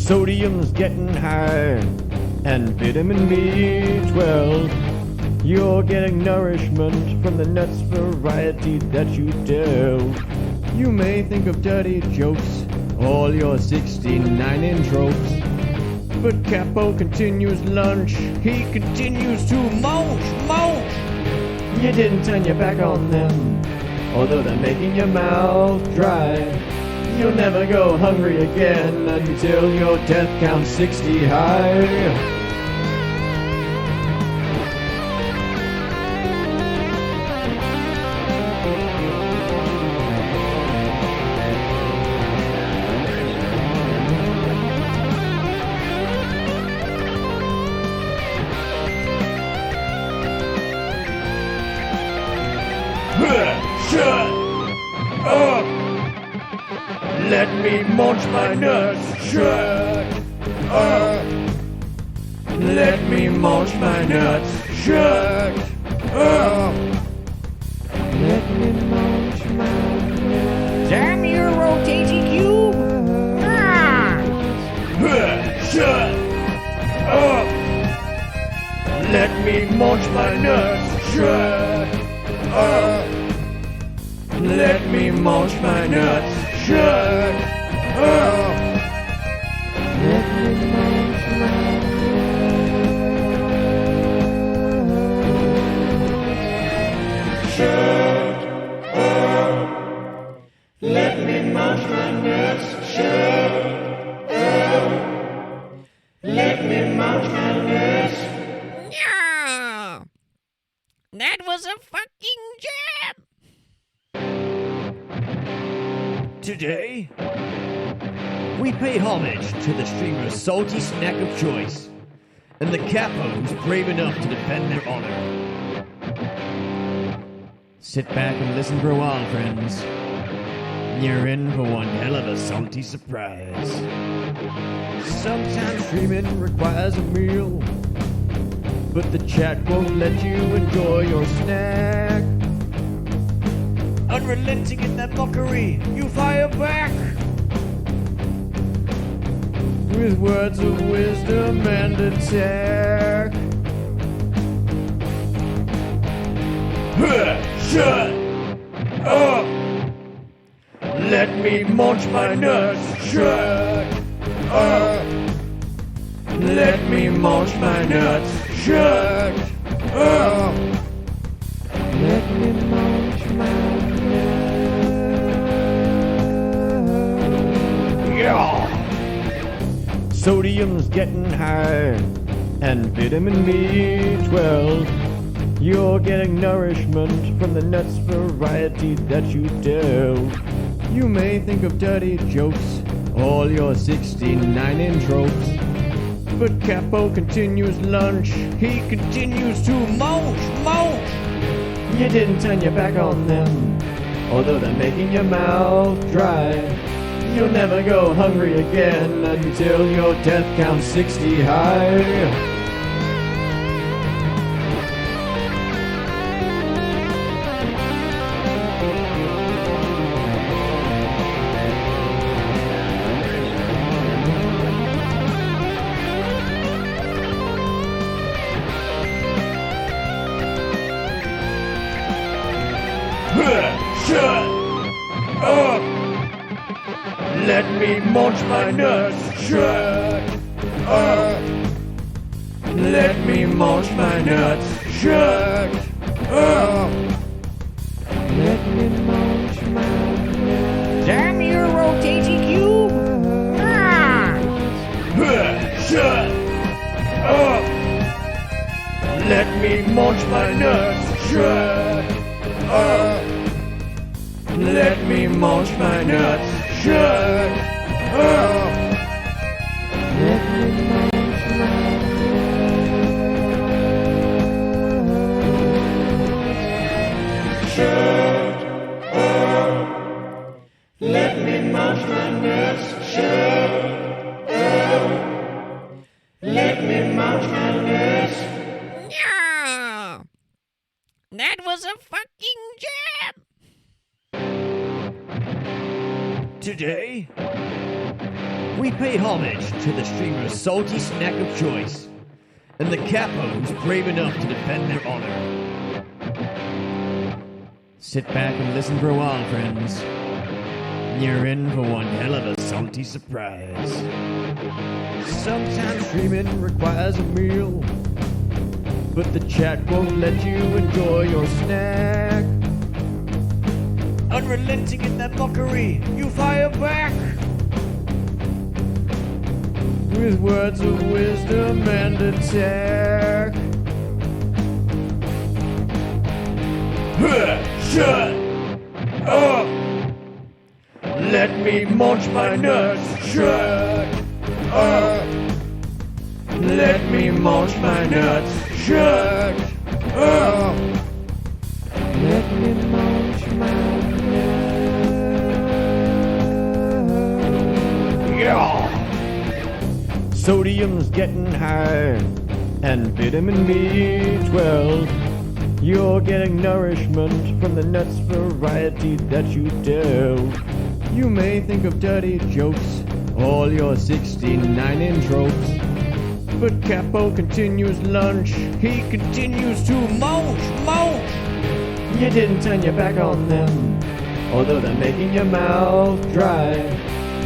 Sodium's getting high, and vitamin B12. You're getting nourishment from the nuts variety that you delve. You may think of dirty jokes, all your 69 tropes. But Capo continues lunch, he continues to munch. You didn't turn your back on them, although they're making your mouth dry. You'll never go hungry again until your death counts 60 high. Shut up! Let me munch my nuts. Shut up! Let me munch my nuts. Shut up! Let me munch my nuts. Damn your rotating cube! Shut up! Let me munch my nuts. Shut up! Let me munch my nuts. Shut up! Let me munch my nuts. Shut up! Let me munch my nuts. Shut up! Let me munch my nuts. Yeah. That was a fucking jam! Today, we pay homage to the streamer's salty snack of choice, and the capo who's brave enough to defend their honor. Sit back and listen for a while, friends. You're in for one hell of a salty surprise. Sometimes streaming requires a meal, but the chat won't let you enjoy your snack. Unrelenting in that mockery, you fire back with words of wisdom and attack. Shut up! Let me munch my nuts. Shut up! Let me munch my nuts. Shut up! Let me munch my Sodium's getting high, and vitamin B12. You're getting nourishment from the nuts variety that you delve. You may think of dirty jokes, all your 69 tropes. But Capo continues lunch, he continues to munch. You didn't turn your back on them, although they're making your mouth dry. You'll never go hungry again until your death counts 60 high. Shut up! Let me munch my nuts. Shut up! Let me munch my nuts. Shut up! Let me munch my nuts. Damn your rotating cube! Shut up! Let me munch my nuts. Shut up! Let me munch my nuts. Shut up! Let me munch my nuts. Shut up! Let me munch my nuts. Shut up! Let me munch my nuts. Yeah. That was a fucking jam! Today, we we pay homage to the streamer's salty snack of choice, and the capos brave enough to defend their honor. Sit back and listen for a while, friends. You're in for one hell of a salty surprise. Sometimes streaming requires a meal, but the chat won't let you enjoy your snack. Unrelenting in that mockery, you fire back with words of wisdom and attack. Shut up! Let me munch my nuts. Shut up! Let me munch my nuts. Shut up! Let me munch my nuts. Yeah! Sodium's getting high, and vitamin B12. You're getting nourishment from the nuts variety that you delve. You may think of dirty jokes, all your 69-inch ropes. But Capo continues lunch, he continues to munch. You didn't turn your back on them, although they're making your mouth dry.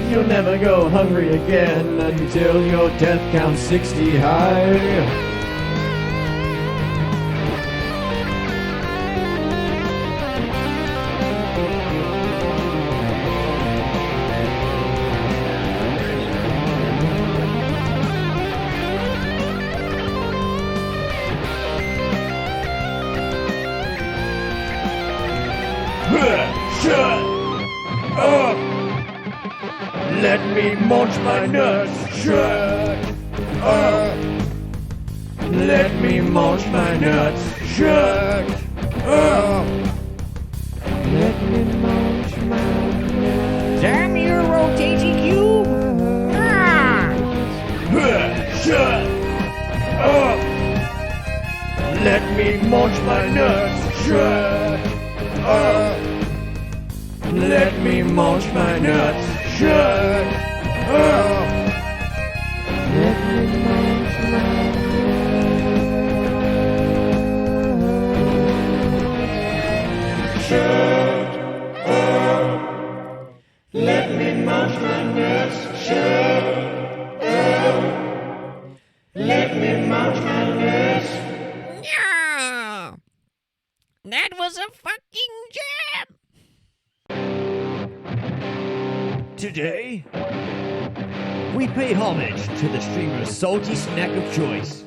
You'll never go hungry again until your death counts 60 high. Shut up! Let me munch my nuts. Shut up! Let me munch my nuts. Shut up! Let me munch my nuts. Damn your rotating cube! Ah! Shut up! Let me munch my nuts. Shut up! Let me munch my nuts. Shut up! Let me munch my nuts. Shut up! Let me munch my nuts. Shut up! Let me munch my nuts. Yeah! That was a fucking jam! Today, we pay homage to the streamer's salty snack of choice,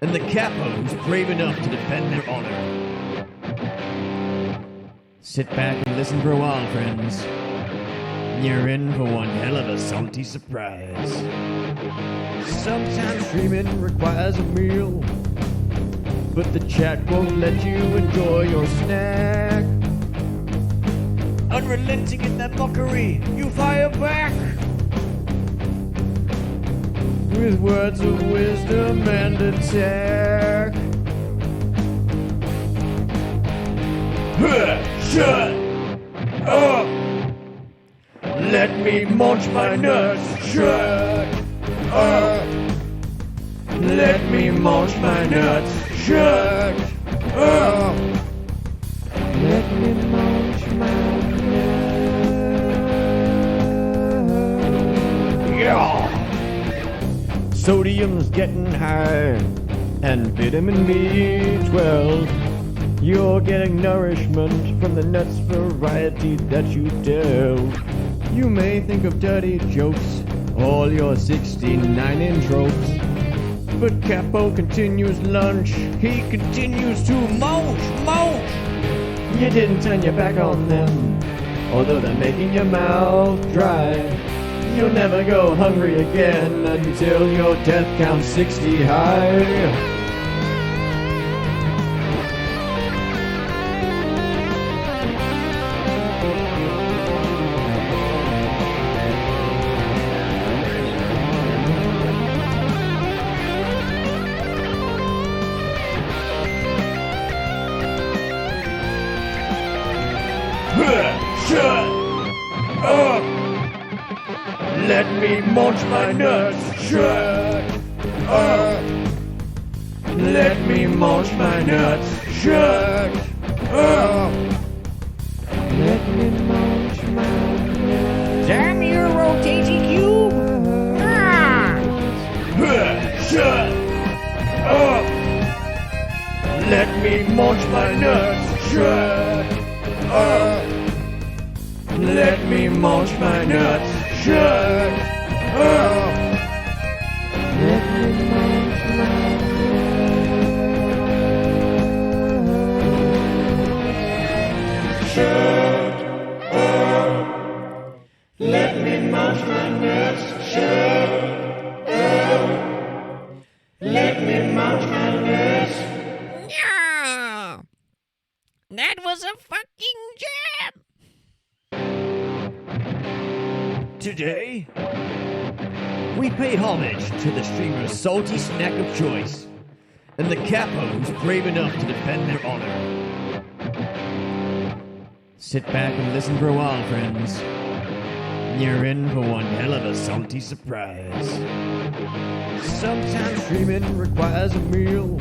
and the capos brave enough to defend their honor. Sit back and listen for a while, friends. You're in for one hell of a salty surprise. Sometimes streaming requires a meal, but the chat won't let you enjoy your snack. Unrelenting in that mockery, you fire back with words of wisdom and attack. Shut up! Let me munch my nuts. Shut up! Let me munch my nuts. Shut up! Let me munch my nuts. Yeah! Sodium's getting high, and vitamin B12. You're getting nourishment from the nuts variety that you delve. You may think of dirty jokes, all your 69-inch ropes. But Capo continues lunch, he continues to munch. You didn't turn your back on them, although they're making your mouth dry. You'll never go hungry again until your death counts 60 high. Shut up! Let me munch my nuts. Shut up. Let me munch my nuts. Shut up. Let me munch my nuts. Damn your rotating cube! Ah! Shut up. Let me munch my nuts. Shut up. Let me munch my nuts. Shut up. Let me munch my nuts. Shut up. Let me munch my nuts. Shut up. Let me munch my nuts. Yeah! That was a fucking jam! Today, we pay homage to the streamer's salty snack of choice and the capo who's brave enough to defend their honor. Sit back and listen for a while, friends. You're in for one hell of a salty surprise. Sometimes streaming requires a meal,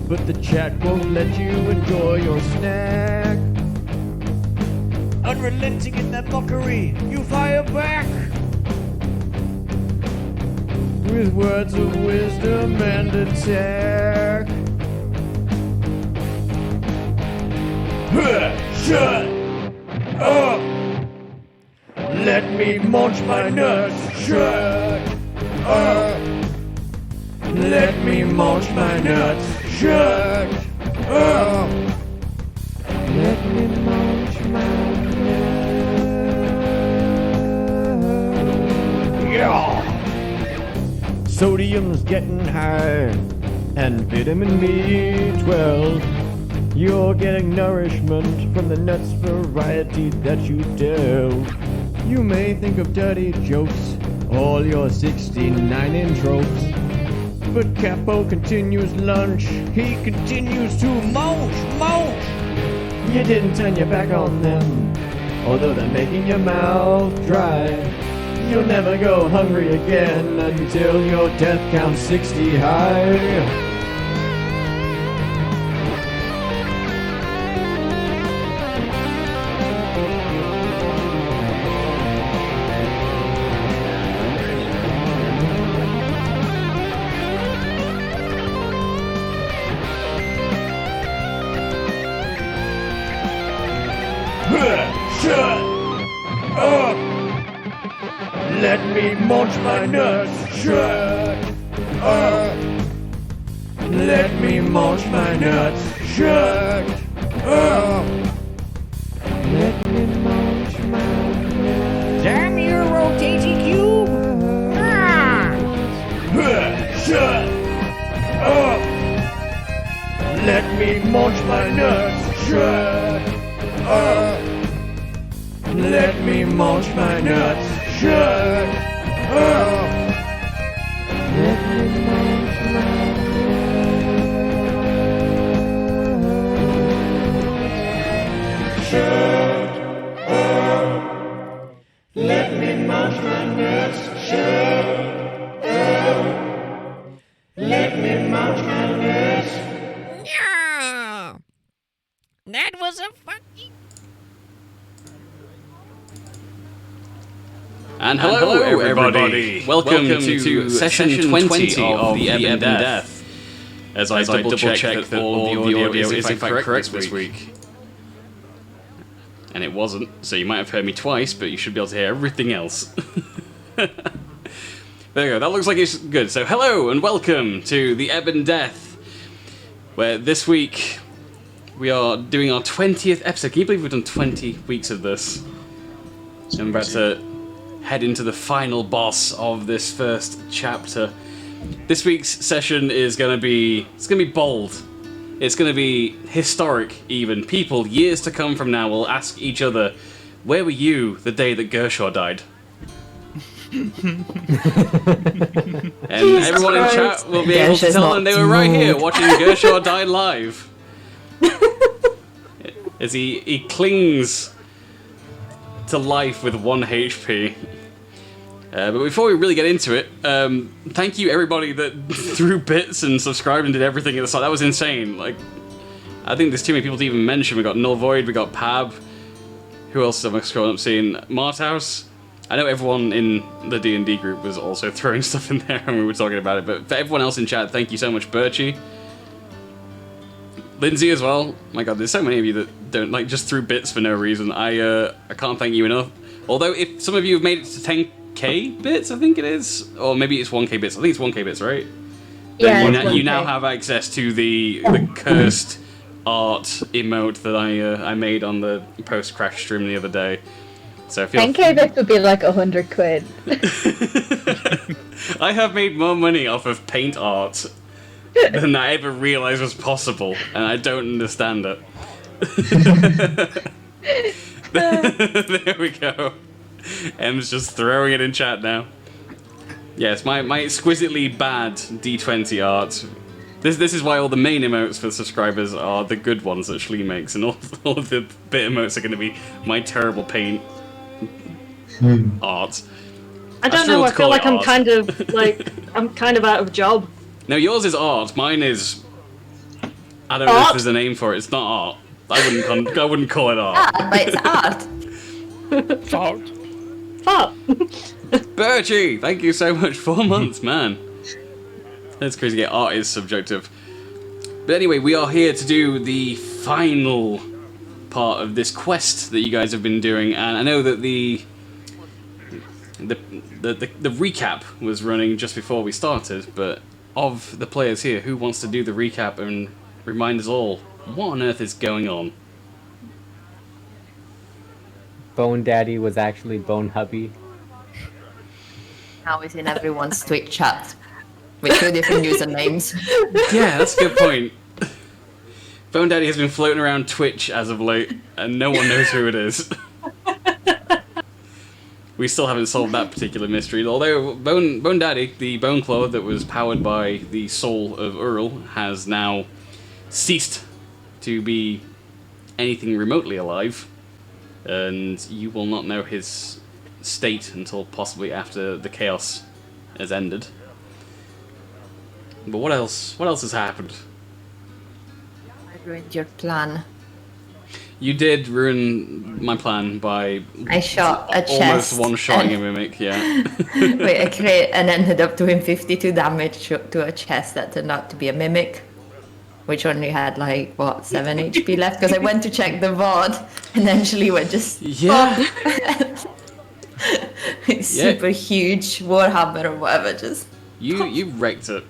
but the chat won't let you enjoy your snack. Unrelenting in that mockery, you fire back with words of wisdom and attack. Shut up! Let me munch my nuts. Shut up! Let me munch my nuts. Shut up! Let me munch my nuts. Yeah! Sodium's getting high, and vitamin B12. You're getting nourishment from the nuts variety that you delve. You may think of dirty jokes, all your 69 tropes. But Capo continues lunch, he continues to munch. You didn't turn your back on them, although they're making your mouth dry. You'll never go hungry again until your death counts 60 high. Shut up! Let me munch my nuts. Shut up! Let me munch my nuts. Shut up! Let me munch my nuts. Damn your rotating cube! Ah! Shut up! Let me munch my nuts. Shut up! Let me munch my nuts. Shut up! Let me munch my nuts. Shut up! Let me munch my nuts. Shut up! Let me munch my nuts. Yeah! That was a fucking... And hello everybody. Welcome to session 20 of the Ebon Death. As I double check that all the audio is in fact correct this week. And it wasn't, so you might have heard me twice, but you should be able to hear everything else. There you go, that looks like it's good. So hello and welcome to the Ebon Death, where this week we are doing our 20th episode. Can you believe we've done 20 weeks of this? And we're about to head into the final boss of this first chapter. This week's session is going to be bold. It's going to be historic even. People years to come from now will ask each other, where were you the day that Gershaw died? And everyone in chat will be able to tell them they were right here watching Gershaw die live. As he clings to life with 1 HP. But before we really get into it, thank you everybody that threw bits and subscribed and did everything at the start. That was insane. Like, I think there's too many people to even mention. We got Null Void, we got Pab. Who else am I scrolling up seeing? Marthouse. I know everyone in the D&D group was also throwing stuff in there when we were talking about it. But for everyone else in chat, thank you so much, Birchie. Lindsay as well. My God, there's so many of you that don't like just threw bits for no reason. I can't thank you enough. Although if some of you have made it to 10k bits, I think it is, or maybe it's 1k bits. I think it's 1k bits, right? Yeah, Then you now have access to the cursed art emote that I made on the post crash stream the other day. So if 10k bits would be like 100 quid. I have made more money off of paint art than I ever realized was possible, and I don't understand it. There we go. Em's just throwing it in chat now. Yes, my exquisitely bad D20 art. This is why all the main emotes for the subscribers are the good ones that Shlee makes, and all of the bit emotes are going to be my terrible paint art. I don't know. I feel like I'm kind of out of a job. No, yours is art. Mine is. I don't know if there's a name for it. It's not art. I wouldn't call it art. But it's art. Fart. Birchie, thank you so much. 4 months, man. That's crazy. Yeah, art is subjective. But anyway, we are here to do the final part of this quest that you guys have been doing, and I know that the recap was running just before we started, but of the players here, who wants to do the recap and remind us all what on earth is going on? Bone Daddy was actually Bone Hubby. Now it's in everyone's Twitch chat with 2 different usernames. Yeah, that's a good point. Bone Daddy has been floating around Twitch as of late, and no one knows who it is. We still haven't solved that particular mystery, although Bone Daddy, the bone claw that was powered by the soul of Url, has now ceased to be anything remotely alive, and you will not know his state until possibly after the chaos has ended. But what else has happened? I ruined your plan. You did ruin my plan by I shot a chest. almost one-shotting a mimic, yeah. Wait, I crit and ended up doing 52 damage to a chest that turned out to be a mimic, which only had 7 HP left because I went to check the VOD and then Shlee went just Yeah. it's super huge Warhammer or whatever, just You wrecked it.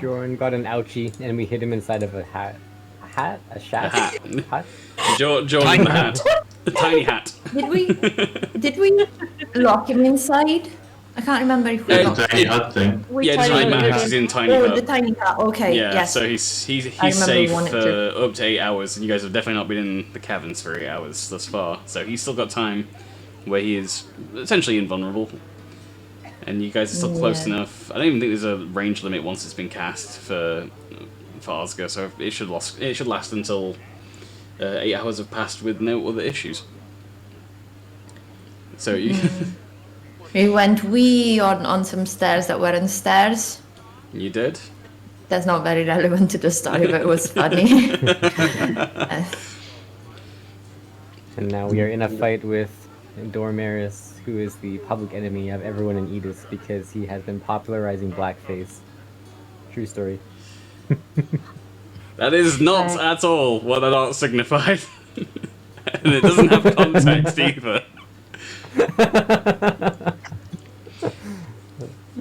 Jordan got an ouchie, and we hit him inside of a hat. A hat? A shaft? A hat. Hat? Jordan the hat. The tiny hat. Did we lock him inside? I can't remember if we locked Tiny hut thing. Yeah, just like Max is in tiny hut. the tiny hat. Okay, Yeah, yes. so he's I remember safe we wanted for to. up to 8 hours, and you guys have definitely not been in the caverns for 8 hours thus far. So he's still got time where he is essentially invulnerable. And you guys are still close Yeah. enough. I don't even think there's a range limit once it's been cast for Oscar, so it should last until 8 hours have passed with no other issues. So you We went on some stairs that weren't stairs. you did. That's not very relevant to the story, but it was funny. And now we are in a fight with Dormaris, who is the public enemy of everyone in Edis because he has been popularizing blackface. True story. That is not at all what that art signified. And it doesn't have context either.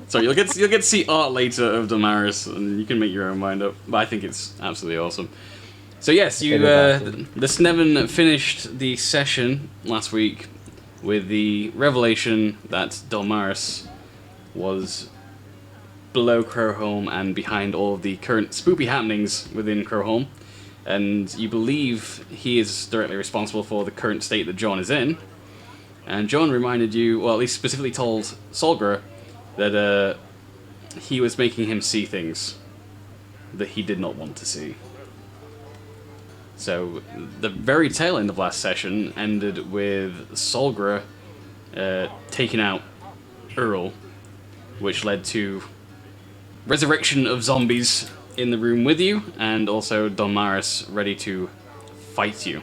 So you'll get to see art later of Damaris, and you can make your own mind up. But I think it's absolutely awesome. So yes, the Sneven finished the session last week with the revelation that Damaris was below Crowholm and behind all of the current spoopy happenings within Crowholm, and you believe he is directly responsible for the current state that John is in. And John reminded you, well, at least specifically told Solgra, that he was making him see things that he did not want to see. So the very tail end of last session ended with Solgra taking out Earl, which led to resurrection of zombies in the room with you, and also Don Maris ready to fight you.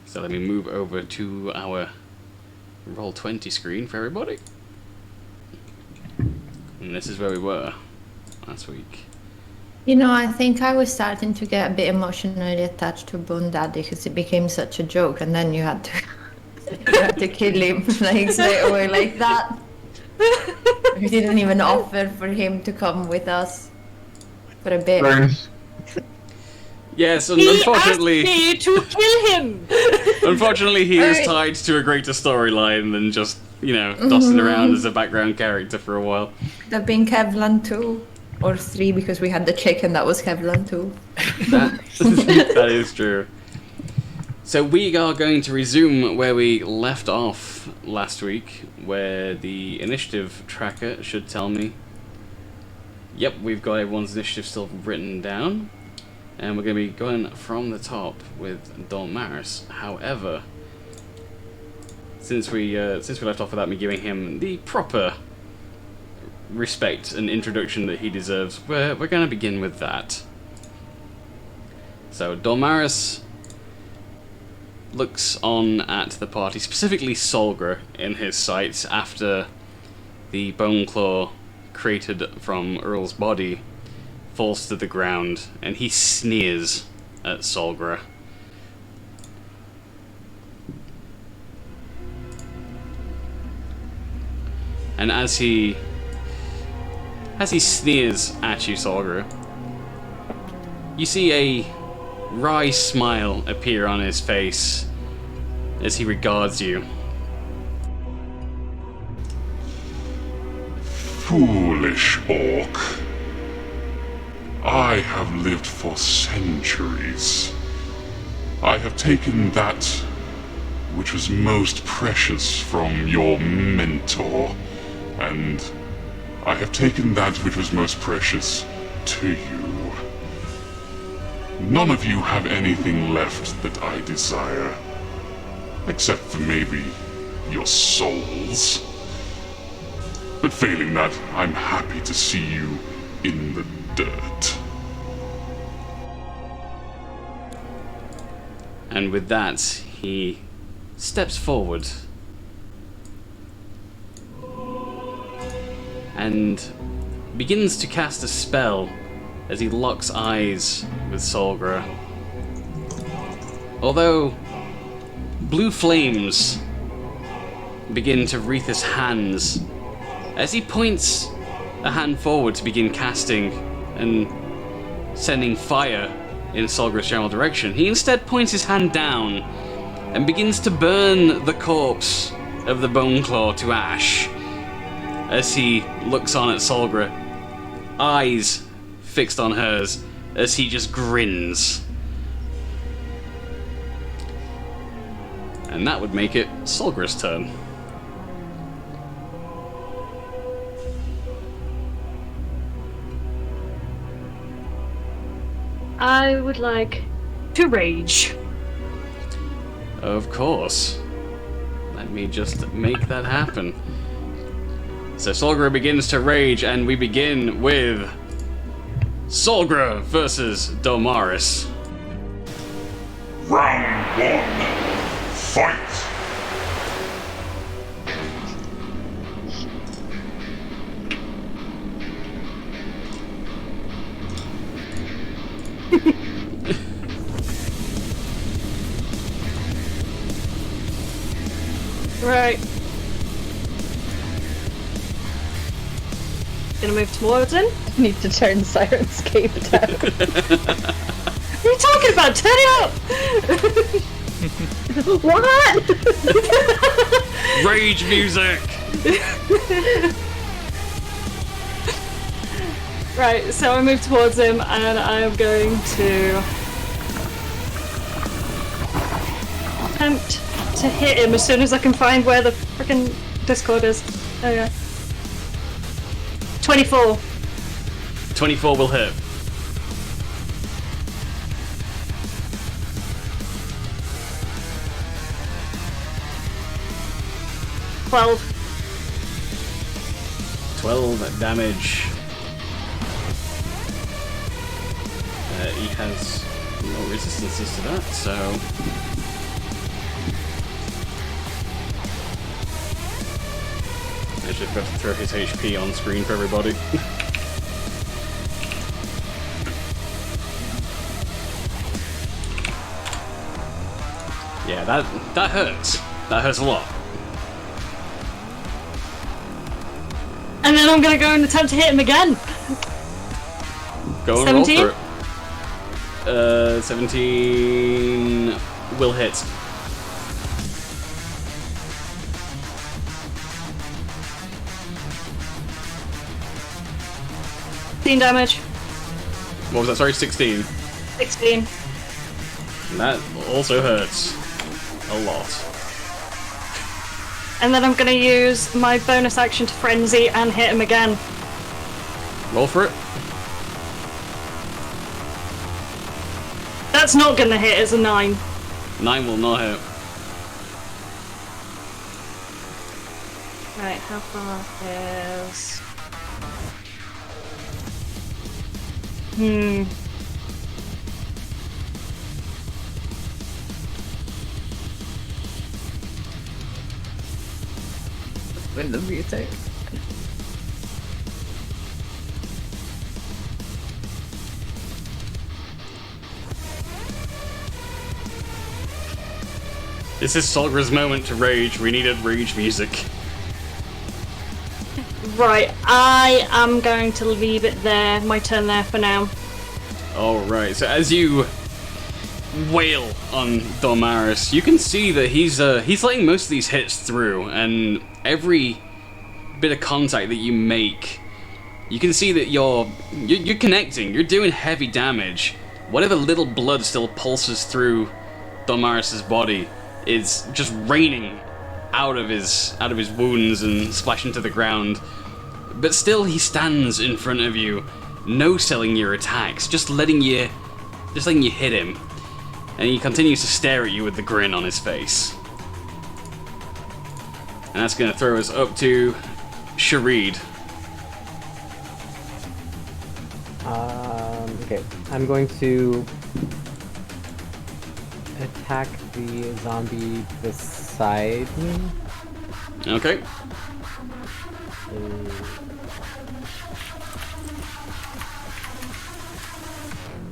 So let me move over to our Roll20 screen for everybody. And this is where we were last week. You know, I think I was starting to get a bit emotionally attached to Bone Daddy because it became such a joke, and then you had to kill him like straight away like that. We didn't even offer for him to come with us for a bit. Yes, and unfortunately, he asked me to kill him. Unfortunately, he is tied to a greater storyline than just, you know, dusting around as a background character for a while. Could have been Kevlan 2 or 3 because we had the chicken that was Kevlan 2. That is true. So we are going to resume where we left off last week, where the initiative tracker should tell me. Yep, we've got everyone's initiative still written down. And we're going to be going from the top with Don Maris. However, since we left off without me giving him the proper respect and introduction that he deserves, we're going to begin with that. So Don Maris looks on at the party, specifically Solgra, in his sights after the bone claw created from Earl's body falls to the ground, and he sneers at Solgra. And as he sneers at you, Solgra, you see a wry smile appear on his face as he regards you. Foolish orc. I have lived for centuries. I have taken that which was most precious from your mentor, and I have taken that which was most precious to you. None of you have anything left that I desire, except for maybe your souls. But failing that, I'm happy to see you in the dirt. And with that, he steps forward and begins to cast a spell as he locks eyes with Solgra. Although blue flames begin to wreath his hands as he points a hand forward to begin casting and sending fire in Solgra's general direction, he instead points his hand down and begins to burn the corpse of the Bone Claw to ash as he looks on at Solgra, eyes fixed on hers, as he just grins. And that would make it Solgra's turn. I would like to rage. Of course. Let me just make that happen. So Solgra begins to rage, and we begin with Solgra versus Domaris. Round 1. Fight! Right. Gonna move towards him. I need to turn Sirenscape down. What are you talking about? Turn it up! What? Rage music! Right, so I move towards him and I am going to attempt to hit him as soon as I can find where the frickin' Discord is. Oh yeah. 24. 24 will hit. 12. 12 damage. He has no resistances to that, so... I should have to throw his HP on screen for everybody. Yeah, that hurts. That hurts a lot. And then I'm gonna go and attempt to hit him again. Go and roll 17? for it. 17 will hit. 16 damage. What was that? Sorry, 16. 16. That also hurts a lot. And then I'm gonna use my bonus action to frenzy and hit him again. Roll for it. That's not gonna hit, it's a 9. 9 will not hit. Right, how far is... With the music. This is Solgra's moment to rage. We needed rage music. Right, I am going to leave it there, my turn there for now. Alright, so as you wail on Dormaris, you can see that he's letting most of these hits through, and every bit of contact that you make, you can see that you're connecting, you're doing heavy damage. Whatever little blood still pulses through Dormaris' body is just raining out of his wounds and splashing to the ground. But still he stands in front of you, no-selling your attacks, just letting you hit him. And he continues to stare at you with the grin on his face. And that's going to throw us up to Sharid. Okay, I'm going to attack the zombie beside me. Okay.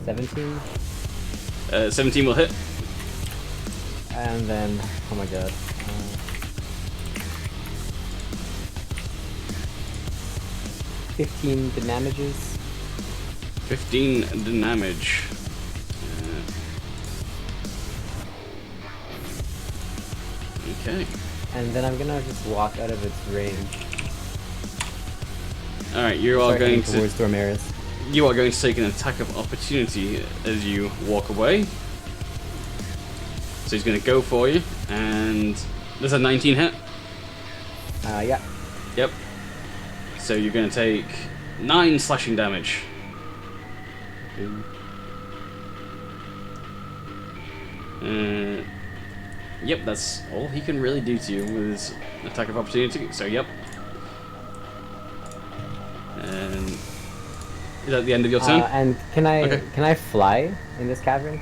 17. 17 will hit. And then, oh my god. 15 damages. 15 damage. Okay. And then I'm gonna just walk out of its range. Alright, you are Start going heading to... towards Dormaris. You are going to take an attack of opportunity as you walk away. So he's going to go for you, and there's a 19 hit. Yeah. Yep. So you're going to take 9 slashing damage. Yep, that's all he can really do to you with his attack of opportunity. So yep. And is that the end of your turn? And can I fly in this cavern?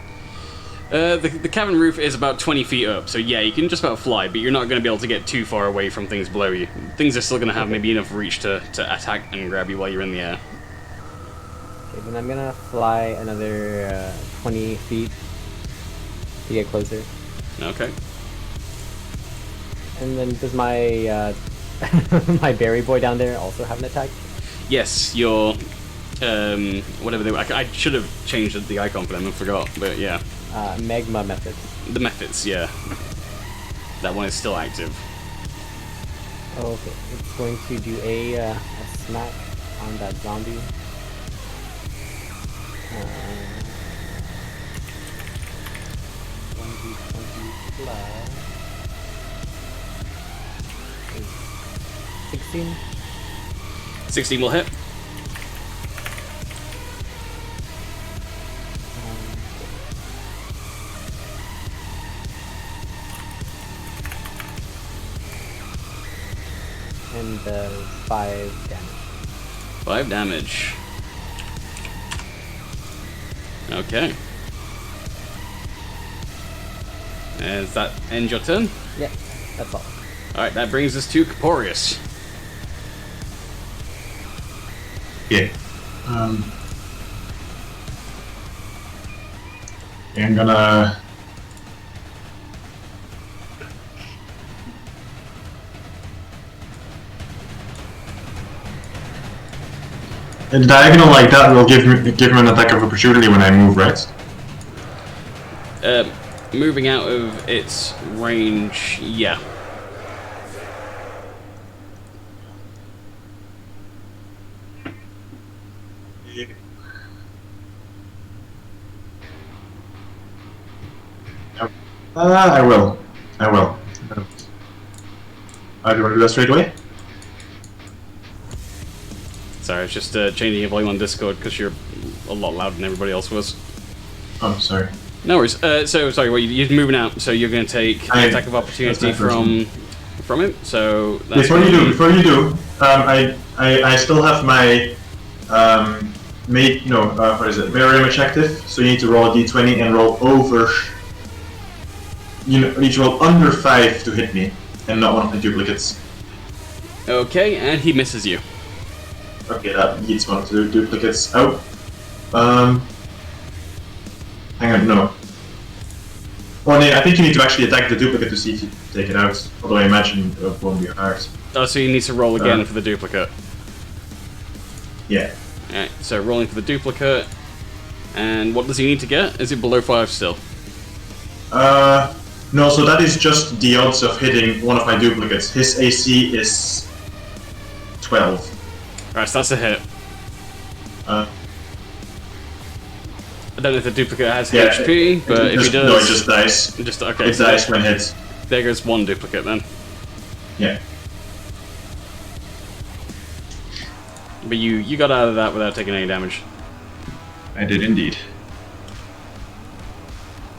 The cavern roof is about 20 feet up, so yeah, you can just about fly, but you're not going to be able to get too far away from things below you. Things are still going to have maybe enough reach to attack and grab you while you're in the air. Okay, then I'm gonna fly another 20 feet to get closer. Okay. And then does my my berry boy down there also have an attack? Yes, your whatever they were. I should have changed the icon for them and forgot, but yeah. Magma methods. The methods, yeah. That one is still active. Oh, okay. It's going to do a smack on that zombie. 1d20 plus 16. 16 will hit. and does 5 damage. 5 damage. Okay. Does that end your turn? Yeah, that's all. Alright, that brings us to Corporeus. Okay. I'm gonna. A diagonal like that will give him an attack of opportunity when I move, right? Moving out of its range, yeah. I will. I will. Do you want to do that straight away? Sorry, I was just changing your volume on Discord because you're a lot louder than everybody else was. Oh, sorry. No worries. So, sorry, well, you're moving out, so you're going to take an attack of opportunity from it. So that's Before you do, I still have my mirror image active. So you need to roll a d20 and roll over. You need to roll under 5 to hit me, and not one of the duplicates. Okay, and he misses you. Okay, that eats one of the duplicates out. Hang on, no. Oh, no, I think you need to actually attack the duplicate to see if you take it out. Although I imagine it won't be hard. Oh, so you need to roll again for the duplicate. Yeah. Alright, so rolling for the duplicate. And what does he need to get? Is it below 5 still? No, so that is just the odds of hitting one of my duplicates. His AC is 12. Alright, so that's a hit. I don't know if the duplicate has HP, but if he does... No, it just dies. Okay, it dies when hit. There goes one duplicate then. Yeah. But you got out of that without taking any damage. I did indeed.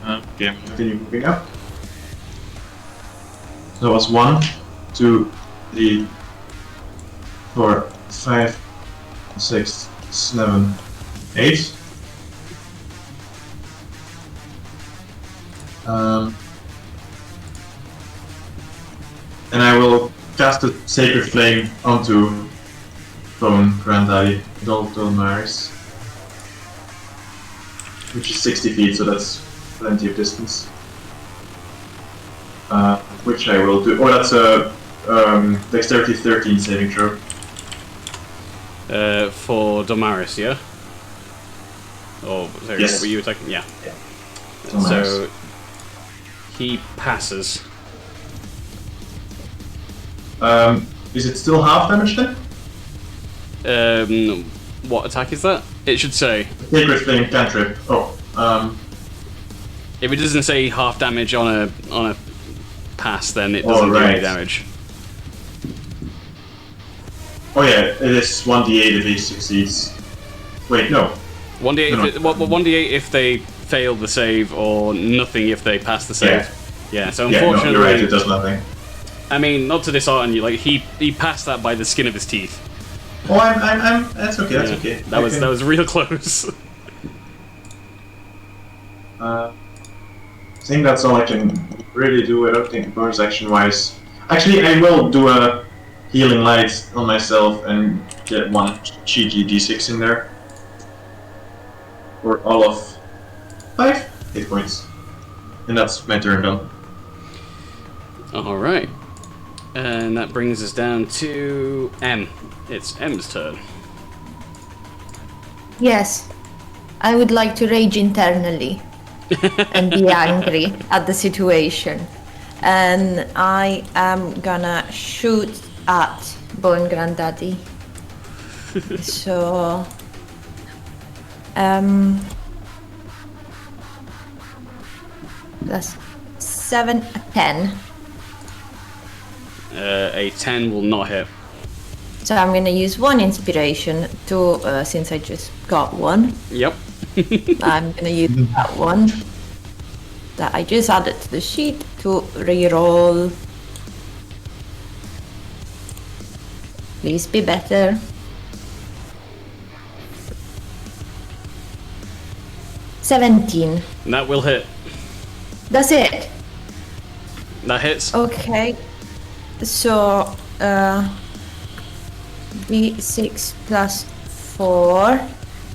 Okay, I'm continue moving up. So that was 1, 2, 3, 4, 5, 6, 7, 8. And I will cast a Sacred Flame onto Bone Granddaddy, Dolmaris, which is 60 feet, so that's plenty of distance. Which I will do. Oh, that's a Dexterity 13 saving throw. For Dolmaris, yeah? Or sorry, yes. What were you attacking? Yeah. Dolmaris. So he passes. Is it still half damage then? What attack is that? It should say. Sacred Flame cantrip. Oh, if it doesn't say half damage on a pass, then it doesn't do any damage. Oh yeah, it is 1d8 if he succeeds. Wait, no. 1d8 1d8 if they fail the save, or nothing if they pass the save. Yeah, so unfortunately... Yeah, no, you're right, it does nothing. I mean, not to dishearten you, like, he passed that by the skin of his teeth. Oh, that's okay, that's okay. That was real close. I think that's all I can really do without thinking bonus action-wise. Actually, I will do a Healing Light on myself and get one cheeky d6 in there. For all of 5 hit points. And that's my turn done. Alright. And that brings us down to M. It's M's turn. Yes, I would like to rage internally and be angry at the situation. And I am gonna shoot at Bone Granddaddy. So, that's 7, 10. A 10 will not hit. So I'm gonna use 1 inspiration to, since I just got one. Yep. I'm gonna use that one that I just added to the sheet to reroll Please be better. 17. That will hit. That's it. That hits. Okay. So, B6 plus 4,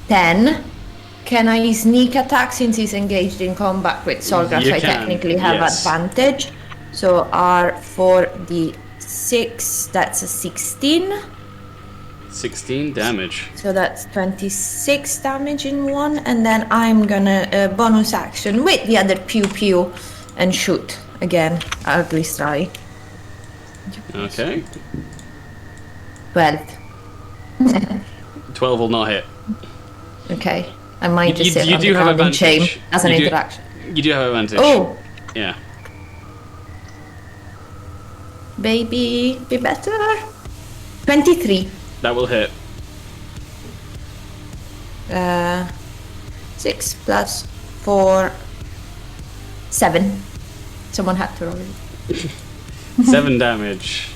10. Can I sneak attack since he's engaged in combat with Solgar? You So I can, technically have yes. advantage. So R4D6, that's a 16. 16 damage. So that's 26 damage in one. And then I'm gonna bonus action with the other pew pew and shoot again. Ugly strike. Okay. 12. 12 will not hit. Okay. I might just sit you on do the have counting advantage. chain as an You do- interaction. You do have advantage. Oh, Yeah. baby, be better. 23. That will hit. 6 plus 4, 7. Someone had to roll it. 7 damage.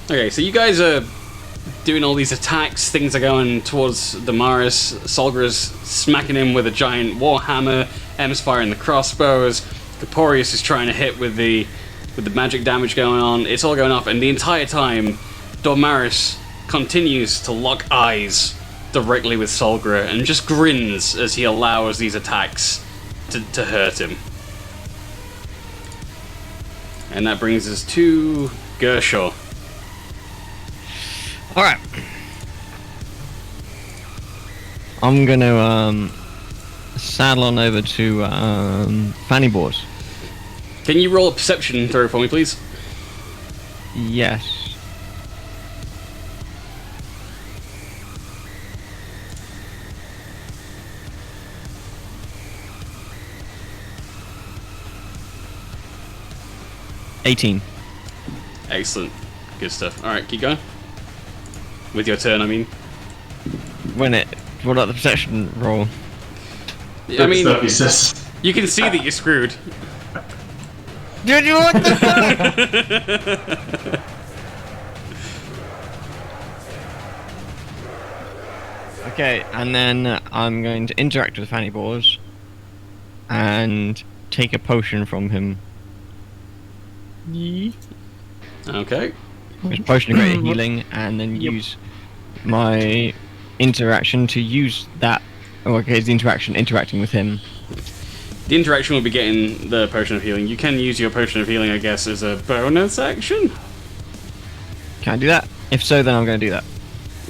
Okay, so you guys are doing all these attacks. Things are going towards Damaris. Solgra's smacking him with a giant warhammer. M's firing the crossbows. Caporius is trying to hit with the magic damage going on. It's all going off, and the entire time, Damaris continues to lock eyes directly with Solgra and just grins as he allows these attacks to hurt him. And that brings us to Gershaw. Alright. I'm gonna saddle on over to Fanny Boards. Can you roll a perception throw for me, please? Yes. $18. Excellent. Good stuff. Alright, keep going. With your turn, I mean. What about the perception roll? I mean, Stuff he says. you can see that you're screwed. Dude, you what the fuck? Okay, and then I'm going to interact with Fanny Boars and take a potion from him. Okay. It's potion of greater healing, and then use my interaction to use that. Oh, okay, it's the interaction interacting with him. The interaction will be getting the potion of healing. You can use your potion of healing, I guess, as a bonus action. Can I do that? If so, then I'm going to do that.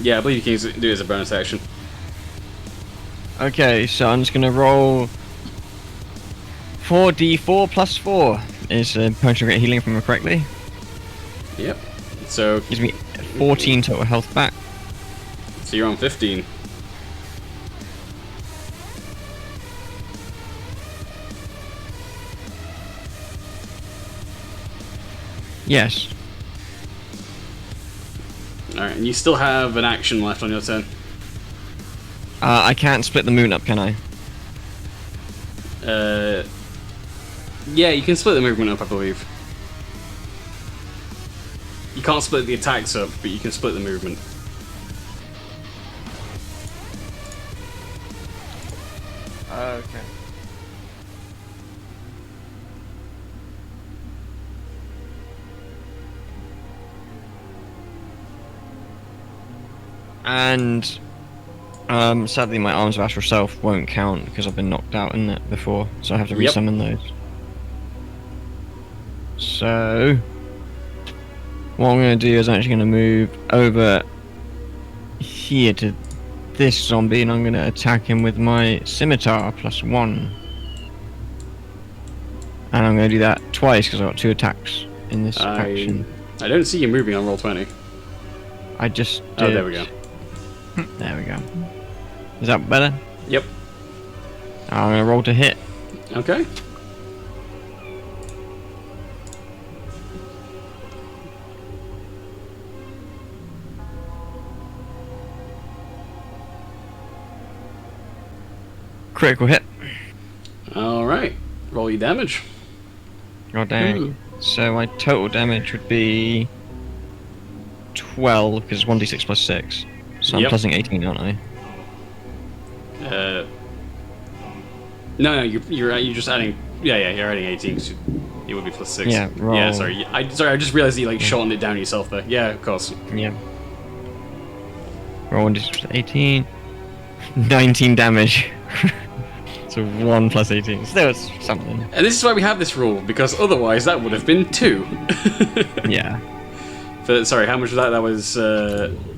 Yeah, I believe you can do it as a bonus action. Okay, so I'm just going to roll 4d4 plus 4 is a potion of greater healing, if I remember correctly. Yep. So Gives me 14 total health back. you're on 15. Yes. Alright, and you still have an action left on your turn. I can't split the moon up, can I? Yeah, you can split the movement up, I believe. You can't split the attacks up, but you can split the movement. Okay. And sadly my Arms of Astral Self won't count because I've been knocked out in it before, so I have to Yep. resummon those. So what I'm going to do is I'm actually going to move over here to this zombie, and I'm going to attack him with my scimitar +1. And I'm going to do that twice because I've got 2 attacks in this action. I don't see you moving on roll 20. I just Oh, did. there we go. There we go. Is that better? Yep. I'm going to roll to hit. Okay. Critical hit. Alright. Roll your damage. Oh dang. So my total damage would be 12 because it's 1d6 plus 6. So I'm Yep. plusing 18, aren't I? No, you're just adding. Yeah, you're adding 18. 'Cause it would be plus 6. Yeah, roll. Yeah, sorry. I just realized you like shortened it down yourself there. Yeah, of course. Yeah. Roll 1d6 plus 18. 19 damage. So 1 plus 18. Still, it's something. And this is why we have this rule, because otherwise that would have been 2. Yeah. But sorry, how much was that? That was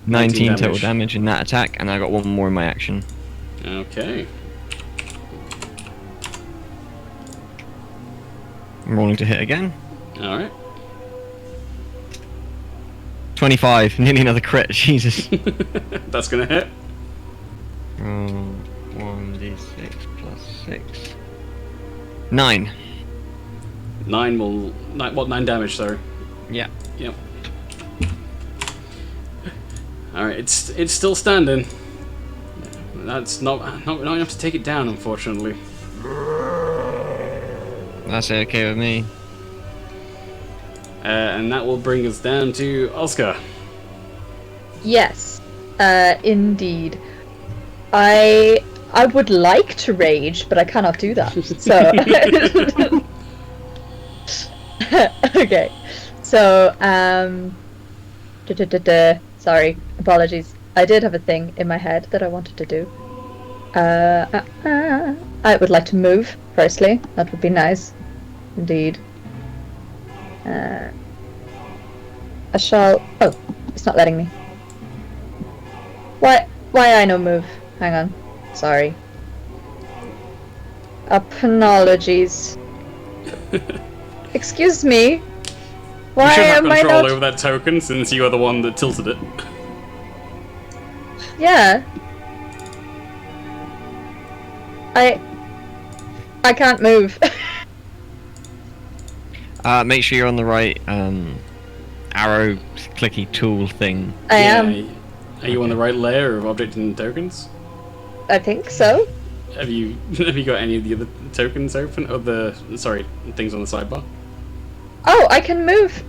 19 total damage in that attack, and I got 1 more in my action. Okay. I'm rolling to hit again. All right. 25, nearly another crit. Jesus. That's gonna hit. Roll 1d6 plus 6. 9. 9 will. 9 damage, sorry. Yeah. Yep. Alright, it's still standing. That's not enough to take it down, unfortunately. That's okay with me. And that will bring us down to Oscar. Yes, indeed. I would like to rage, but I cannot do that. So okay. So sorry, apologies. I did have a thing in my head that I wanted to do. I would like to move, firstly. That would be nice. Indeed. I shall... Oh, it's not letting me. Why I no move? Hang on. Sorry. Apologies. Excuse me. Why you should have am I control not... over that token since you are the one that tilted it. Yeah. I can't move. Make sure you're on the right arrow clicky tool thing. I am. Are you on the right layer of object and tokens? I think so. Have you got any of the other tokens open? Oh, things on the sidebar. Oh, I can move.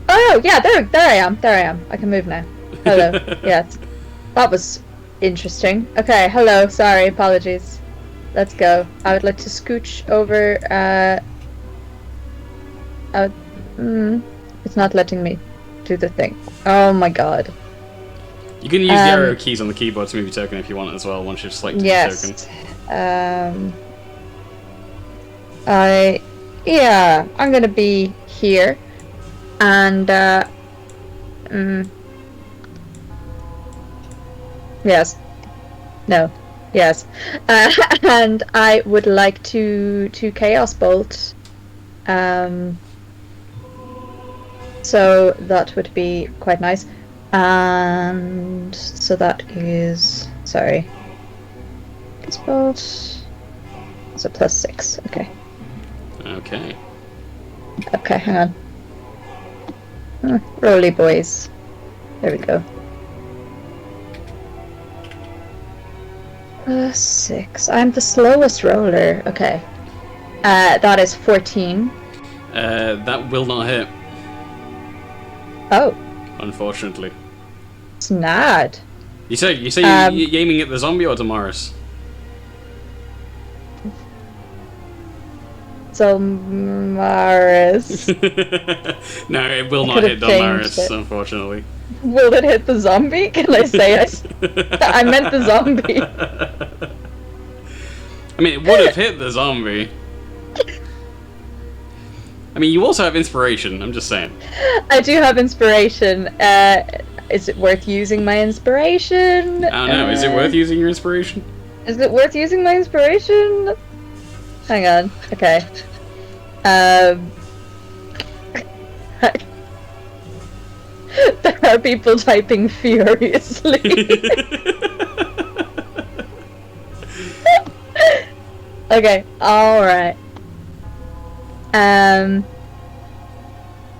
Oh, yeah, there I am. There I am. I can move now. Hello. Yes. That was interesting. Okay, hello. Sorry, apologies. Let's go. I would like to scooch over. It's not letting me do the thing. Oh my god. You can use the arrow keys on the keyboard to move your token if you want as well, once you've selected the token. Yeah, I'm gonna be here. And, yes. No. Yes. And I would like to Chaos Bolt. So that would be quite nice. And so that is... Sorry. Chaos Bolt. So plus 6. Okay. Okay. Okay, hang on. Rolly boys. There we go. Plus 6. I'm the slowest roller. Okay. That is 14. That will not hit, Oh, unfortunately. snad. You say you're aiming at the zombie or Damaris? Damaris. No, it will not could've hit Damaris, changed it. unfortunately. Will it hit the zombie? Can I say I meant the zombie. I mean, it would have hit the zombie. I mean, you also have inspiration, I'm just saying. I do have inspiration. Is it worth using my inspiration? I don't know, is it worth using your inspiration? Is it worth using my inspiration? Hang on. Okay. There are people typing furiously. Okay, alright.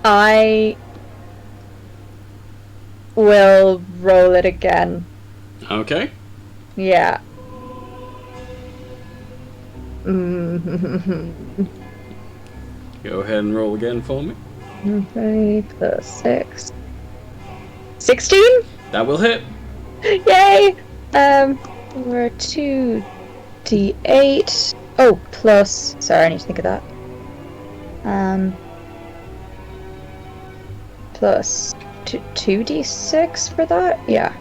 I will roll it again. Okay. Yeah. Go ahead and roll again for me. 3 plus 6. 16? That will hit. Yay! We're 2d8. Oh, plus. Sorry, I need to think of that. Plus 2d6 for that? Yeah.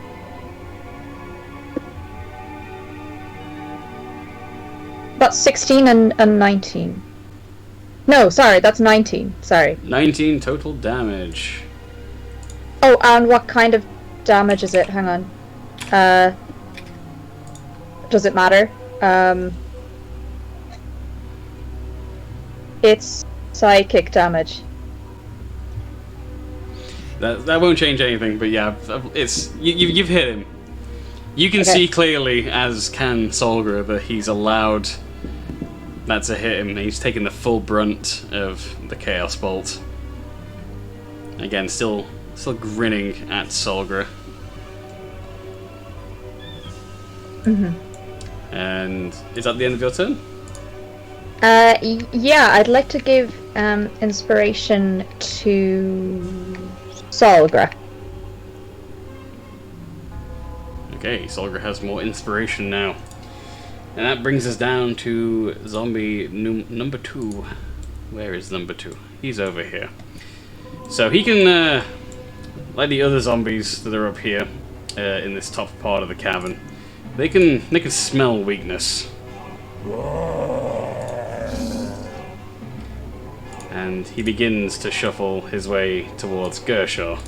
That's 16 and 19. No, sorry, that's 19. Sorry. 19 total damage. Oh, and what kind of damage is it? Hang on. Does it matter? It's psychic damage. That won't change anything, but yeah, it's you've hit him. You can see clearly, as can Solgra, that he's allowed that to hit him. He's taken the full brunt of the Chaos Bolt. Again, still grinning at Solgra. And is that the end of your turn? Yeah, I'd like to give inspiration to Solgra. Okay, Solgra has more inspiration now. And that brings us down to zombie number 2. Where is number 2? He's over here. So he can, like the other zombies that are up here in this top part of the cavern, they can smell weakness. And he begins to shuffle his way towards Gershaw.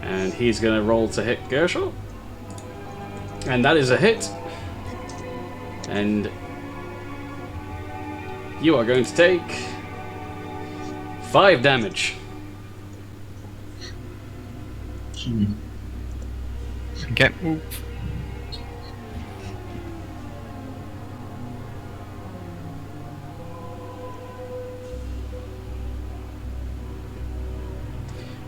And he's going to roll to hit Gershaw. And that is a hit. And you are going to take 5 damage. Okay.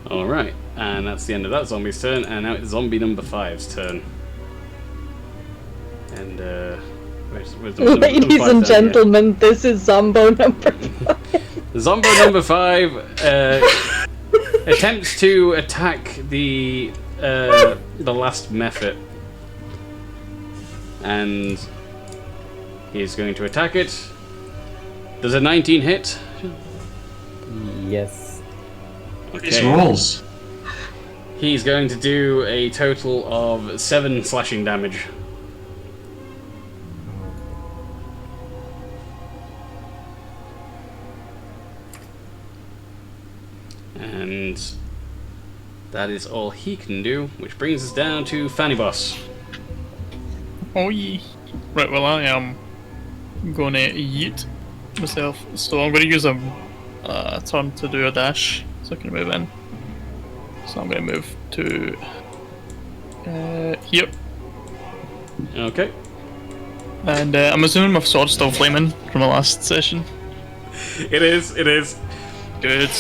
Alright, and that's the end of that zombie's turn, and now it's zombie number 5's turn. And, where's Ladies and gentlemen, this is Zombo number 5. Zombo number 5 attempts to attack the last Mephit. And he's going to attack it. Does a 19 hit? Yes. These rolls. He's going to do a total of 7 slashing damage. And that is all he can do, which brings us down to Fanny Boss. Oh yeah. Right, well I am gonna yeet myself, so I'm gonna use a turn to do a dash, so I can move in. So I'm gonna move to here. Okay. And I'm assuming my sword's still flaming from the last session. It is. Good.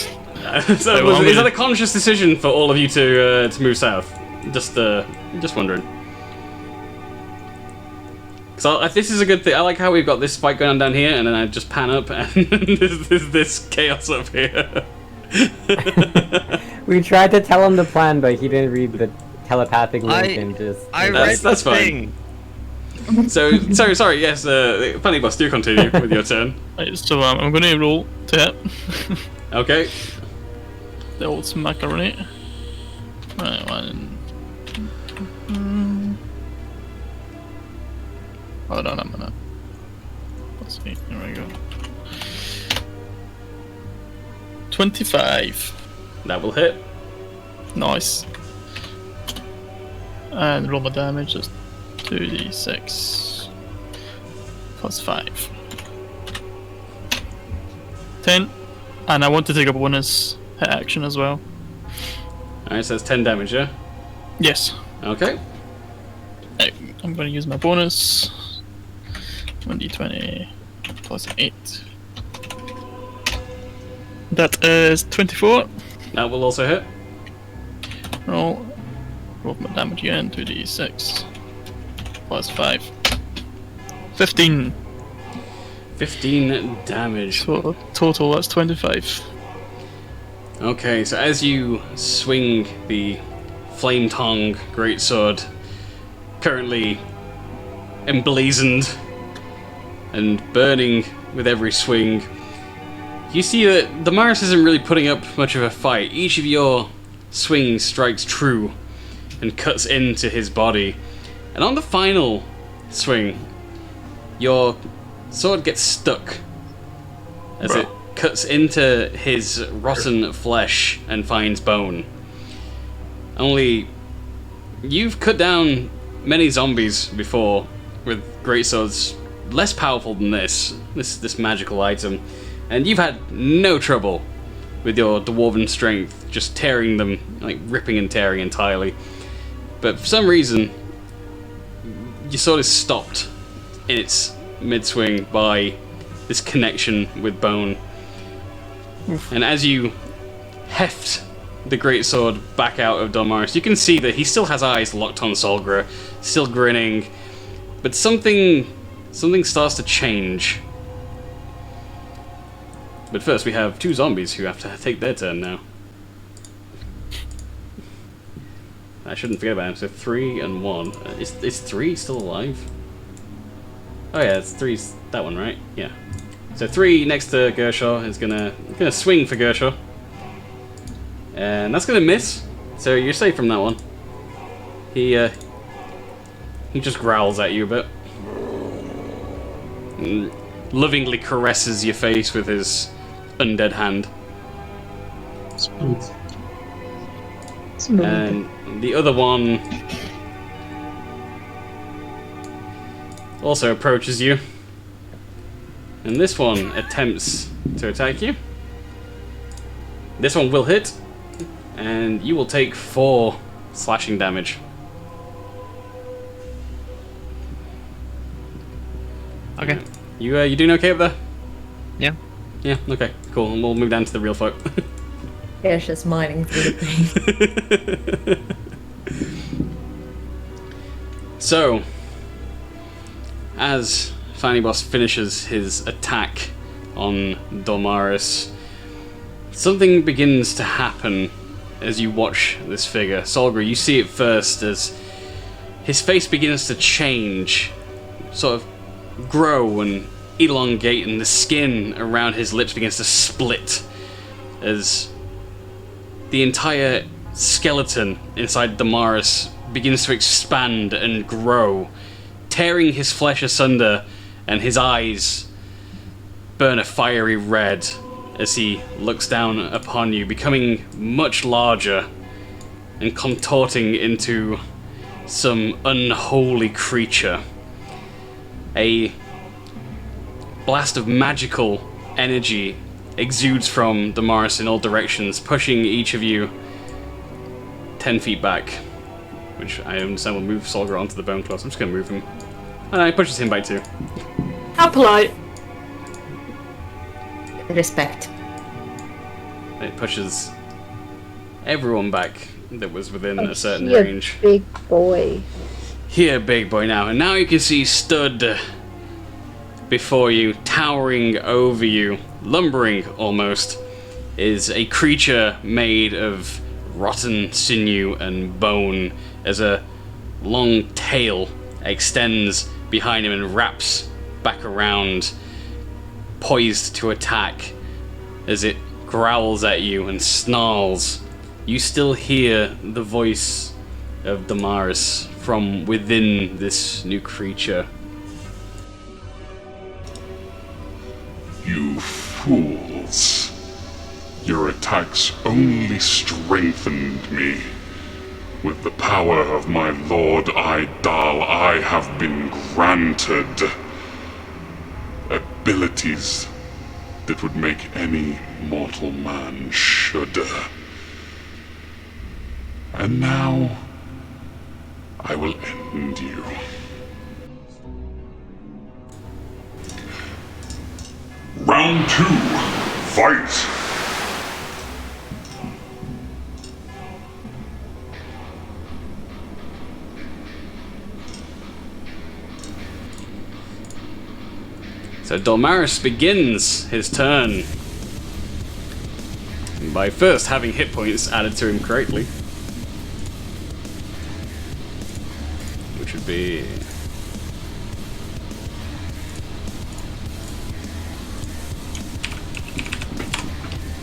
So is that a conscious decision for all of you to move south? Just wondering. So this is a good thing. I like how we've got this fight going on down here, and then I just pan up, and there's this chaos up here. We tried to tell him the plan, but he didn't read the telepathic link and just... That's fine. So sorry. Yes, Funny Boss, do continue with your turn. Right, so I'm going to roll to hit. Okay. The old smackaroni. Right, 1. Hold on a minute. Let's see. There we go. 25. That will hit. Nice. And roll my damage is 2d6 plus 5. 10. And I want to take a bonus hit action as well. Alright, so that's 10 damage, yeah? Yes. Okay. Right, I'm going to use my bonus. 1d20 plus 8. That is 24. That will also hit. Roll my damage again, 2d6 plus 5. 15 15 damage. So total, that's 25. Okay, so as you swing the flame tongue greatsword, currently emblazoned and burning with every swing, you see that Damaris isn't really putting up much of a fight. Each of your swings strikes true and cuts into his body. And on the final swing, your sword gets stuck as it cuts into his rotten flesh and finds bone. Only, you've cut down many zombies before with greatswords less powerful than this magical item, and you've had no trouble with your dwarven strength just tearing them, like ripping and tearing entirely. But for some reason, your sword is stopped in its mid-swing by this connection with bone. And as you heft the greatsword back out of Damaris, you can see that he still has eyes locked on Solgra, still grinning, but something starts to change. But first we have two zombies who have to take their turn now. I shouldn't forget about him, so 3 and 1. Is 3 still alive? Oh yeah, it's 3's that one, right? Yeah. So 3 next to Gershaw is gonna swing for Gershaw. And that's gonna miss. So you're safe from that one. He just growls at you a bit. And lovingly caresses your face with his undead hand. Smooth. And the other one also approaches you. And this one attempts to attack you. This one will hit, and you will take 4 slashing damage. Okay. You doing okay up there? Yeah. Yeah, okay, cool. And we'll move down to the real folk. Yeah, it's just mining through the pain. So, as Fanny Boss finishes his attack on Damaris, something begins to happen as you watch this figure. Solgra, you see it first as his face begins to change, sort of grow and elongate, and the skin around his lips begins to split as the entire skeleton inside Damaris begins to expand and grow, tearing his flesh asunder, and his eyes burn a fiery red as he looks down upon you, becoming much larger and contorting into some unholy creature. A blast of magical energy exudes from Damaris in all directions, pushing each of you 10 feet back, which I understand will move Solgar onto the bone class. I'm just going to move him. And it pushes him back too. How polite. Respect. It pushes everyone back that was within a certain You're range. big boy. Here, big boy, now. And now you can see stood before you, towering over you, lumbering almost, is a creature made of rotten sinew and bone, as a long tail extends behind him and wraps back around, poised to attack as it growls at you and snarls. You still hear the voice of Damaris from within this new creature. You fools. Your attacks only strengthened me. With the power of my Lord Idal, I have been granted abilities that would make any mortal man shudder. And now, I will end you. Round 2, fight! So Dolmaris begins his turn by first having hit points added to him correctly. Which would be...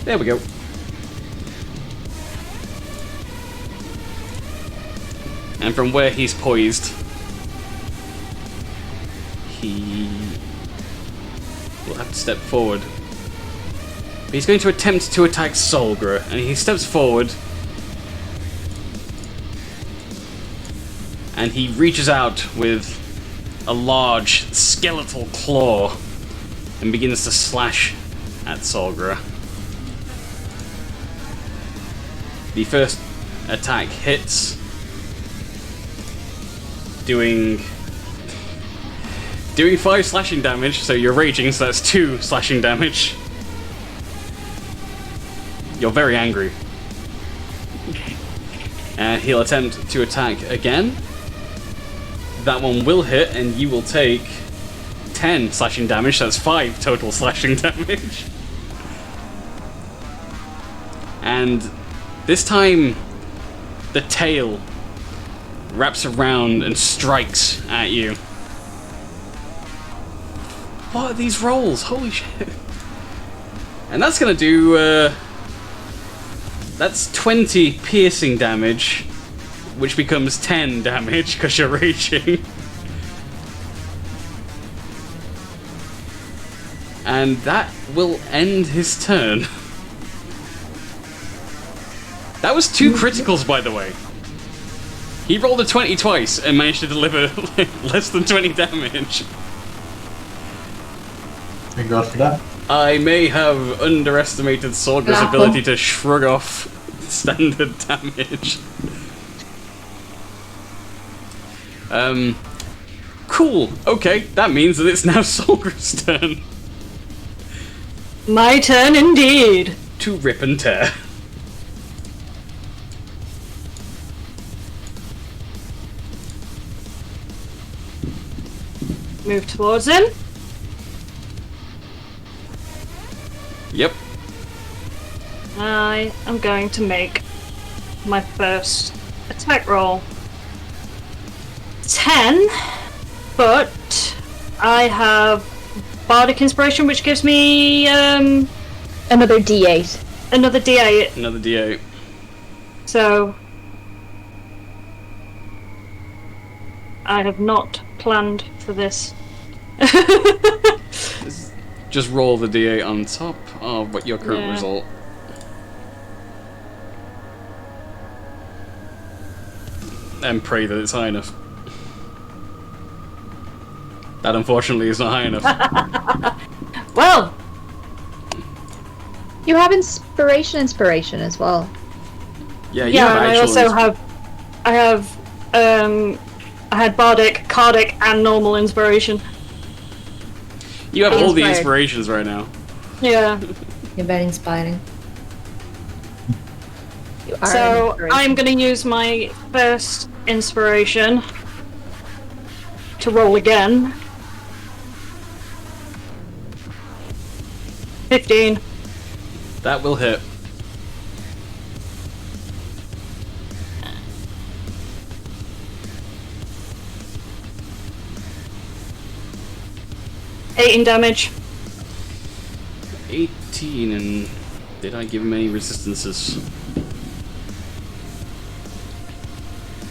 There we go. And from where he's poised, he will have to step forward. But he's going to attempt to attack Solgra, and he steps forward, and he reaches out with a large skeletal claw and begins to slash at Solgra. The first attack hits, doing 5 slashing damage, so you're raging, so that's 2 slashing damage. You're very angry. And he'll attempt to attack again. That one will hit, and you will take 10 slashing damage, so that's 5 total slashing damage. And this time, the tail wraps around and strikes at you. What are these rolls? Holy shit. And that's gonna do, that's 20 piercing damage, which becomes 10 damage because you're raging. And that will end his turn. That was 2 criticals, by the way. He rolled a 20 twice and managed to deliver less than 20 damage. Thank God for that. I may have underestimated Solgra's ability to shrug off standard damage. Cool. Okay, that means that it's now Solgra's turn. My turn indeed. To rip and tear. Move towards him. Yep. I am going to make my first attack roll. 10, but I have Bardic Inspiration, which gives me Another D8. another D8. Another D8. So I have not planned for this. Just roll the D8 on top of what your current Yeah. result. And pray that it's high enough. That unfortunately is not high enough. Well, You have inspiration as well. Yeah, you yeah, have and I actual also I had Bardic, Cardic, and normal inspiration. You have all the Inspired. inspirations right now. Yeah. You're very inspiring. You are So inspiration. I'm going to use my first inspiration to roll again. 15. That will hit. In damage. 18, and did I give him any resistances?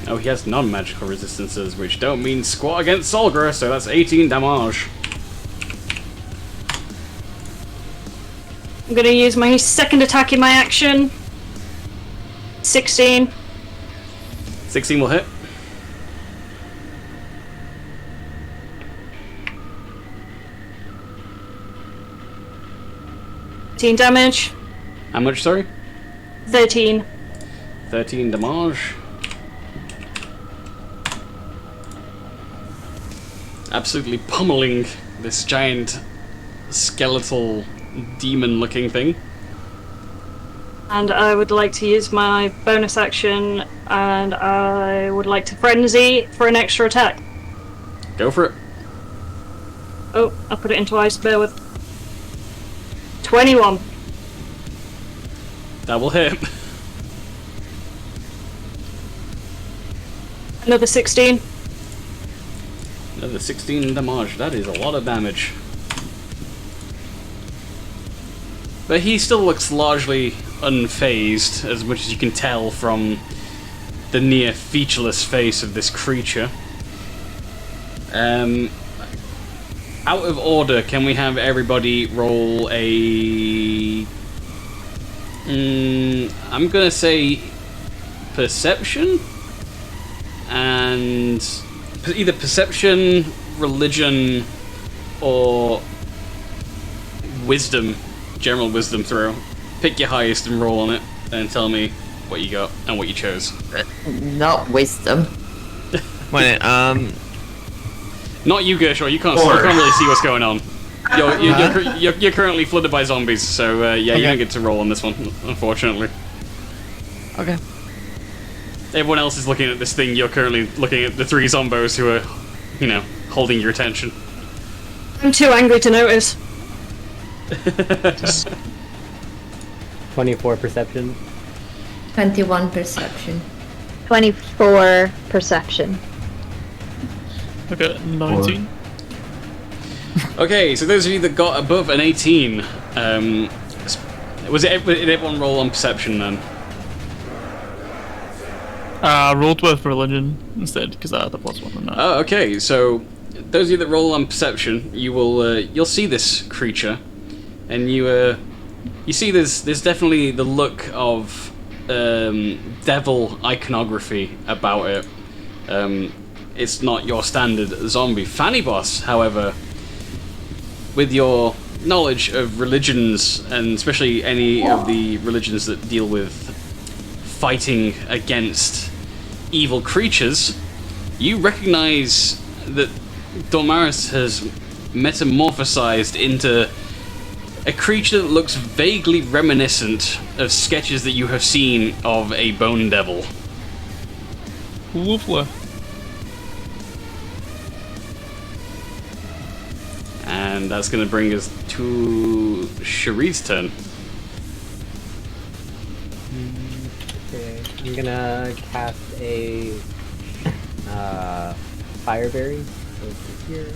Oh, he has non-magical resistances, which don't mean squat against Solgra, so that's 18 damage. I'm going to use my second attack in my action. 16. 16 will hit. Damage. How much, sorry? 13. 13 damage. Absolutely pummeling this giant skeletal demon-looking thing. And I would like to use my bonus action, and I would like to frenzy for an extra attack. Go for it. Oh, I put it in twice. Bear with. 21. That will hit. Another 16. Another 16 damage. That is a lot of damage. But he still looks largely unfazed, as much as you can tell from the near featureless face of this creature. Out of order, can we have everybody roll a... I'm gonna say perception? And either perception, religion, or wisdom. General wisdom throw. Pick your highest and roll on it, and tell me what you got and what you chose. Not wisdom. Wait, Not you, Gershor. You can't really see what's going on. You're currently flooded by zombies, so yeah, you don't get to roll on this one, unfortunately. okay. Everyone else is looking at this thing. You're currently looking at the 3 zombos who are, you know, holding your attention. I'm too angry to notice. 24 perception. 21 perception. 24 perception. I got 19. Okay, so those of you that got above an 18, did everyone roll on perception then? I rolled with religion instead because I had a +1 on that. Oh, okay. So those of you that roll on perception, you'll see this creature, and you see there's definitely the look of devil iconography about it. It's not your standard zombie. Fanny Boss, however, with your knowledge of religions, and especially any of the religions that deal with fighting against evil creatures, you recognize that Dormaris has metamorphosized into a creature that looks vaguely reminiscent of sketches that you have seen of a bone devil. Lovely. And that's going to bring us to Shari's turn. Okay, I'm gonna cast a Fireberry. So it's here.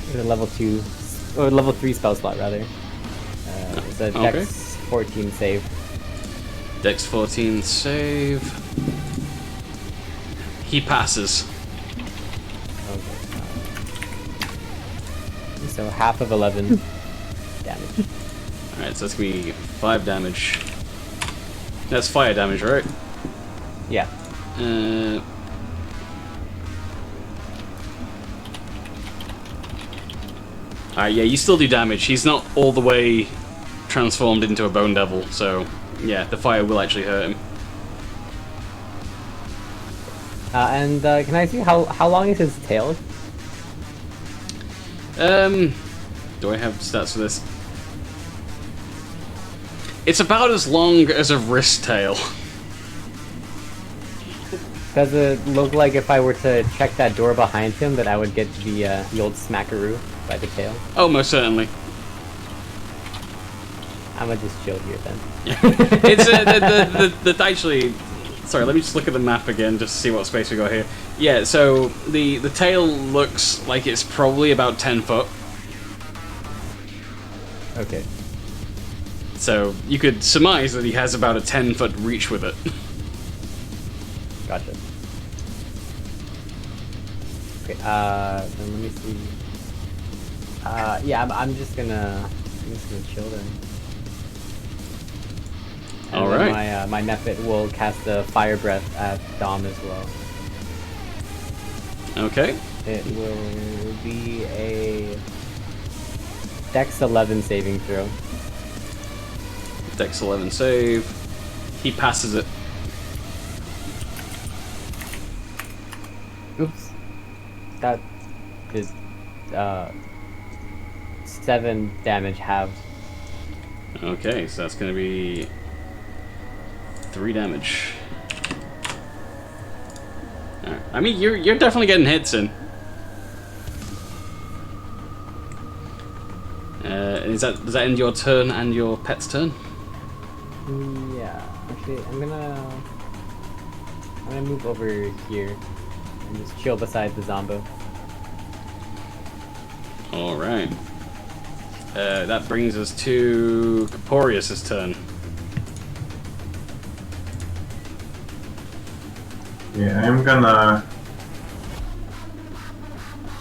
It's a level 2, or level 3 spell slot rather. It's a Dex 14 save. Dex 14 save. He passes. Okay. So half of 11 damage. Alright, so that's going to be 5 damage. That's fire damage, right? Yeah. Alright, yeah, you still do damage. He's not all the way transformed into a bone devil, so yeah, the fire will actually hurt him. And can I see how long is his tail? Do I have stats for this? It's about as long as a wrist tail. Does it look like if I were to check that door behind him that I would get the old smackaroo by the tail? Oh, most certainly. I'm gonna just chill here then. It's the actually. Sorry, let me just look at the map again just to see what space we got here. Yeah, so the tail looks like it's probably about 10 foot. Okay. So you could surmise that he has about a 10-foot reach with it. Gotcha. Okay, then let me see. Yeah, I'm just gonna chill then. And all then right. my Mephit will cast a fire breath at Dom as well. Okay. It will be a Dex 11 saving throw. Dex 11 save. He passes it. Oops. That is 7 damage halved. Okay, so that's going to be 3 damage. I mean, you're definitely getting hits in. Does that end your turn and your pet's turn? Yeah. Actually, I'm gonna move over here and just chill beside the Zombo. All right. That brings us to Caporius's turn. Yeah, I'm gonna...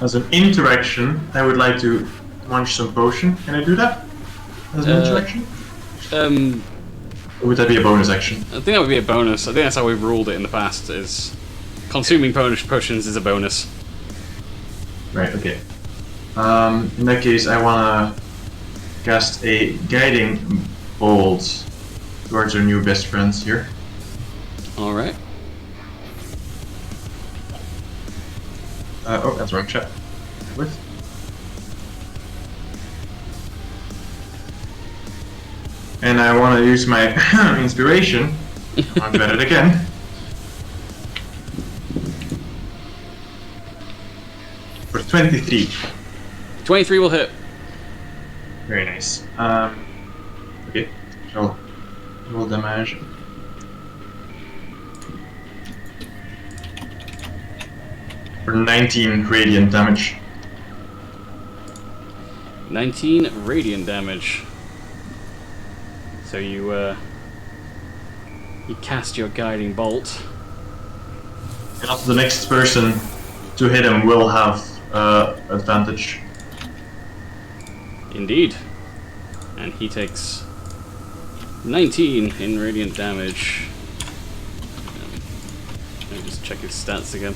As an interaction, I would like to munch some potion. Can I do that? As an interaction? Or would that be a bonus action? I think that would be a bonus. I think that's how we've ruled it in the past, is consuming potions is a bonus. Right, okay. In that case, I wanna cast a guiding bolt towards our new best friends here. Alright. Oh, that's wrong chat. With. And I want to use my inspiration. I'll bet it again. For 23. 23 will hit. Very nice. Okay. So, roll damage. For 19 radiant damage. 19 radiant damage. So you cast your guiding bolt. And also the next person to hit him will have advantage. Indeed. And he takes 19 in radiant damage. Let me just check his stats again.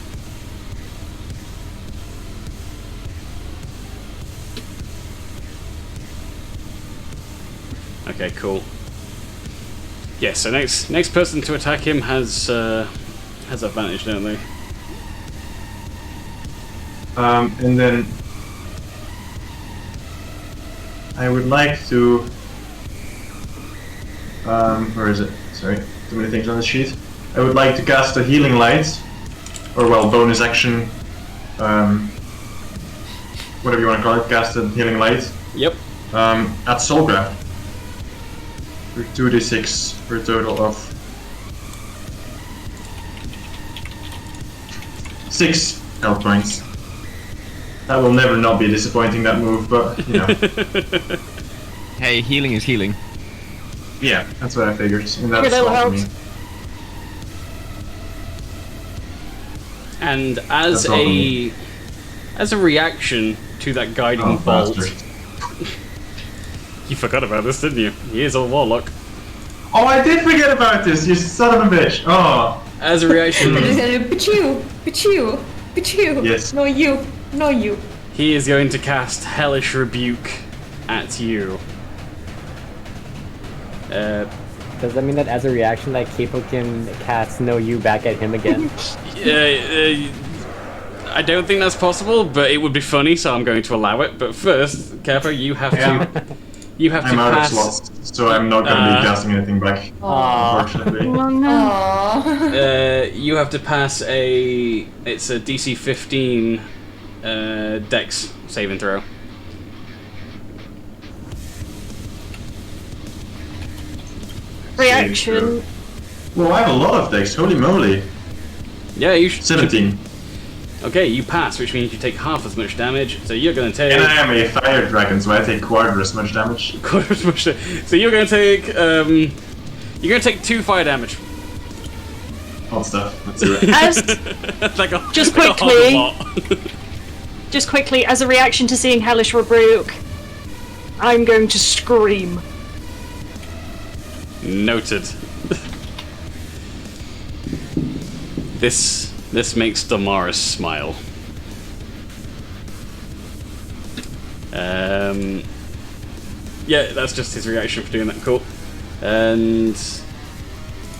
Okay, cool. Yeah, so next person to attack him has advantage, don't they? And then I would like to where is it? Sorry, too many things on the sheet. I would like to cast a healing light, or well, bonus action, whatever you want to call it, cast a healing light. Yep. At Solgra. For 2d6 for a total of 6 health points. That will never not be disappointing, that move, but you know. Hey, healing is healing. Yeah, that's what I figured, and that's Good all for helps. me. And as That's all for as a reaction to that guiding bolt, bastard. you forgot about this, didn't you? He is a warlock. Oh, I did forget about this, you son of a bitch! Oh! As a reaction, They're just gonna do pichu, pichu, pichu. Yes. No you, no you. he is going to cast Hellish Rebuke at you. Does that mean that as a reaction, that Capo can cast No You back at him again? I don't think that's possible, but it would be funny, so I'm going to allow it. But first, Capo, you have to. You have I'm to out pass. of slots, so I'm not gonna be casting anything back, unfortunately. Oh no. Aww. You have to pass a. It's a DC 15 Dex saving throw. Reaction. Well, I have a lot of decks, holy moly. Yeah, you should. 17. Okay, you pass, which means you take half as much damage. So you're going to take. And I am a fire dragon, so I take quarter as much damage. quarter as much. So you're going to take. You're going to take 2 fire damage. Hot stuff, let's do it. As like a, Just like a quickly. hot lot. just quickly, as a reaction to seeing Hellish Rebuke, I'm going to scream. Noted. This makes Damaris smile. Yeah, that's just his reaction for doing that. Cool. And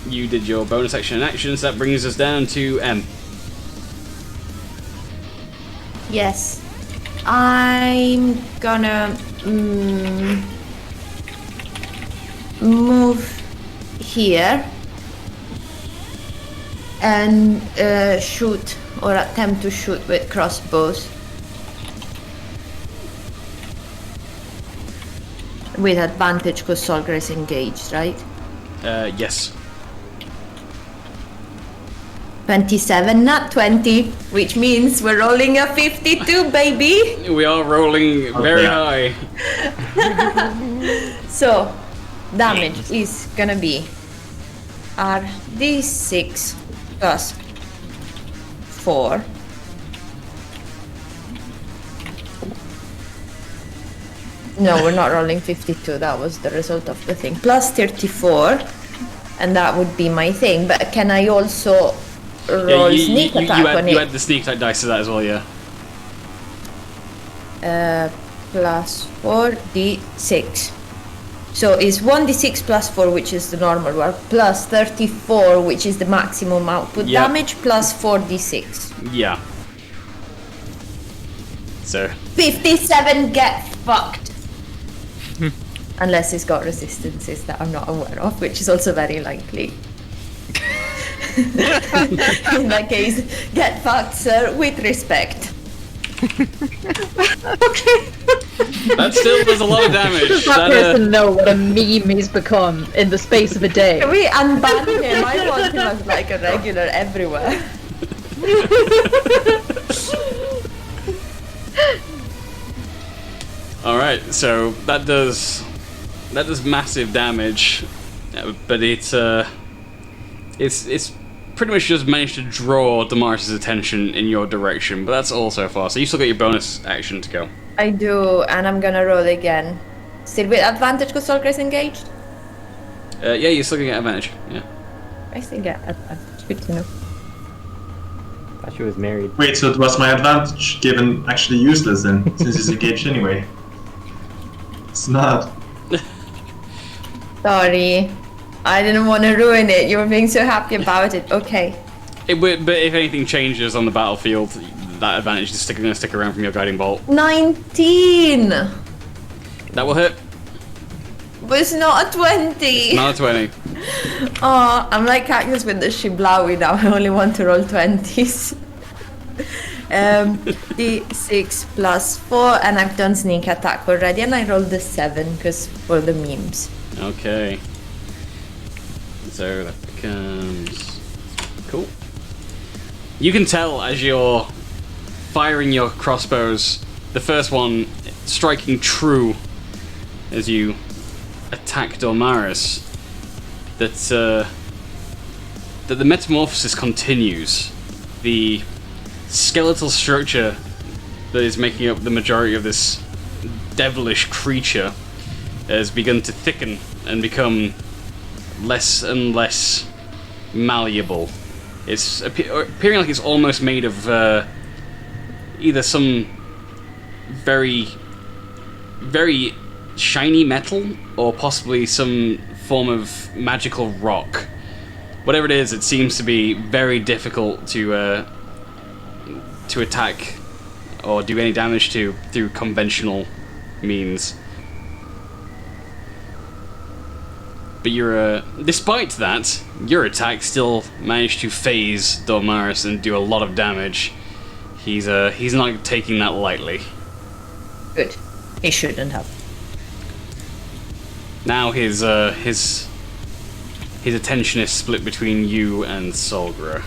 you did your bonus action and actions. That brings us down to M. Yes. I'm gonna move here. and shoot or attempt to shoot with crossbows. With advantage because Solgra is engaged, right? Yes. 27, not 20, which means we're rolling a 52, baby! We are rolling very high. So, damage is gonna be our d6 plus 4. No, we're not rolling 52, that was the result of the thing. Plus 34, and that would be my thing, but can I also roll sneak attack on it? You had the sneak attack dice to that as well, yeah. Plus 4d6. So it's 1d6 plus 4, which is the normal one, plus 34, which is the maximum output damage, plus 4d6. Yeah. So 57, get fucked. Unless it's got resistances that I'm not aware of, which is also very likely. In that case, get fucked, sir, with respect. that still does a lot of damage. Does that person know what a meme he's become in the space of a day? Can we unban him? I want him as like a regular everywhere. Alright, so that does massive damage, but it's pretty much just managed to draw Damaris' attention in your direction, but that's all so far. So you still got your bonus action to go. I do, and I'm gonna roll again. Still with advantage because Solgra is engaged? Yeah, you're still gonna get advantage, yeah. I still get advantage, good to know. Thought she was married. Wait, so it was my advantage given actually useless then, since he's engaged anyway? It's not. Sorry. I didn't want to ruin it. You were being so happy about it. Okay. But if anything changes on the battlefield, that advantage is going to stick around from your guiding bolt. 19! That will hit. But it's not a 20! Not a 20. Oh, I'm like Cactus with the Shiblawi now. I only want to roll 20s. D6 plus 4, and I've done sneak attack already, and I rolled the 7 because for the memes. Okay. So that becomes cool. You can tell as you're firing your crossbows, the first one striking true as you attack Dormaris, that the metamorphosis continues. The skeletal structure that is making up the majority of this devilish creature has begun to thicken and become less and less malleable. It's appearing like it's almost made of either some very, very shiny metal or possibly some form of magical rock. Whatever it is, it seems to be very difficult to attack or do any damage to through conventional means. But despite that, your attack still managed to phase Dormaris and do a lot of damage. He's not taking that lightly. Good. He shouldn't have. Now his attention is split between you and Solgra.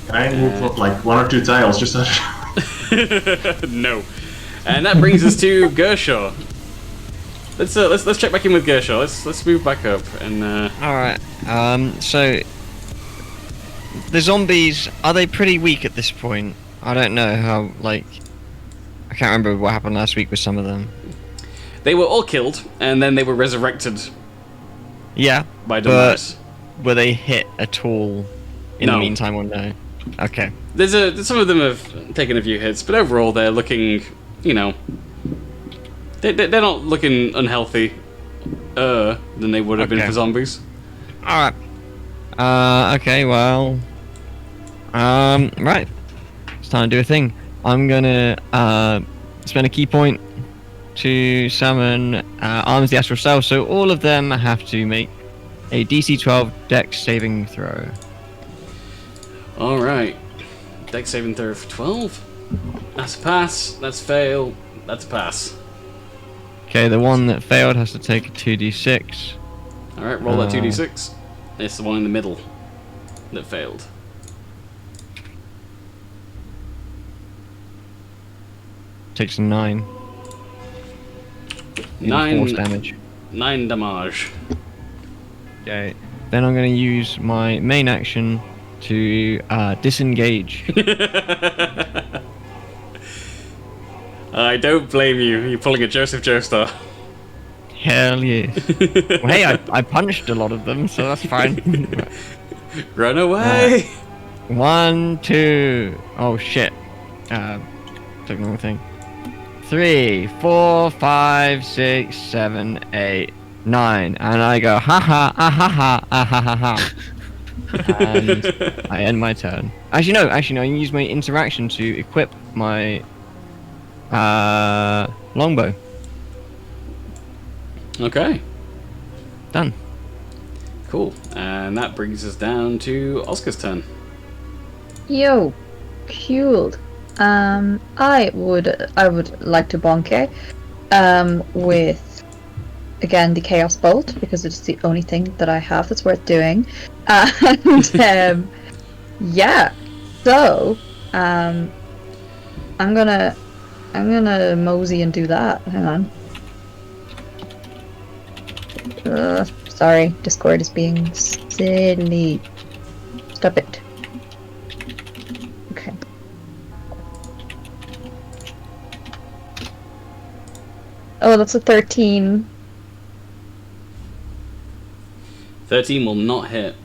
Can I move up like 1 or 2 tiles just so No. And that brings us to Gershaw. Let's check back in with Gershaw. Let's move back up and Alright. So the zombies, are they pretty weak at this point? I don't know how, like, I can't remember what happened last week with some of them. They were all killed and then they were resurrected. Yeah. By Damaris. But were they hit at all in No. the meantime or no? Okay. There's some of them have taken a few hits, but overall they're looking, you know, they're not looking unhealthy than they would have been Okay. for zombies. Alright. Okay, well. Right. It's time to do a thing. I'm gonna spend a key point to summon Arms the Astral Self, so all of them have to make a DC 12 Dex saving throw. Alright. Dex saving throw for 12. That's a pass. That's fail. That's a pass. Okay, the one that failed has to take a 2d6. Alright, roll that 2d6. It's the one in the middle that failed. Takes a 9. 9 force damage. 9 damage. Okay. Then I'm going to use my main action to disengage. I don't blame you. You're pulling a Joseph Joestar. Hell yes. Well, hey, I punched a lot of them, so that's fine. Run away! 1, 2. Oh shit. Took the wrong thing. 3, 4, 5, 6, 7, 8, 9, and I go ha ha ah ha ha ah ha ha ha. And I end my turn. Actually no, I can use my interaction to equip my longbow. Okay. Done. Cool. And that brings us down to Oscar's turn. Yo, cool. I would like to bonk with again the Chaos Bolt because it's the only thing that I have that's worth doing. And yeah, so I'm gonna mosey and do that. Hang on. Sorry, Discord is being silly. Stop it. Okay. Oh, that's a 13. 13 will not hit.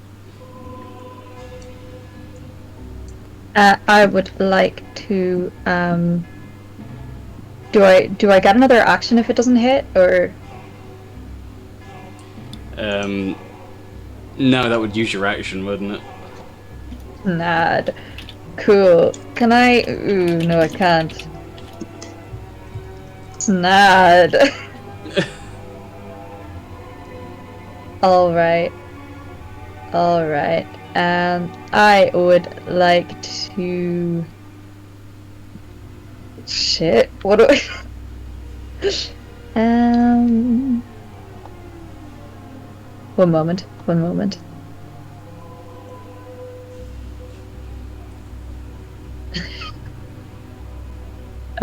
I would like to. Do I get another action if it doesn't hit, or? No, that would use your action, wouldn't it? Nad. Cool. Can I? Ooh, no, I can't. Snad. Alright. Alright. I would like to... Shit, what do I... One moment.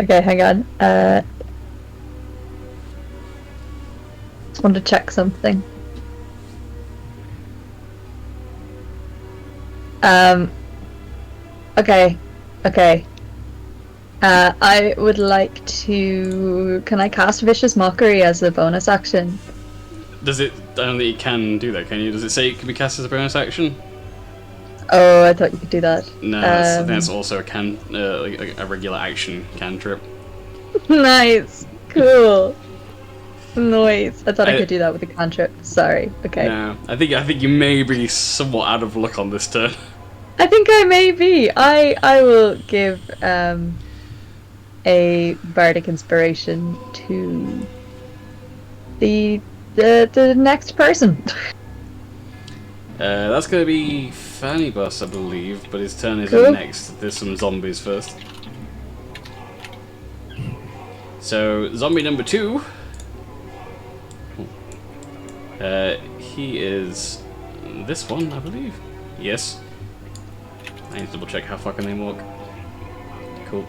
Okay, hang on. Just want to check something. Okay. I would like to... Can I cast Vicious Mockery as a bonus action? Does it... I don't think you can do that, can you? Does it say it can be cast as a bonus action? Oh, I thought you could do that. No, I think that's also a regular action cantrip. Nice. Cool. Nice. I thought I could do that with a cantrip. Sorry. Okay. No, I think you may be somewhat out of luck on this turn. I think I may be. I will give a bardic inspiration to the next person. That's going to be Fanny Bus, I believe, but his turn is Cool. next. There's some zombies first. So, zombie number 2. He is this one, I believe. Yes. I need to double check how far can they walk. Cool.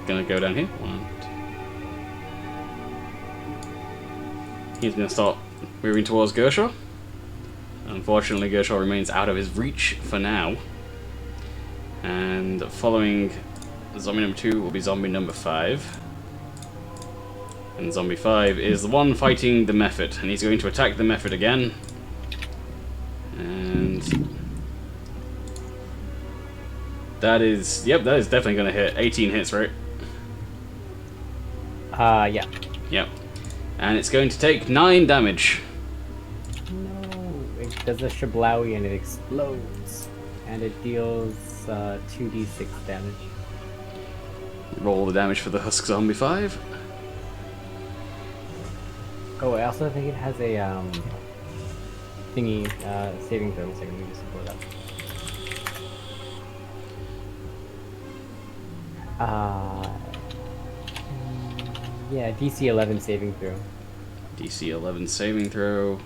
Gonna go down here. 1, 2. He's gonna start moving towards Gershaw. Unfortunately, Gershaw remains out of his reach for now. And following zombie number 2 will be zombie number 5. And zombie 5 is the one fighting the Method, and he's going to attack the Method again. And that is, yep, that is definitely going to hit. 18 hits, right? Yeah. Yep. And it's going to take 9 damage. No, it does a shablowy and it explodes. And it deals 2d6 damage. Roll the damage for the Husk Zombie 5. Oh, I also think it has a thingy saving throw. So let me just pull it up. Yeah, DC 11 saving throw. DC 11 saving throw.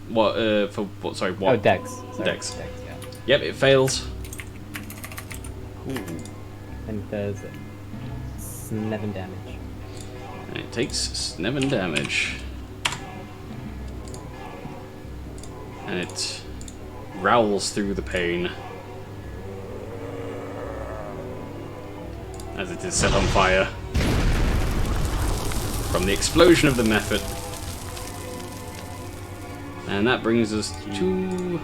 What? For what? Sorry, what? Oh, Dex. Sorry. Dex. Yeah. Yep, it fails. And it does 7 damage. And it takes 7 damage. And it growls through the pain as it is set on fire from the explosion of the method. And that brings us to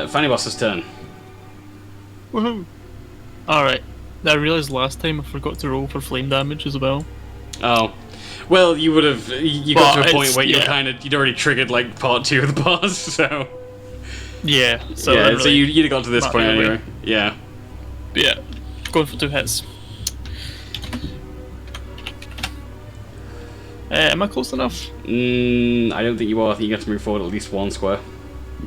Fanny Boss's turn. Woohoo! Alright. I realised last time I forgot to roll for flame damage as well. Oh. Well, you would have. You got to a point where you'd already triggered like part 2 of the boss, so. Yeah. So yeah, really so you'd have got to this point really. anyway. Yeah. Yeah. Going for 2 hits. Am I close enough? I don't think you are. I think you have to move forward at least 1 square.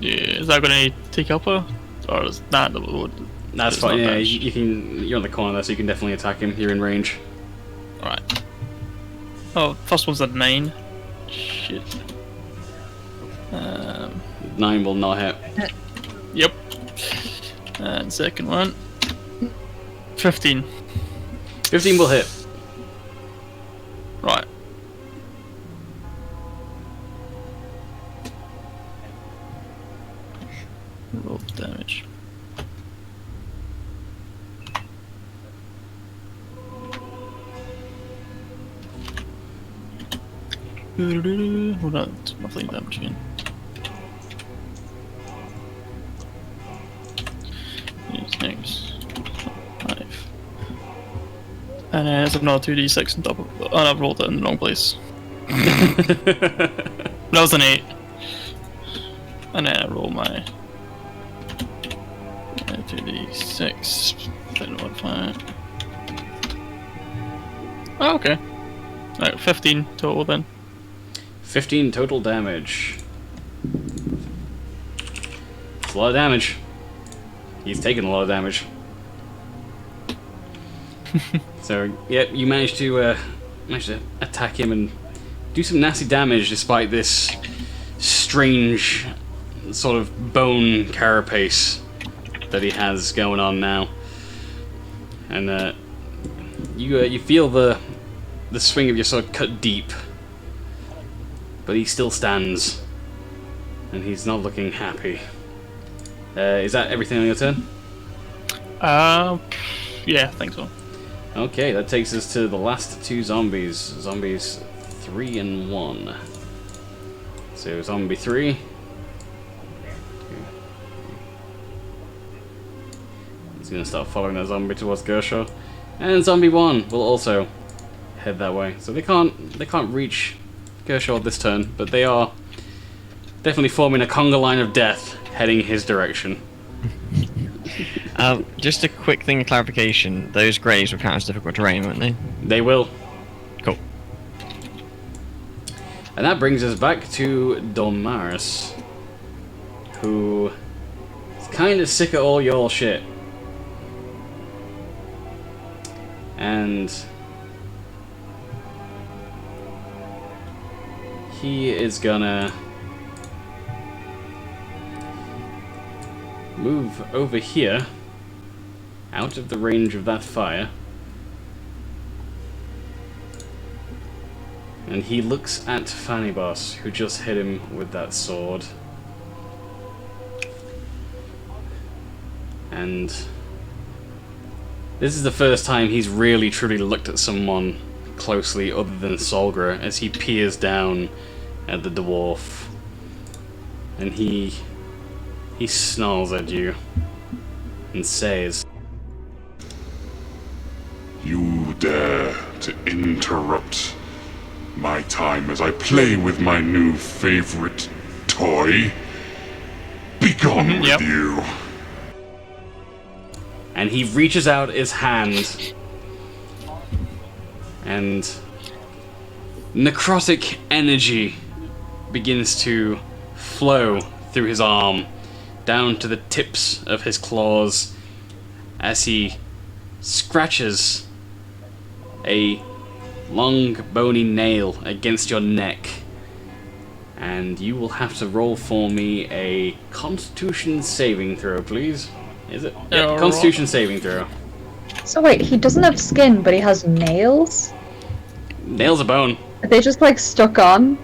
Yeah. Is that going to take up a? Or is that the wood? That's fine. Yeah, you can. You're on the corner there, so you can definitely attack him. You're in range. Alright. Oh, first one's a 9. Shit. 9 will not hit. Yep. And second one. 15. 15 will hit. Right. Roll the damage. Hold on, it's my flame damage again. Six, 5. And then it's another 2d6 on top of. Oh, I've rolled it in the wrong place. That was an 8. And then I roll my 2d6. Oh, okay. Alright, 15 total then. 15 total damage. It's a lot of damage. He's taken a lot of damage. So, yeah, you managed to attack him and do some nasty damage despite this strange sort of bone carapace that he has going on now. And you feel the swing of your sword cut deep, but he still stands, and he's not looking happy. Is that everything on your turn? Yeah, I think so. Okay, that takes us to the last 2 zombies. Zombies 3 and 1. So zombie 3. He's gonna start following that zombie towards Gershaw, and zombie 1 will also head that way. So they can't reach Gershaw this turn, but they are definitely forming a conga line of death heading his direction. Just a quick thing of clarification. Those graves will count as difficult terrain, won't they? They will. Cool. And that brings us back to Dolmaris, who is kind of sick of all your shit. And he is gonna move over here, out of the range of that fire, and he looks at Fanibos, who just hit him with that sword, and this is the first time he's really truly looked at someone closely other than Solgra as he peers down at the dwarf, and he snarls at you and says, You dare to interrupt my time as I play with my new favorite toy? Begone with you. And he reaches out his hand, and necrotic energy begins to flow through his arm, down to the tips of his claws, as he scratches a long, bony nail against your neck. And you will have to roll for me a Constitution saving throw, please. Is it? Yeah, Yep, Constitution saving throw. So wait, he doesn't have skin, but he has nails? Nails are bone. Are they just like stuck on?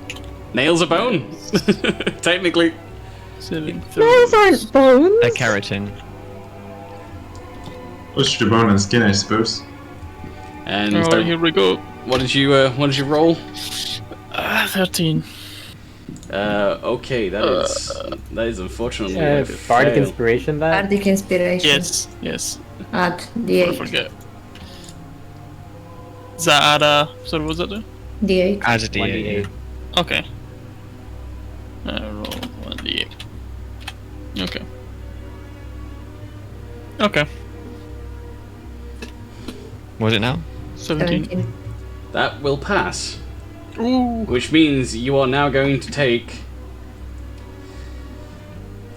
Nails are bone. Technically. Saving throw. Nails aren't bones! A keratin. Push the bone and skin, I suppose. And Alright, here we go. what did you roll? 13. Okay, that is unfortunately a Bardic fail. inspiration. That. Bardic inspiration. Yes. Add I D8. forget. Is that add sorry, what was that do? D8. Add a D8. 1d8. Okay. Roll 1d8. Okay. Okay. Was it now? 17. 17. That will pass. Ooh. Which means you are now going to take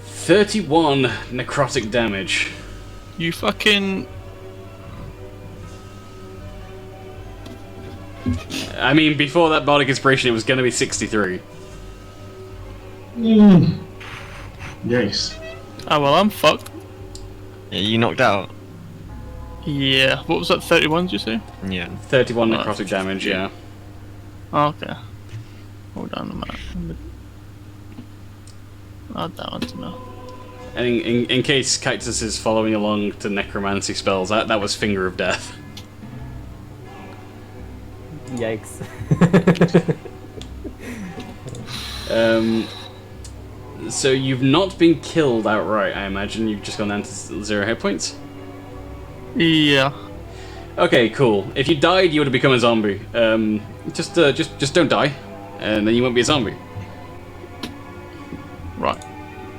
31 necrotic damage. You fucking. I mean, before that bardic inspiration, it was going to be 63. Yikes. Ah, well, I'm fucked. Yeah, you knocked out. Yeah. What was that, 31, did you say? Yeah. 31 Oh, necrotic damage, yeah. Oh, okay. Hold on a minute. Add that one to know. And in case Cactus is following along to necromancy spells, that was Finger of Death. Yikes. So you've not been killed outright, I imagine. You've just gone down to 0 hit points? Yeah. Okay, cool. If you died, you would have become a zombie. Just don't die, and then you won't be a zombie. Right.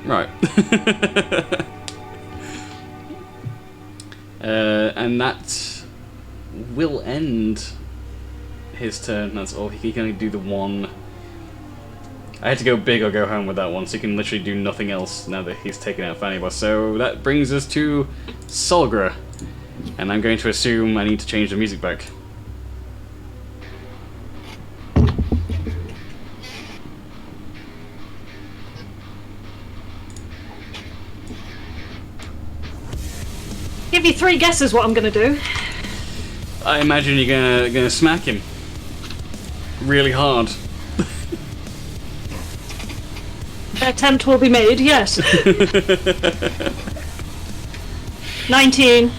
Right. And that will end his turn. That's all. He can only do the one. I had to go big or go home with that one, so he can literally do nothing else now that he's taken out Fanny. So that brings us to Solgra. And I'm going to assume I need to change the music back. Give you 3 guesses what I'm gonna do. I imagine you're gonna smack him really hard. The attempt will be made, yes. 19.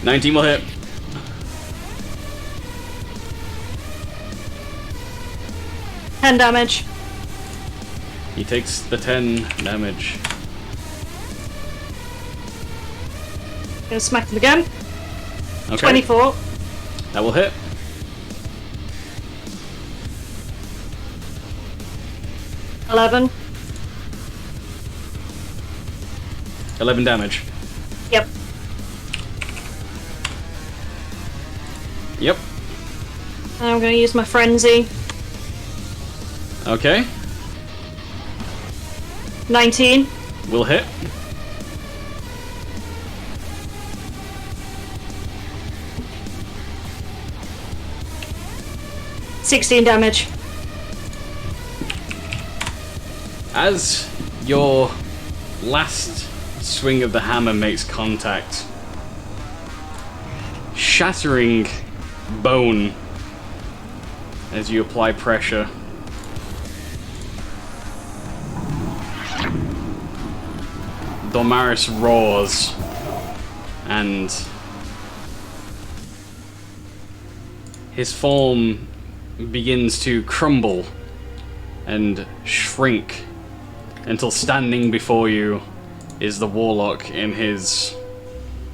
19 will hit. Ten damage. He takes the 10 damage. Gonna smack him again. Okay. 24. That will hit. $11. 11 damage. Yep. Yep. And I'm gonna use my frenzy. Okay. 19. Will hit. $16 damage. As your last swing of the hammer makes contact, shattering bone as you apply pressure. Dormaris roars and his form begins to crumble and shrink until standing before you is the warlock in his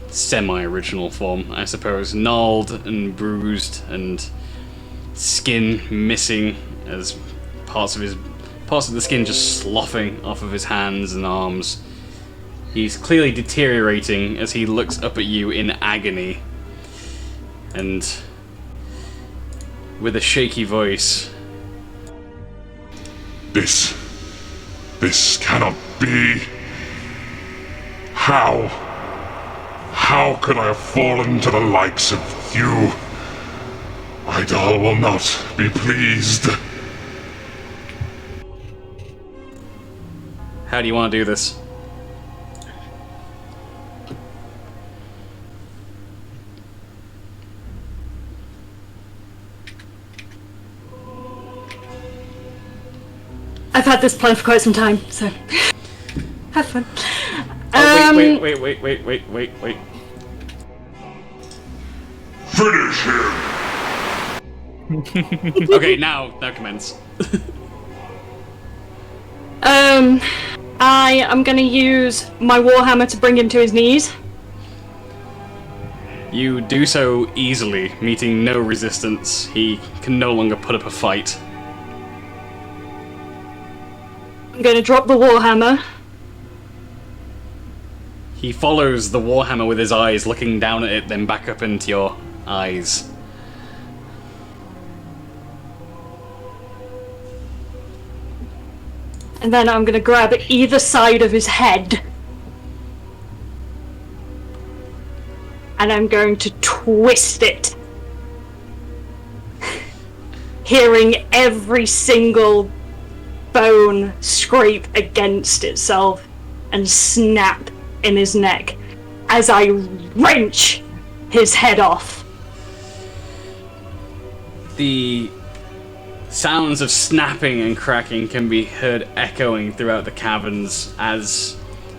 semi-original form, I suppose, gnarled and bruised and skin missing as parts of the skin just sloughing off of his hands and arms. He's clearly deteriorating as he looks up at you in agony. And with a shaky voice, This cannot be. How? How could I have fallen to the likes of you? Idol will not be pleased. How do you want to do this? I've had this plan for quite some time, so have fun. Oh, wait. Finish him! Okay, now commence. I am gonna use my warhammer to bring him to his knees. You do so easily, meeting no resistance. He can no longer put up a fight. I'm gonna drop the warhammer. He follows the warhammer with his eyes, looking down at it, then back up into your eyes. And then I'm gonna grab either side of his head. And I'm going to twist it. Hearing every single bone scrape against itself and snap in his neck as I wrench his head off. The sounds of snapping and cracking can be heard echoing throughout the caverns as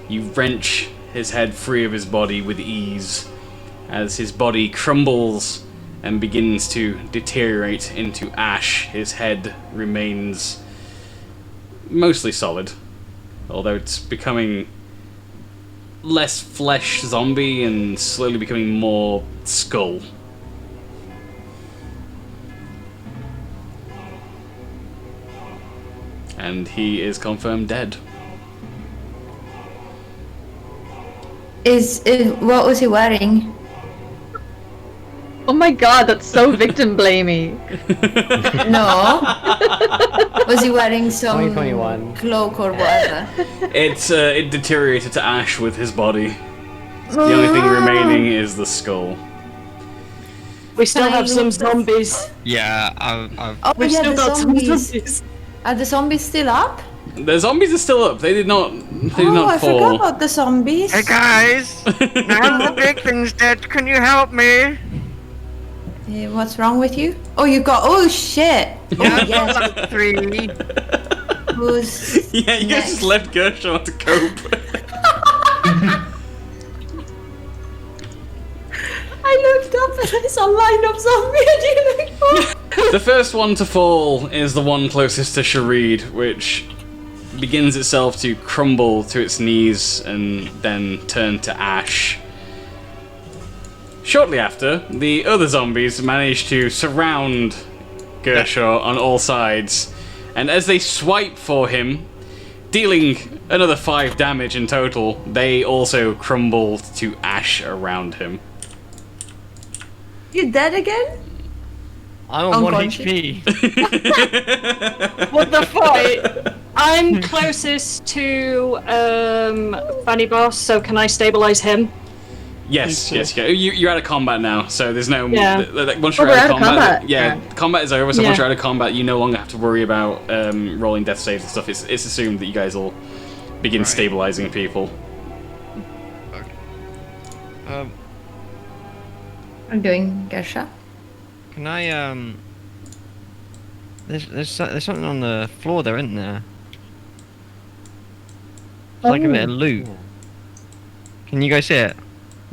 you wrench his head free of his body with ease, as his body crumbles and begins to deteriorate into ash. His head remains mostly solid, although it's becoming less flesh zombie and slowly becoming more skull. And he is confirmed dead. Is what was he wearing? Oh my god, that's so victim blamey. No. Was he wearing some 2021 cloak or whatever? It deteriorated to ash with his body. The only thing remaining is the skull. We still have some zombies. Yeah, I've Oh We've yeah, still the got some zombies. zombies. Are the zombies still up? The zombies are still up. They did not. They did Oh, not I fall. forgot about the zombies. Hey guys! Now the big thing's dead, can you help me? What's wrong with you? Oh, you got. Oh shit! Oh yes. 3. Who's Yeah, you guys next? just left Gershon to cope. I looked up and I saw a line of zombies. And you're like, oh. The first one to fall is the one closest to Sharid, which begins itself to crumble to its knees and then turn to ash. Shortly after, the other zombies manage to surround Gershaw on all sides, and as they swipe for him, dealing another 5 damage in total, they also crumble to ash around him. You dead again? I'm on 1 Unconscious. HP. What the fuck? I'm closest to Fanny Boss, so can I stabilize him? Yes, yes, you're out of combat now, so there's no... Yeah. Once you're we're out of combat... Yeah. Combat is over, so once Yeah. you're out of combat, you no longer have to worry about rolling death saves and stuff. It's assumed that you guys will begin stabilizing people. I'm doing Gersha. Can I there's something on the floor there, isn't there? It's like a bit of loot. Can you guys see it?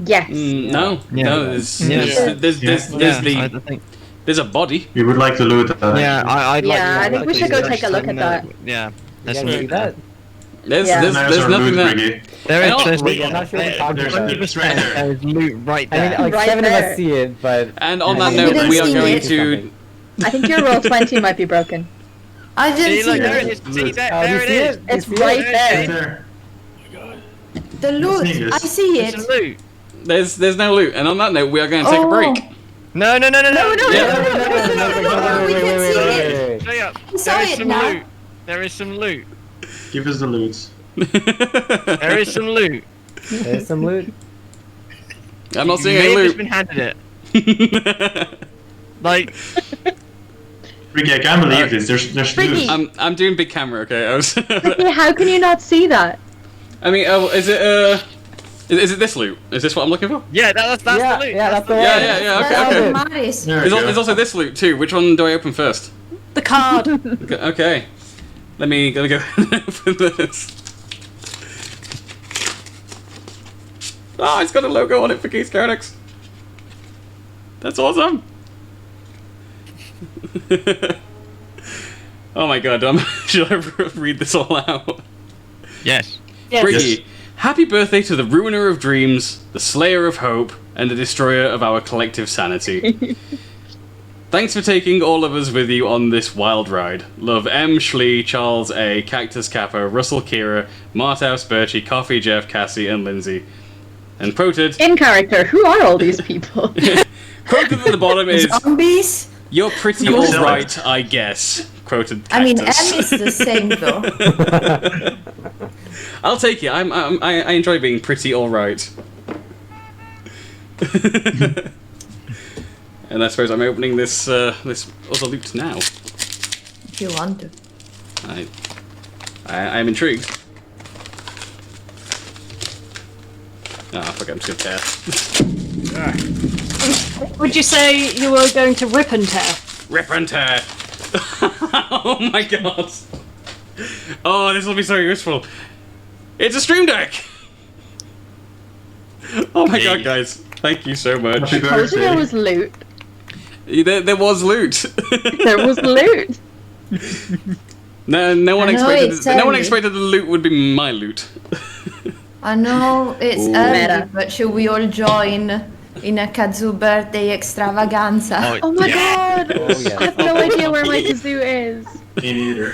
Yes. No, Yeah. no, there's Yeah. the I think. there's a body. We would like to loot that. Yeah, I'd like. Yeah, I think we should go take a look at that. Yeah, You let's guys see loot that? There's Yeah. there's, There's there's our nothing loot there. brigade. There And is. There's wait, I'm not sure what you're talking there's about. it's right there. There's loot right I there. mean, like Right 7 of there. us see it, but And on that I note, didn't we are see going it. to. I think your roll 20 might be broken. I didn't See, see look, there it the, is. See, there, Oh, do you there it see is. it? Do you It's see it? right Right there. there. the loot. Sneakers. I see There's it. some loot. There's no loot. And on that note, we are going to take a Oh. break. No. Yeah. We can see it. Stay up. We saw There is it some now. loot. There is some loot. Give us the loot. There is some loot. There's some loot. I'm not You seeing may any have just loot. been handed it. Like, Ricky, I can't believe this. There's Ricky. loot. I'm doing big camera, okay? Ricky, how can you not see that? I mean, is it is it this loot? Is this what I'm looking for? yeah, that's the loot. Yeah, that's the one. Yeah, okay, That's okay. Maris. There we go. There's also this loot too. Which one do I open first? The card. Okay. Let me go and open this. Oh, it's got a logo on it for Keith Carnix. That's awesome. Oh my god, should I read this all out? Yes. Yes. Briggy, happy birthday to the ruiner of dreams, the slayer of hope, and the destroyer of our collective sanity. Thanks for taking all of us with you on this wild ride. Love M, Schlee, Charles A, Cactus Kappa, Russell Kira, Marthouse, Birchie, Coffee, Jeff, Cassie, and Lindsay. And quoted... In character, who are all these people? Quoted at the bottom is... Zombies? You're pretty alright, I guess. Quoted Cactus. I mean, M is the same though. I'll take it. I enjoy being pretty alright. And I suppose I'm opening this this other loot now. If you want to. I am intrigued. Ah, fuck it, I'm just gonna tear. Would you say you were going to rip and tear? Rip and tear! Oh my god! Oh, this will be so useful. It's a stream deck! Oh my god, guys. Thank you so much. Happy Told you there birthday. was loot. There was loot. There was loot. No one I know, expected. it's No one early. expected the loot would be my loot. I know it's Ooh. early, Meta. but should we all join in a kazoo birthday extravaganza? Oh my yeah. god! Oh, yeah. I have no idea where my kazoo is. Me neither.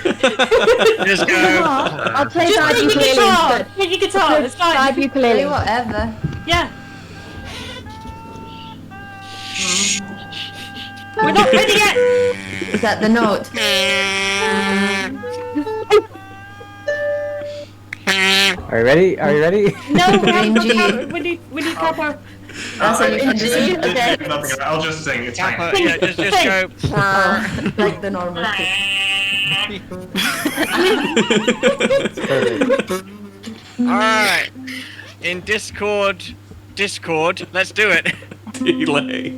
Just go. I'll play Just bad take your ukulele guitar. instead. Take your guitar. It's Bad fine. ukulele. Hey, whatever. Yeah. We're not ready yet. Is that the note? Are you ready? Are you ready? No, Green G. we need proper. That's what you can do. Okay. Nothing. I'll just sing. It's fine. Yeah, just go. Oh, like the normal thing. Perfect. Alright. In Discord, let's do it. Delay.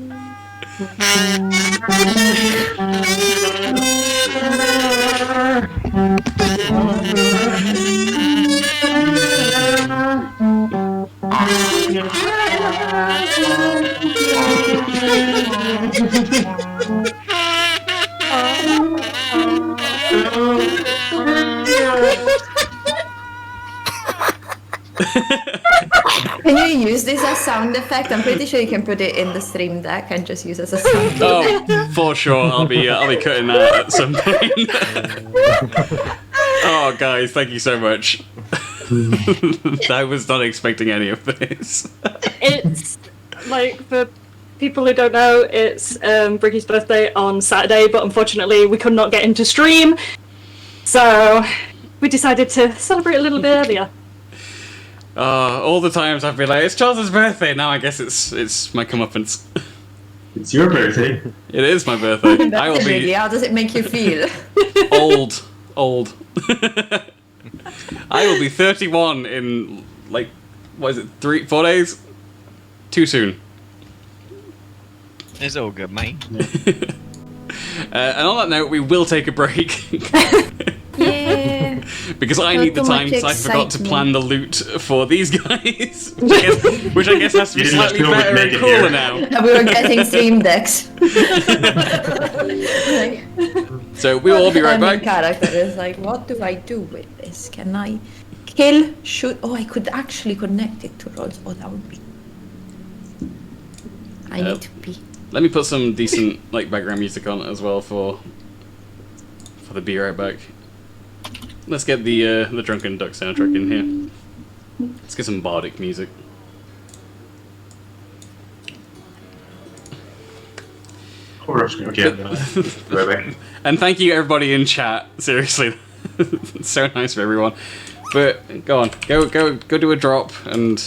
Can you use this as sound effect? I'm pretty sure you can put it in the stream deck and just use it as a sound effect. Oh, for sure. I'll be cutting that at some point. Oh, guys, thank you so much. I was not expecting any of this. It's like for people who don't know, it's Bricky's birthday on Saturday, but unfortunately we could not get him to stream, so we decided to celebrate a little bit earlier. All the times I've been like, it's Charles's birthday. Now I guess it's my comeuppance. It's your birthday. It is my birthday. I will That's it, really. be How does it make you feel? old. I will be 31 in like, what is it, 3-4 days? Too soon. It's all good, mate. And on that note, we will take a break. Yeah. Because I Not need the too time, much because I forgot to excitement. plan the loot for these guys. which I guess has to be You didn't slightly feel like better and making cooler here. now. And we were getting stream decks. Like, So we will all be right my main back. character is like, what do I do with this? Can I kill, shoot? Oh, I could actually connect it to rolls. Oh, that would be. I need to pee. Let me put some decent like background music on as well for the be right back. Let's get the Drunken Duck soundtrack in here. Let's get some bardic music. Okay, I'm gonna be right back. And thank you everybody in chat. Seriously, It's so nice for everyone. But go on, go do a drop, and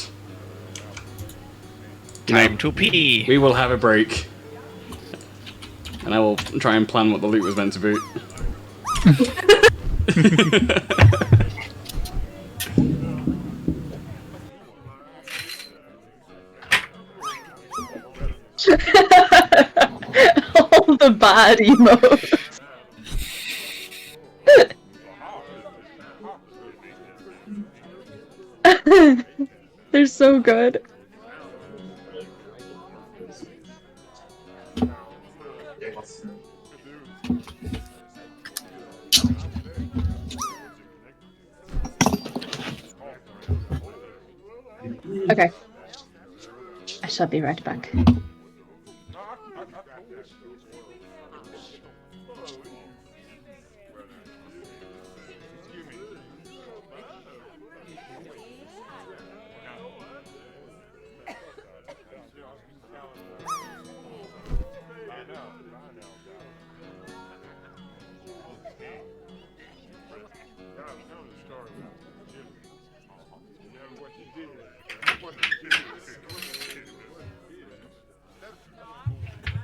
Time to pee. we will have a break. And I will try and plan what the loot was meant to be. All the bad emotes. They're so good. Okay. I shall be right back.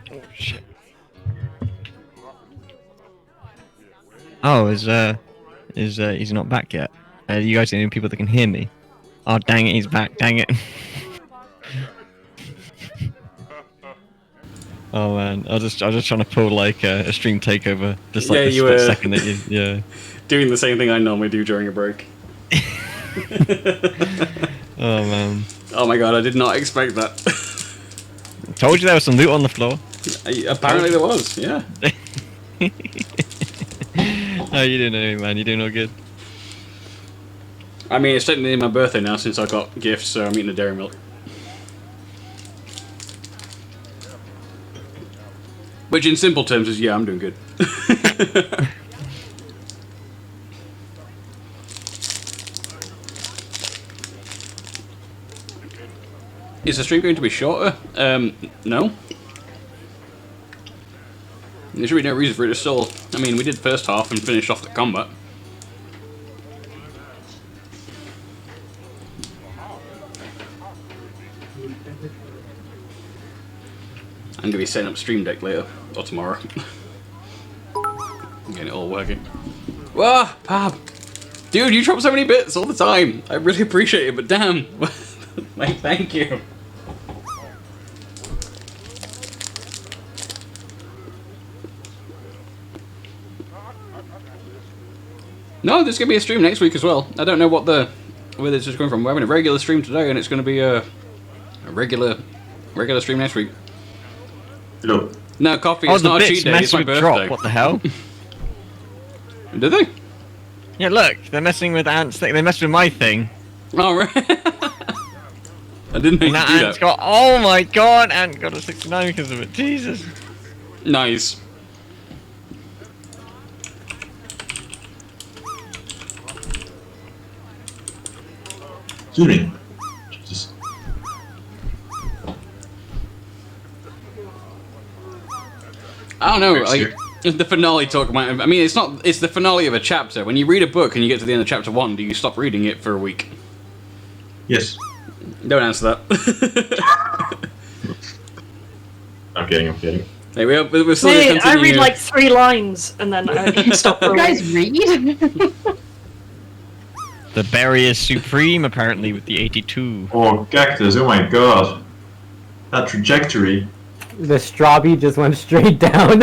Oh shit. Oh, he's not back yet? You guys are the only people that can hear me. Oh dang it, he's back. Dang it. Oh man, I was just trying to pull like a stream takeover, just like Yeah, the you split were second that you, yeah. doing the same thing I normally do during a break. Oh man. Oh my god, I did not expect that. Told you there was some loot on the floor. Apparently there was, yeah. Oh, you doing anyway, man? You doing all good? I mean, it's technically my birthday now since I got gifts, so I'm eating a dairy milk. Which in simple terms is, yeah, I'm doing good. Is the stream going to be shorter? No. There should be no reason for it to stall. I mean, we did first half and finished off the combat. I'm going to be setting up Stream Deck later, or tomorrow. Getting it all working. Whoa, Pab! Dude, you drop so many bits all the time! I really appreciate it, but damn! Like, thank you. No, there's going to be a stream next week as well. I don't know where this is coming from. We're having a regular stream today, and it's going to be a regular stream next week. Hello. No, coffee, Oh, it's the not a bits cheat day, mess it's my with birthday. drop. What the hell? Did they? Yeah, look, they're messing with Ant's thing. They messed with my thing. Oh, right. I didn't know you And that could do Ant's that. got. Oh my god, Ant got a 69 because of it. Jesus. Nice. Excuse me. Jesus. I don't know, Next like, year. the finale talk about. I mean, it's the finale of a chapter. When you read a book and you get to the end of chapter 1, do you stop reading it for a week? Yes. Don't answer that. I'm kidding. Hey, we're still Hey, gonna I continue. read like 3 lines and then I stop. You guys read? The berry is supreme, apparently, with the 82. Oh, cactus, oh my god. That trajectory. The strawberry just went straight down.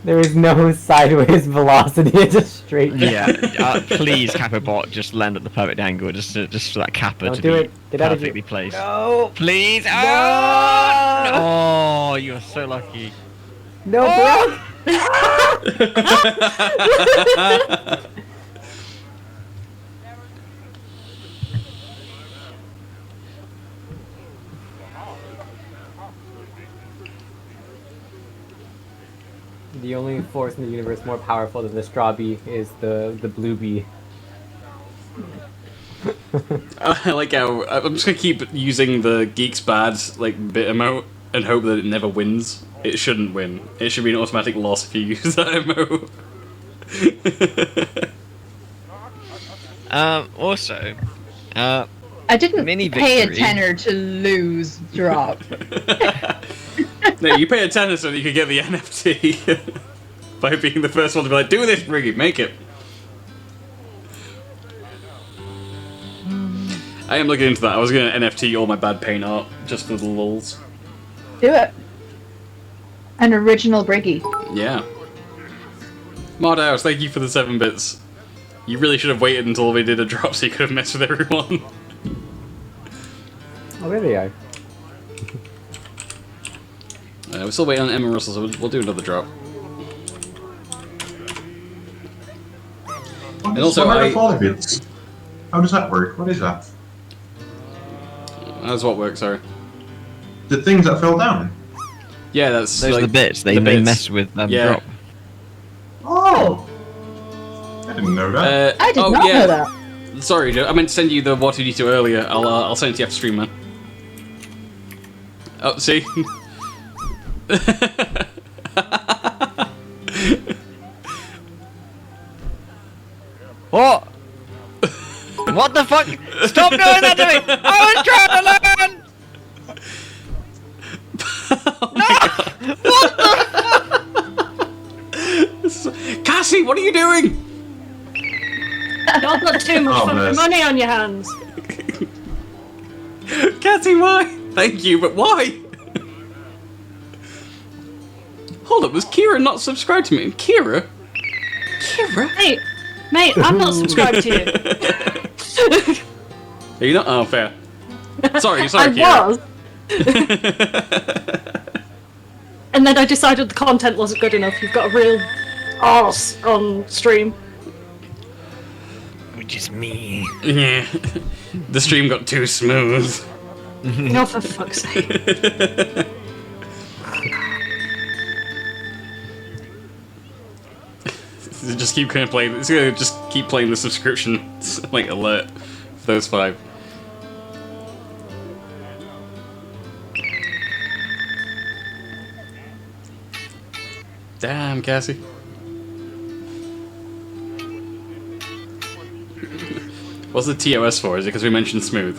There was no sideways velocity, it just straight down. Yeah, please, Kappa bot, just land at the perfect angle, just for that Kappa Don't to do be it. Get out of perfectly here. placed. No! Please! Oh! Oh, you are so lucky. No, bro! The only force in the universe more powerful than the straw bee is the blue bee. I like how I'm just gonna keep using the geeks bad like bit emote and hope that it never wins. It shouldn't win. It should be an automatic loss if you use that emote. Also, I didn't Mini pay victory. a tenner to lose drop. No, you pay a tenner so that you can get the NFT by being the first one to be like, do this, Briggy, make it. I am looking into that. I was going to NFT all my bad paint art just for the lulz. Do it. An original Briggy. Yeah. Mod House, thank you for the 7 bits. You really should have waited until we did a drop so you could have messed with everyone. Oh, there they are. We're still waiting on Emma Russell, so we'll do another drop. What And also, what are I- the follow bits? How does that work? What is that? How's what work, sorry? The things that fell down. Yeah, that's those are like, the bits. They the bits. mess with Yeah. drop. Oh! I didn't know that. I did oh, not yeah. know that. Sorry, Joe. I meant to send you the what did you do earlier. I'll send it to you after stream, man. Oh, see. What? What the fuck? Stop doing that to me! I was trying to learn! Cassie, what are you doing? Don't put too much Oh, fucking bless. money on your hands. Cassie, why? Thank you, but why? Hold up, was Kira not subscribed to me? Kira? Kira? Mate, I'm not subscribed to you. Are you not? Oh, fair. Sorry, I Kira. was. And then I decided the content wasn't good enough. You've got a real arse on stream. Which is me. Yeah. The stream got too smooth. No, for fuck's sake. Just keep kind of playing. It's gonna just keep playing the subscription like alert for those 5. Damn, Cassie. What's the TOS for? Is it because we mentioned smooth?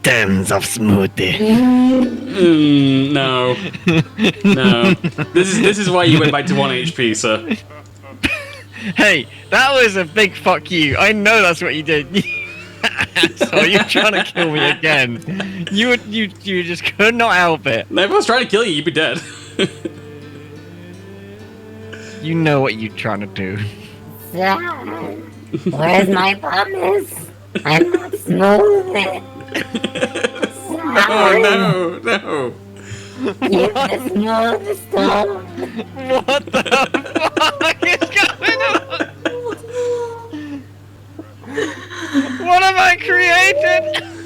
Tons of smoothie. No. No. This is why you went back to 1 HP, sir. Hey, that was a big fuck you. I know that's what you did. So you're trying to kill me again. You just could not help it. If I was trying to kill you, you'd be dead. You know what you're trying to do. Where's my promise? I'm not smooth. Oh no, no. You're the smooth stone. What the fuck is going on? What have I created?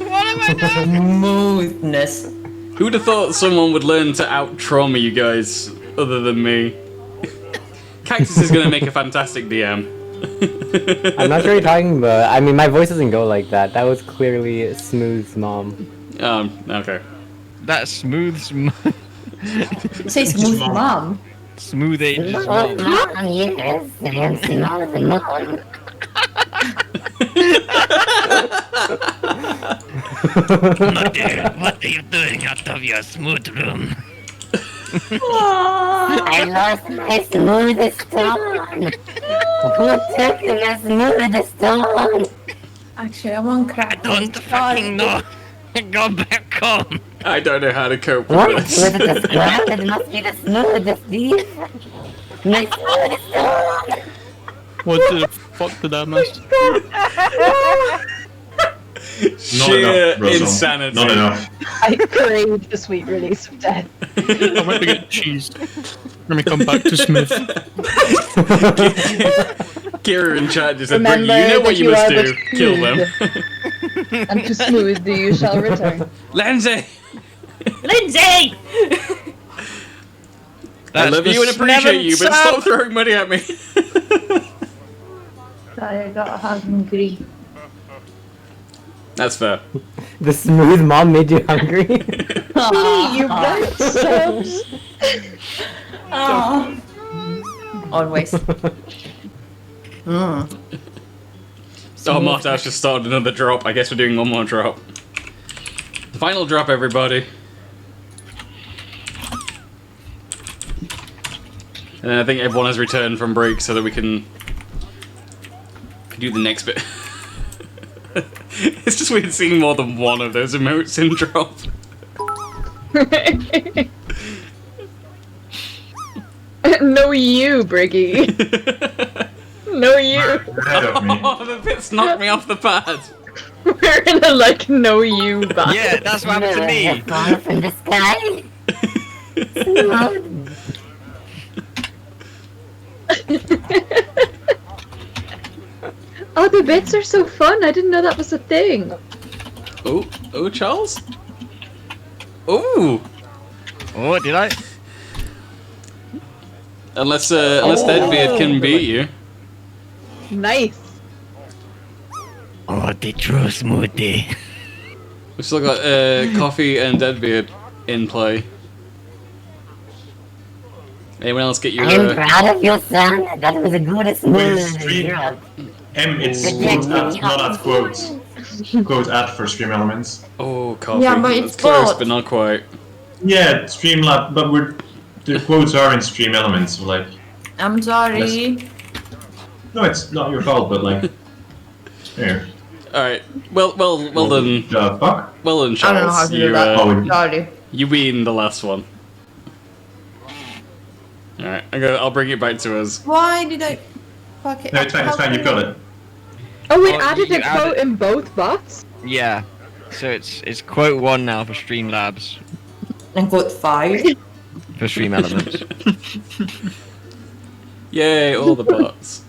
What have I done? Smoothness. Who'd have thought someone would learn to out-trauma you guys other than me? Cactus is gonna make a fantastic DM. I'm not sure what you're talking about. I mean, my voice doesn't go like that. That was clearly Smooth's mom. Okay. That smooth, Say smooth mom. smooth ages Smooth mom. mom, yes. I'm smooth mom. What are you doing out of your smooth room? I lost my smooth stone. Who took the smooth stone? Actually, I want crack. Don't fucking know. Go back home. I don't know how to cope What? with Was this. it the scrap? It must be the smoothest thief. My smooth stone. What the fuck did I miss? Sheer enough, Russell. insanity. Not enough. I crave the sweet release of death. I went to get cheese. Let me come back to Smith. Kira in chat just said, Remember "Brittany, you know what that you you must are do. but Kill them." And to smooth you shall return. Lindsay! Lindsay! I love you and appreciate you, but stop throwing money at me. I got hungry. That's fair. The Smooth mom made you hungry? Lee, you right subs. Oh. Always. Oh, Marta's just started another drop. I guess we're doing one more drop. Final drop, everybody. And then I think everyone has returned from break so that we can do the next bit. It's just weird seeing more than one of those emotes in drop. No you, Briggy. No you. Ahead of me. Oh, the bits knocked me off the pad. We're in a like no you battle. Yeah, that's what happened to me. Fall from the sky. Oh, the bits are so fun. I didn't know that was a thing. Oh, Charles? Ooh! Oh, did I? Unless Deadbeard can beat you. Nice. Oh, the true smoothie. We've still got Coffee and Deadbeard in play. Anyone else get your... I'm proud of your son. That was a good Wait, smooth stream. drop. It's quote at, not at quotes. Quote at for Stream Elements. Oh, Coffee. Yeah, but That's it's close, both. but not quite. Yeah, Streamlab, but the quotes are in Stream Elements, so like... I'm sorry. No, it's not your fault, but like... Here. Alright, well done. Fuck? Well done, Charles. I don't know how to do that. Oh, Sorry. You win the last one. Alright, I'll bring it back to us. Why did I fuck it? no, it's fine, you've got it. Oh, we Oh, added you a added- quote in both bots? Yeah. So it's quote 1 now for Streamlabs, And quote 5. for Stream Elements. Yay, all the bots.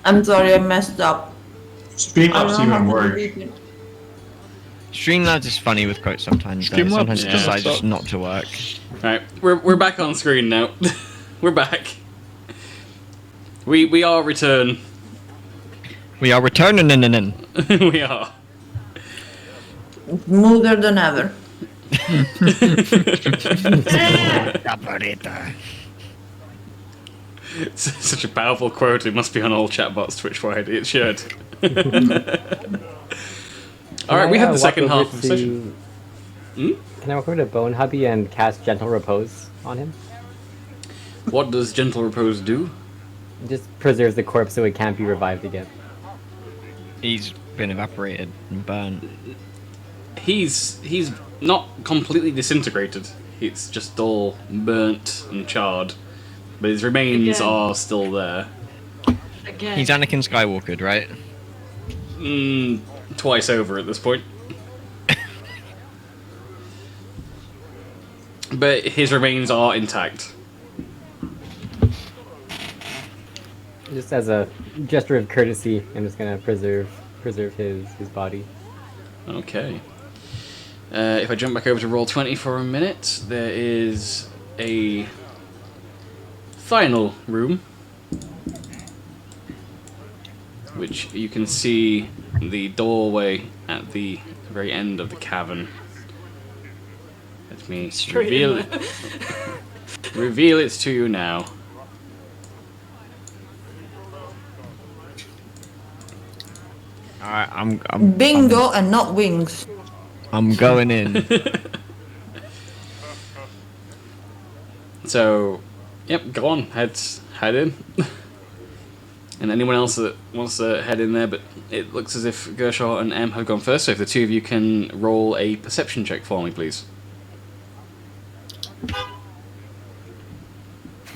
I'm sorry, I messed up. I Streamlabs don't know even how to work. delete it. Streamlabs is funny with quotes sometimes, though. Streamlabs Sometimes it does decides suck. just not to work. Alright, we're back on screen now. We're back. We are return. We are returning in. We are. Smoother than ever. Such a powerful quote. It must be on all chatbots Twitch wide. It should. Alright, we have the second half of the session. Can I walk over to Bone Hubby and cast Gentle Repose on him? What does Gentle Repose do? It just preserves the corpse so it can't be revived again. He's been evaporated and burnt. He's not completely disintegrated. It's just all burnt and charred. But his remains Again. are still there. Again. He's Anakin Skywalker, right? Twice over at this point. But his remains are intact. Just as a gesture of courtesy, I'm just gonna preserve his body. Okay. If I jump back over to Roll20 for a minute, there is a final room, which you can see the doorway at the very end of the cavern. Let me Straight reveal in it. Reveal it to you now. Alright, Bingo and not wings. I'm going in. So, yep, go on, head in. And anyone else that wants to head in there, but it looks as if Gershaw and M have gone first, so if the two of you can roll a perception check for me, please.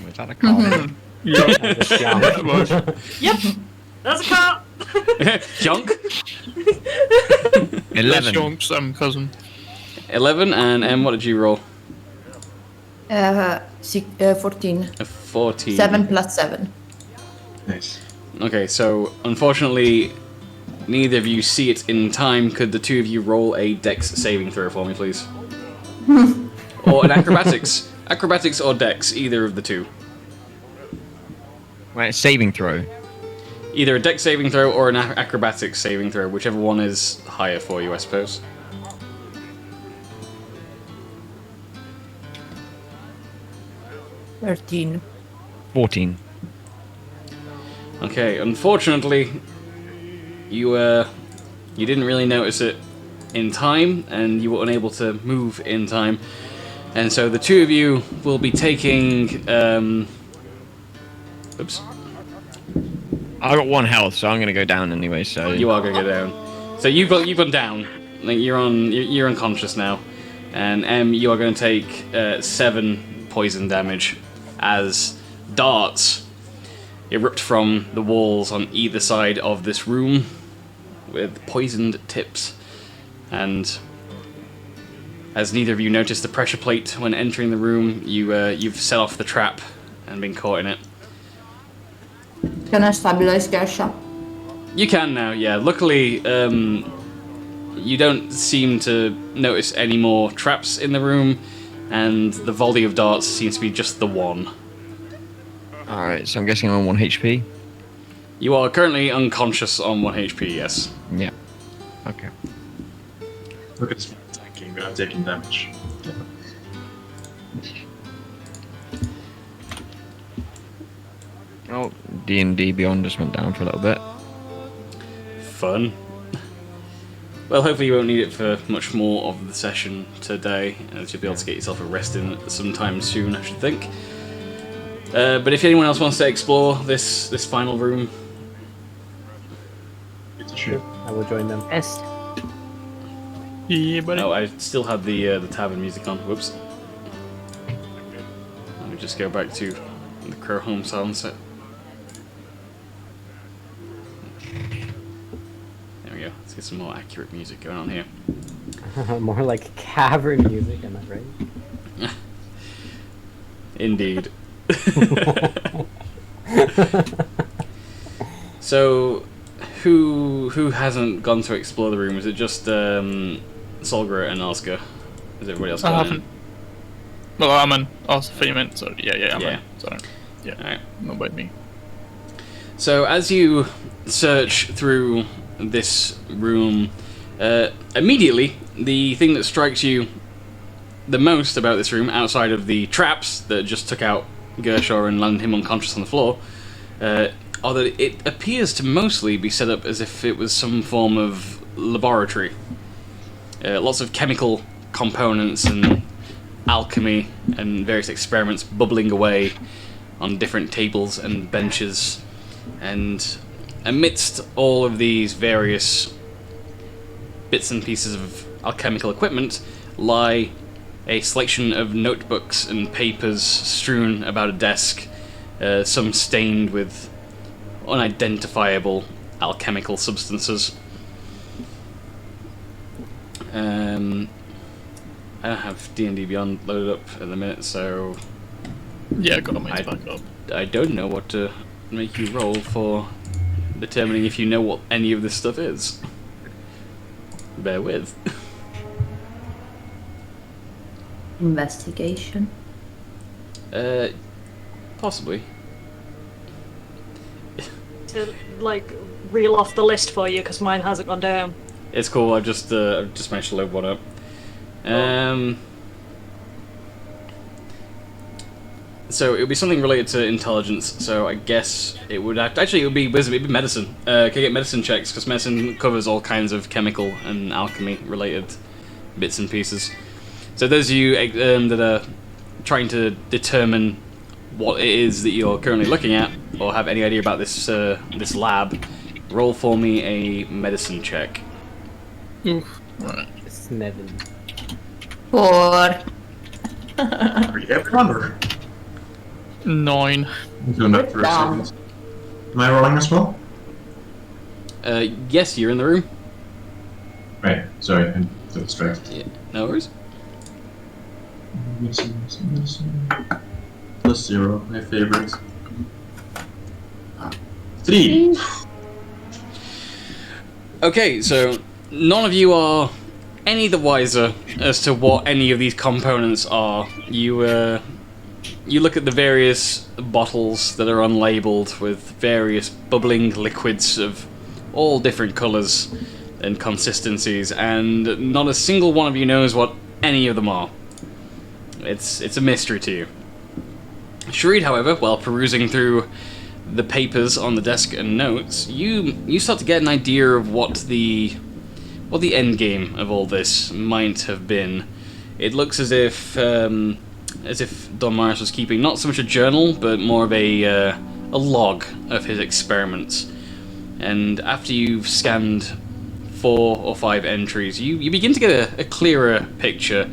Was that a car? Just jump. Yep. That's a car. Junk? 11. Jonk's cousin. 11, and M, what did you roll? 14. A 14. 7 plus 7. Nice. Okay, so unfortunately, neither of you see it in time. Could the two of you roll a dex saving throw for me, please? Or an acrobatics. Acrobatics or dex, either of the two. Right, saving throw. Either a dex saving throw or an acrobatics saving throw, whichever one is higher for you, I suppose. 13. 14. Okay, unfortunately, you didn't really notice it in time, and you were unable to move in time, and so the two of you will be taking. Oops. I got 1 health, so I'm gonna go down anyway. So You are gonna go down. So you've gone down. Like you're unconscious now, and you are going to take 7 poison damage as darts erupt from the walls on either side of this room with poisoned tips. And as neither of you noticed the pressure plate when entering the room, you've set off the trap and been caught in it. Can I stabilize Gersha? You can now, yeah. Luckily, you don't seem to notice any more traps in the room, and the volley of darts seems to be just the one. Alright, so I'm guessing I'm on 1 HP. You are currently unconscious on 1 HP, yes. Yeah. Okay. Look at this man tanking without taking damage. Oh, D&D Beyond just went down for a little bit. Fun. Well, hopefully you won't need it for much more of the session today, as you'll be able to get yourself a rest in sometime soon, I should think. But if anyone else wants to explore this final room, Sure, I will join them. Yes. Yeah, buddy. oh, I still had the tavern music on. Whoops. Let me just go back to the Crow Home sunset. There we go. Let's get some more accurate music going on here. More like cavern music, am I right? Indeed. So, who hasn't gone to explore the room? Is it just Solgra and Oscar? Is everybody else I gone in? haven't. Well, I'm in. Also, Freeman. So yeah, I'm Yeah. in. So yeah, Alright. not about me. So as you search through this room, immediately the thing that strikes you the most about this room, outside of the traps that just took out Gershaw and landed him unconscious on the floor, are that it appears to mostly be set up as if it was some form of laboratory. Lots of chemical components and alchemy and various experiments bubbling away on different tables and benches. And amidst all of these various bits and pieces of alchemical equipment lie a selection of notebooks and papers strewn about a desk, some stained with unidentifiable alchemical substances. I don't have D&D Beyond loaded up at the minute, so Yeah, I got mine back up. I don't know what to make you roll for determining if you know what any of this stuff is. Bear with. Investigation. Possibly. To like reel off the list for you because mine hasn't gone down. It's cool. I've just managed to load one up. So it would be something related to intelligence. So I guess it would actually it would be wisdom. It'd be medicine. Can I get medicine checks? Because medicine covers all kinds of chemical and alchemy related bits and pieces. So those of you that are trying to determine what it is that you're currently looking at, or have any idea about this this lab, roll for me a medicine check. Oof. Right. Snevin. 4. Are you everyone or 9. I'm doing that for a Down. second? Am I rolling as well? Yes, you're in the room. Right, sorry, I'm so distracted. Yeah, no worries. Medicine. +0, my favorite. 3! Okay, so none of you are any the wiser as to what any of these components are. You look at the various bottles that are unlabeled with various bubbling liquids of all different colours and consistencies, and not a single one of you knows what any of them are. It's a mystery to you. Sharid, however, while perusing through the papers on the desk and notes, you start to get an idea of what the end game of all this might have been. It looks as if Don Morris was keeping not so much a journal, but more of a log of his experiments. And after you've scanned 4 or 5 entries, you begin to get a clearer picture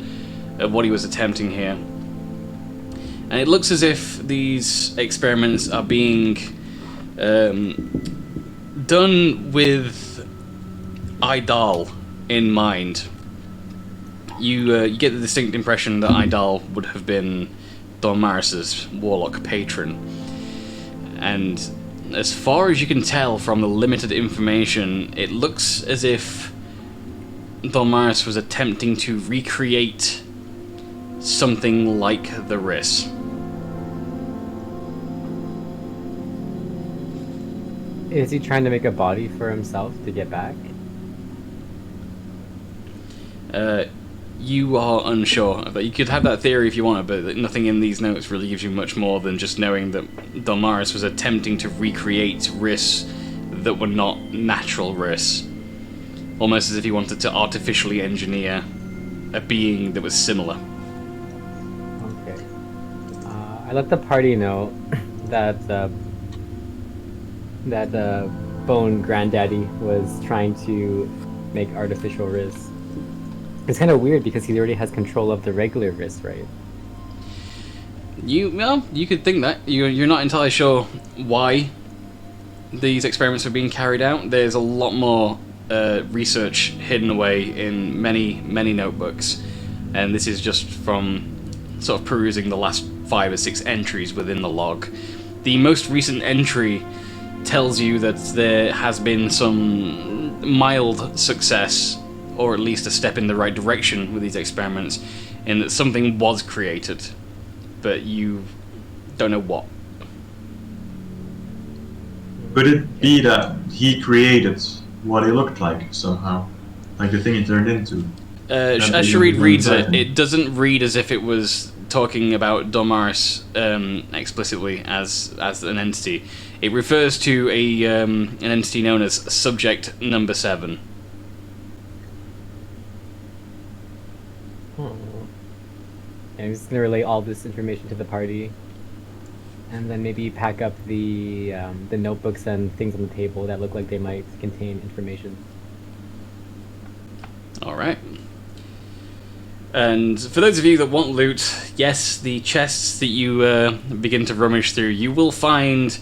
of what he was attempting here. And it looks as if these experiments are being done with Idal in mind. You get the distinct impression that Idal would have been Don Maris's warlock patron. And as far as you can tell from the limited information, it looks as if Don Maris was attempting to recreate something like the Riss. Is he trying to make a body for himself to get back? You are unsure. But you could have that theory if you want, but nothing in these notes really gives you much more than just knowing that Don Maris was attempting to recreate Riss that were not natural Riss. Almost as if he wanted to artificially engineer a being that was similar. Okay. I let the party know that Bone Granddaddy was trying to make artificial Riss. It's kind of weird because he already has control of the regular Riss, right? You could think that. You're not entirely sure why these experiments were being carried out. There's a lot more research hidden away in many, many notebooks, and this is just from sort of perusing the last 5 or 6 entries within the log. The most recent entry tells you that there has been some mild success, or at least a step in the right direction with these experiments, in that something was created, but you don't know what. Could it be that he created what he looked like somehow? Like the thing he turned into? As Sharid reads it, it doesn't read as if it was talking about Don Maris explicitly as an entity. It refers to an entity known as Subject Number 7. I'm just gonna relay all this information to the party, and then maybe pack up the notebooks and things on the table that look like they might contain information. All right. And for those of you that want loot, yes, the chests that you begin to rummage through, you will find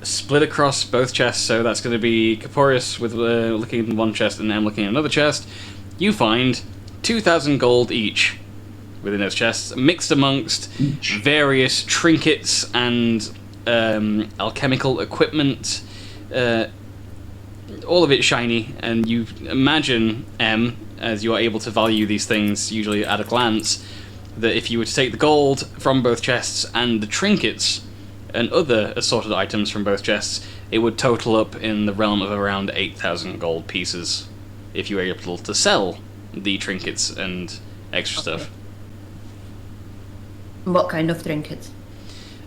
split across both chests. So that's going to be Caporius with looking in one chest and Em looking in another chest. You find 2,000 gold each within those chests, mixed amongst various trinkets and alchemical equipment. All of it shiny, and you imagine, Em, as you are able to value these things usually at a glance, that if you were to take the gold from both chests and the trinkets and other assorted items from both chests, it would total up in the realm of around 8,000 gold pieces if you were able to sell the trinkets and extra stuff. What kind of trinkets?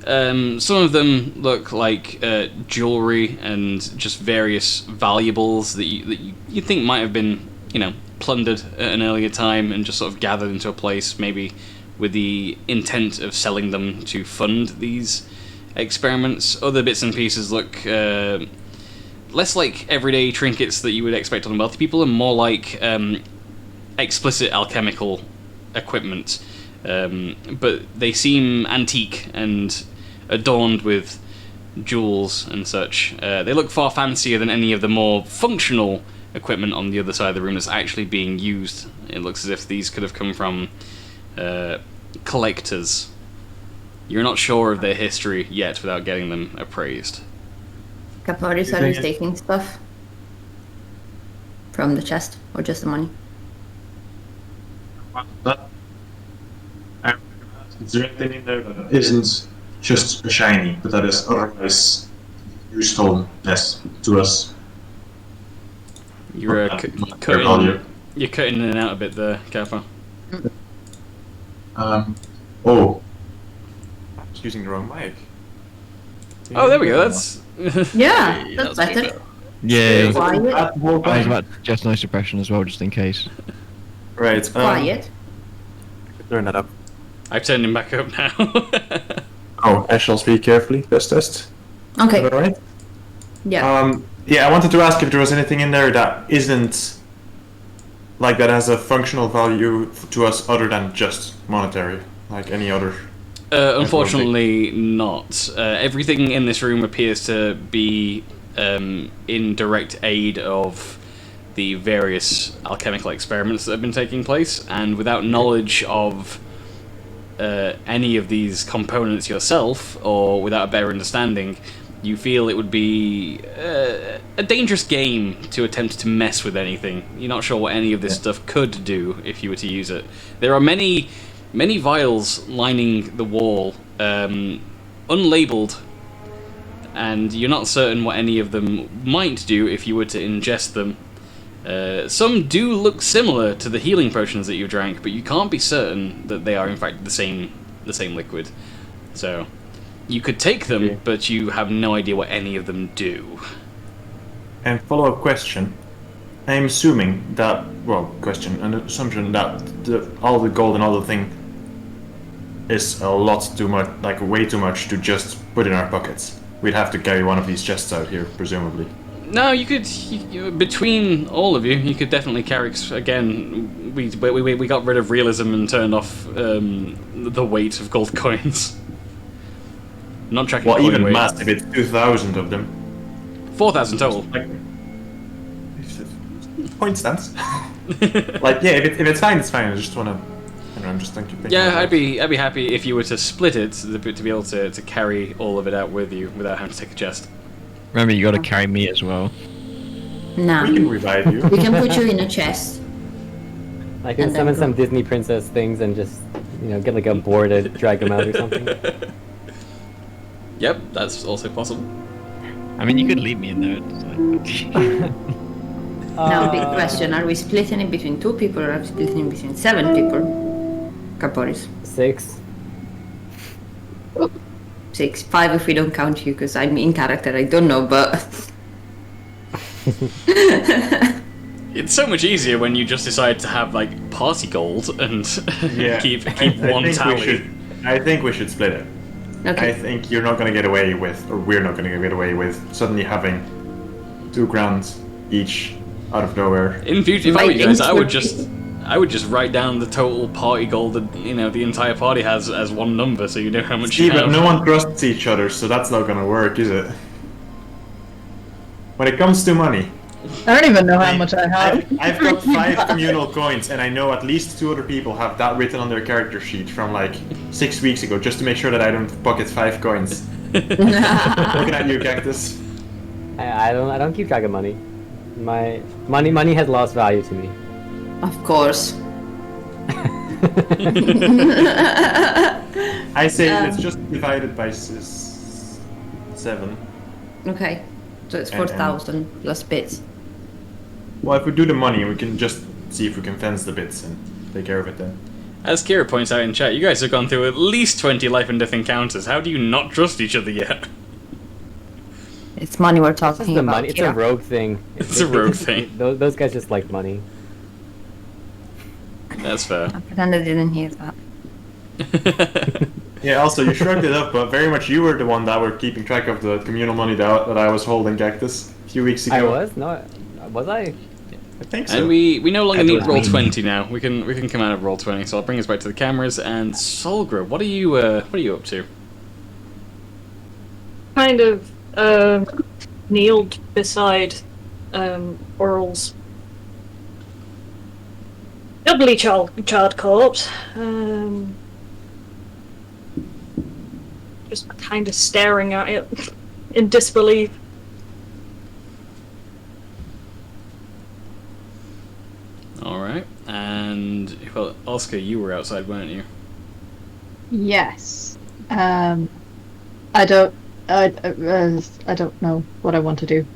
Some of them look like jewelry and just various valuables that you think might have been, plundered at an earlier time and just sort of gathered into a place, maybe with the intent of selling them to fund these experiments. Other bits and pieces look less like everyday trinkets that you would expect on wealthy people, and more like explicit alchemical equipment. But they seem antique and adorned with jewels and such. They look far fancier than any of the more functional equipment on the other side of the room that's actually being used. It looks as if these could have come from collectors. You're not sure of their history yet without getting them appraised. Caporis, are you taking stuff from the chest, or just the money? Is there anything in there that isn't just a shiny, but that is otherwise useful, yes, to us? You're cutting in and out a bit there, Kappa. using the wrong mic. Oh, there we go. That's Yeah, Hey, that's way better. Yay. Quiet. That whole I was time. about to suggest noise suppression as well, just in case. Right. Quiet. Turn that up. I've turned him back up now. Oh, I shall speak carefully. Test. Okay. All right. Yeah. Yeah, I wanted to ask if there was anything in there that isn't like that has a functional value to us other than just monetary, like any other. Unfortunately, not. Everything in this room appears to be in direct aid of the various alchemical experiments that have been taking place, and without knowledge of any of these components yourself, or without a better understanding, you feel it would be a dangerous game to attempt to mess with anything. You're not sure what any of this stuff could do if you were to use it. There are many vials lining the wall, unlabeled, and you're not certain what any of them might do if you were to ingest them. Some do look similar to the healing potions that you drank, but you can't be certain that they are in fact the same liquid. So you could take them, but you have no idea what any of them do. And follow-up question. I'm assuming that, an assumption that all the gold and all the thing is a lot too much, like way too much to just put in our pockets. We'd have to carry one of these chests out here, presumably. No, you could, between all of you, you could definitely carry, again, we got rid of realism and turned off the weight of gold coins. Not tracking Well, coin even weight. mass, if it's 2,000 of them. 4,000 total. Like, point stance. Like, yeah, if it's fine, it's fine. I just wanna, I'm just thinking. Yeah, I'd be happy if you were to split it to be able to carry all of it out with you without having to take a chest. Remember, you gotta carry me as well. Nah. We can revive you. We can put you in a chest. I can And then summon go. some Disney princess things and just, get like a boar to drag them out or something. Yep, that's also possible. I mean, you could leave me in there. It's like... Now, big question: are we splitting it between 2 people, or are we splitting it between 7 people? Caporis. 6. 6, 5 if we don't count you, because I'm in character. I don't know, but It's so much easier when you just decide to have like party gold and Yeah. keep I one think tally. I think we should split it. okay. I think you're not gonna get away with, or we're not gonna get away with, suddenly having 2 grand each out of nowhere. In future, if I My were you guys, I would instinct- just write down the total party gold that the entire party has as one number, so you know how much See, you but have. no one trusts each other, so that's not gonna work, is it? When it comes to money, I don't even know how much I have. I've got 5 communal coins, and I know at least 2 other people have that written on their character sheet from like 6 weeks ago, just to make sure that I don't pocket 5 coins. Looking at you, Cactus. I don't keep track of money. My money has lost value to me. Of course. I say let's just divide it by 7. Okay. So it's And- 4,000 plus bits. Well, if we do the money, we can just see if we can fence the bits and take care of it then. As Kira points out in chat, you guys have gone through at least 20 life and death encounters. How do you not trust each other yet? It's money we're It's talking the about. money. It's a Kira. rogue thing. It's a rogue thing. Those guys just like money. That's fair. I pretend I didn't hear that. Yeah, also, you shrugged it up, but very much you were the one that were keeping track of the communal money that I was holding, Cactus, a few weeks ago. I was? No, was I? I think so. And we no longer That need was roll me. 20 now. We can come out of roll 20. So I'll bring us back to the cameras. And Solgra, what are you up to? Kind of kneeled beside Oral's doubly charred corpse. Just kind of staring at it in disbelief. All right. And well, Oscar, you were outside, weren't you? Yes. I don't know what I want to do.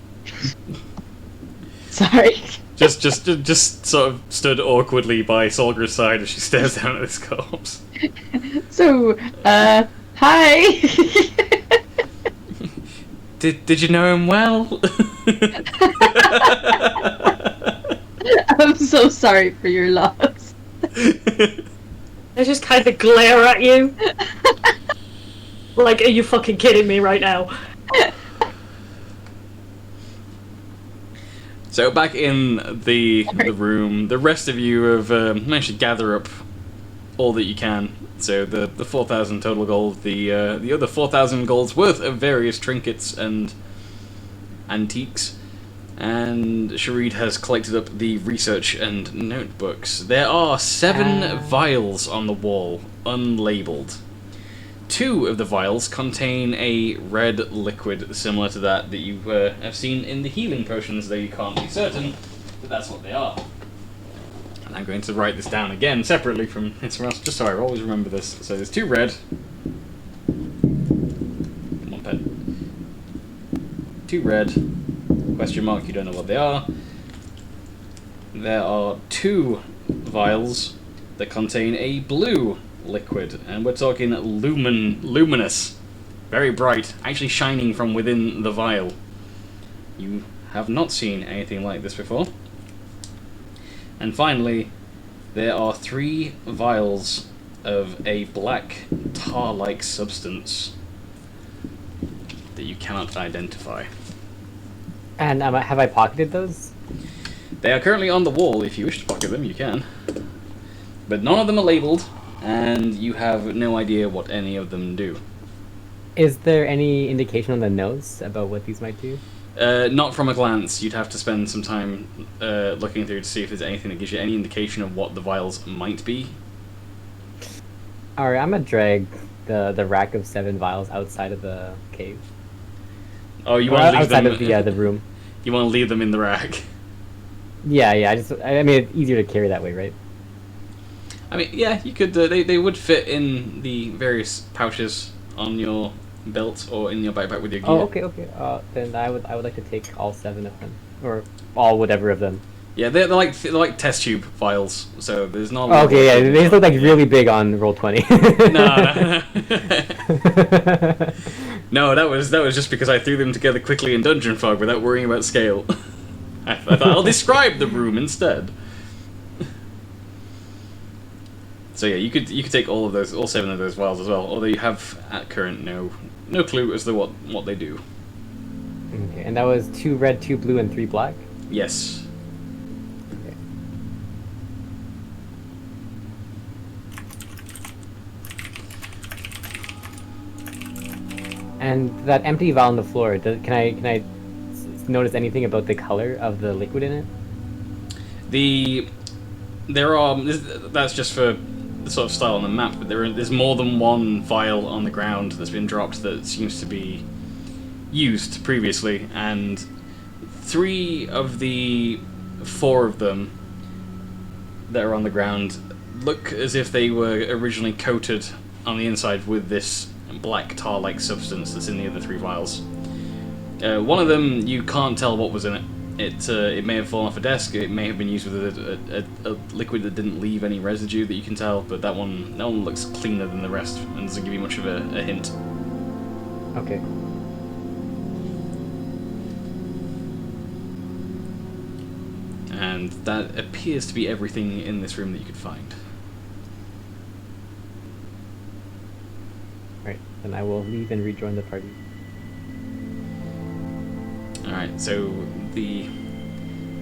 Sorry. Just sort of stood awkwardly by Solgra's side as she stares down at this corpse. So, Hi. Did you know him well? I'm so sorry for your loss. I just kind of glare at you. Like, are you fucking kidding me right now? So back in the room, the rest of you have managed to gather up all that you can. So the 4,000 total gold, the other 4,000 gold's worth of various trinkets and antiques, and Sharid has collected up the research and notebooks. There are 7 vials on the wall, unlabeled. 2 of the vials contain a red liquid similar to that you have seen in the healing potions, though you can't be certain that that's what they are. And I'm going to write this down again separately from somewhere else, just so I always remember this. So there's 2 red. Come on, pen. 2 red. Question mark, you don't know what they are. There are 2 vials that contain a blue liquid, and we're talking luminous, very bright, actually shining from within the vial. You have not seen anything like this before. And finally, there are 3 vials of a black tar-like substance that you cannot identify. And have I pocketed those? They are currently on the wall. If you wish to pocket them, you can. But none of them are labeled, and you have no idea what any of them do. Is there any indication on the notes about what these might do? Not from a glance. You'd have to spend some time looking through to see if there's anything that gives you any indication of what the vials might be. Alright, I'm gonna drag the rack of 7 vials outside of the cave. Oh, you want to leave outside them of the room. You want to leave them in the rack. Yeah. I mean, it's easier to carry that way, right? I mean, yeah, you could. They would fit in the various pouches on your belt or in your backpack with your gear. Oh, okay. Then I would like to take all 7 of them, or all whatever of them. Yeah, they're like test tube vials, so there's not. Oh, okay, yeah, they just look like really big on Roll20. No. No, that was just because I threw them together quickly in Dungeon Fog without worrying about scale. I thought I'll describe the room instead. So yeah, you could take all 7 of those vials as well, although you have at current no clue as to what they do. Okay, and that was 2 red, 2 blue, and 3 black? Yes. Okay. And that empty vial on the floor, can I notice anything about the color of the liquid in it? That's just for the sort of style on the map, but there's more than one vial on the ground that's been dropped that seems to be used previously, and 3 of the 4 of them that are on the ground look as if they were originally coated on the inside with this black tar-like substance that's in the other 3 vials. One of them, you can't tell what was in it. It may have fallen off a desk, it may have been used with a liquid that didn't leave any residue that you can tell, but that one looks cleaner than the rest and doesn't give you much of a hint. Okay. And that appears to be everything in this room that you could find. Alright, then I will leave and rejoin the party. Alright, so the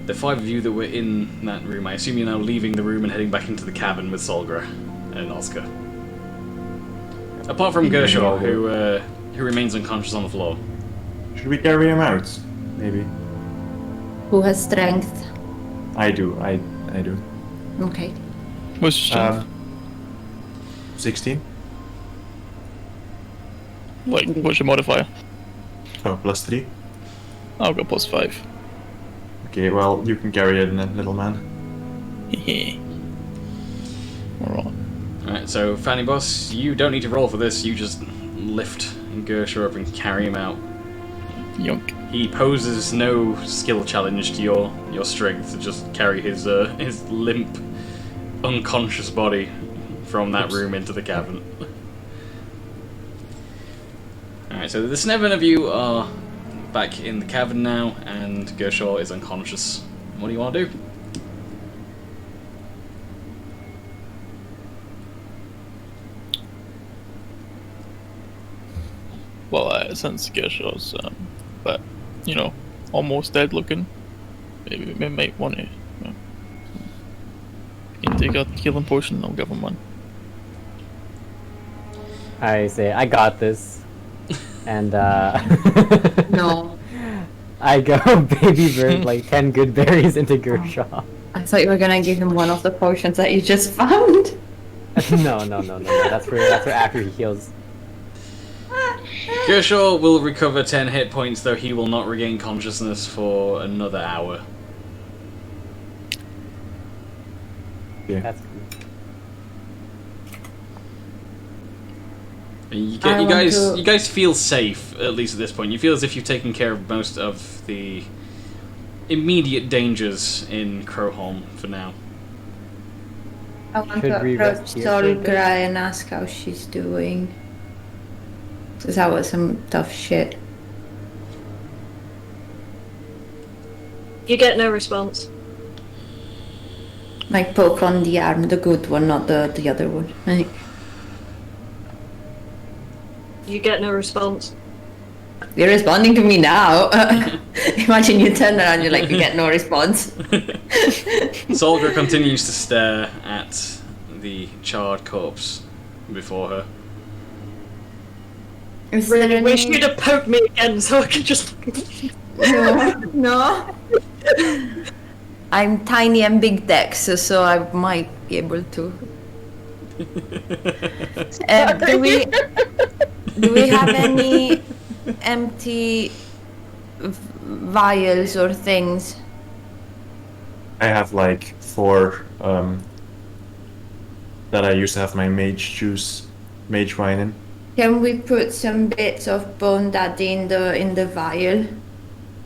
5 of you that were in that room, I assume you're now leaving the room and heading back into the cabin with Solgra and Oscar. Apart from Gershor, who remains unconscious on the floor. Should we carry him out? Maybe. Who has strength? I do. I do. Okay. What's your strength? 16. What's your modifier? Oh, +3. I'll go +5. Okay, well, you can carry it, little man. Hehe. Alright. Alright, so Fanny Boss, you don't need to roll for this, you just lift Gershor up and carry him out. Yunk. He poses no skill challenge to your strength to just carry his limp, unconscious body from that room into the cabin. Alright, so the 7 of you are back in the cavern now, and Gershaw is unconscious. What do you want to do? Well, since Gershaw's, but you know, almost dead looking, maybe we might want to. You can take a healing potion. I'll give him one. I say, I got this. And, No. I go baby bird like 10 good berries into Gershaw. I thought you were gonna give him one of the potions that you just found. No. That's for after he heals. Gershaw will recover 10 hit points, though he will not regain consciousness for another hour. Yeah. That's You guys feel safe, at least at this point. You feel as if you've taken care of most of the immediate dangers in Crowholm for now. I want Should to we approach rest here for a bit? Solgra and ask how she's doing. Because that was some tough shit. You get no response. Like poke on the arm, the good one, not the other one. Like, You get no response. you're responding to me now. Imagine you turn around, you're like, you get no response. Solgra continues to stare at the charred corpse before her. Is there any... Wish you'd have poked me again so I could just. No. I'm tiny and big dex, so I might be able to. Do we have any empty vials or things? I have like 4 that I used to have my mage wine in. Can we put some bits of bone daddy in the vial?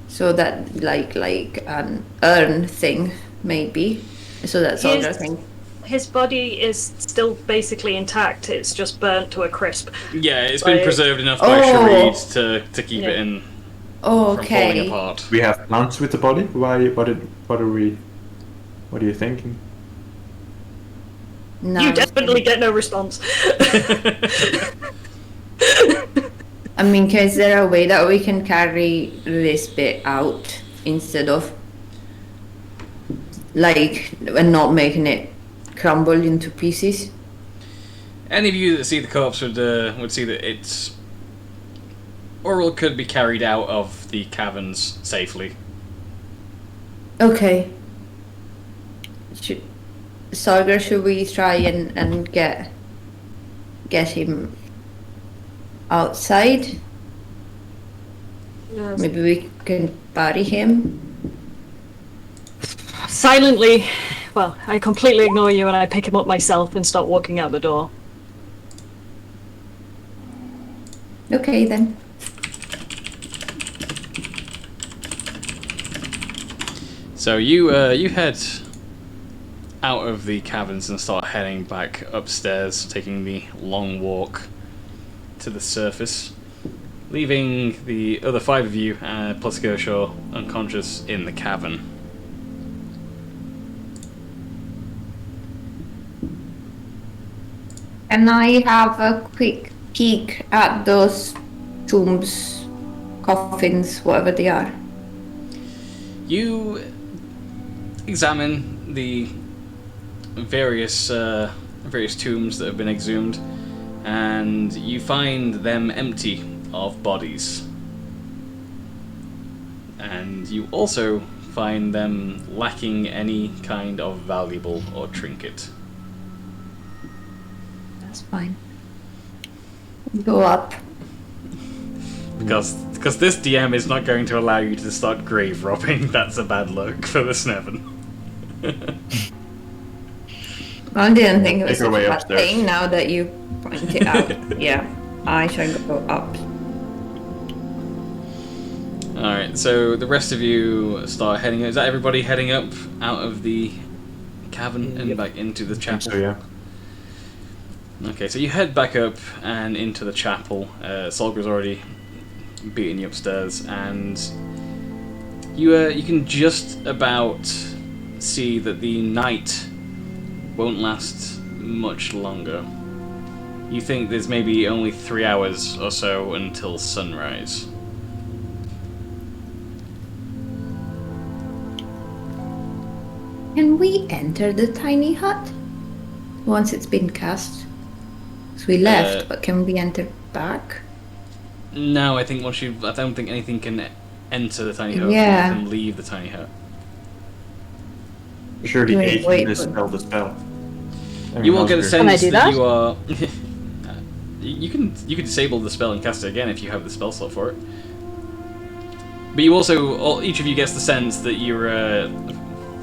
So that like an urn thing, maybe. So that's all I think. His body is still basically intact, it's just burnt to a crisp. Yeah, it's been preserved enough by Sharid to keep it in from falling apart. We have plants with the body. What are you thinking? No. You definitely get no response. I mean, is there a way that we can carry this bit out instead of like and not making it crumble into pieces? Any of you that see the corpse would see that it's Oral could be carried out of the caverns safely. Okay. Solgar, should we try and get him outside? Yes. Maybe we can bury him. Silently, well, I completely ignore you and I pick him up myself and start walking out the door. Okay then. So you head out of the caverns and start heading back upstairs, taking the long walk to the surface, leaving the other 5 of you, plus Gershaw, unconscious in the cavern. Can I have a quick peek at those tombs, coffins, whatever they are? You examine the various tombs that have been exhumed, and you find them empty of bodies. And you also find them lacking any kind of valuable or trinket. That's fine. Go up. Because this DM is not going to allow you to start grave robbing. That's a bad look for the Sneven. I didn't think it was Make our way such a bad upstairs. thing now that you point it out. Yeah, I shall go up. Alright, so the rest of you start heading. Is that everybody heading up out of the cavern and back into the chapel? So yeah. Okay, so you head back up and into the chapel. Solgra's already beating you upstairs, and you can just about see that the night won't last much longer. You think there's maybe only 3 hours or so until sunrise. Can we enter the tiny hut once it's been cast? So we left, but can we enter back? No, I think I don't think anything can enter the tiny hut. Yeah. You can leave the tiny hut. Sure, the Wait, 8 wait, dispel the spell. You will get a Can I sense do that that? you are. you can disable the spell and cast it again if you have the spell slot for it. But you also, each of you gets the sense that you're,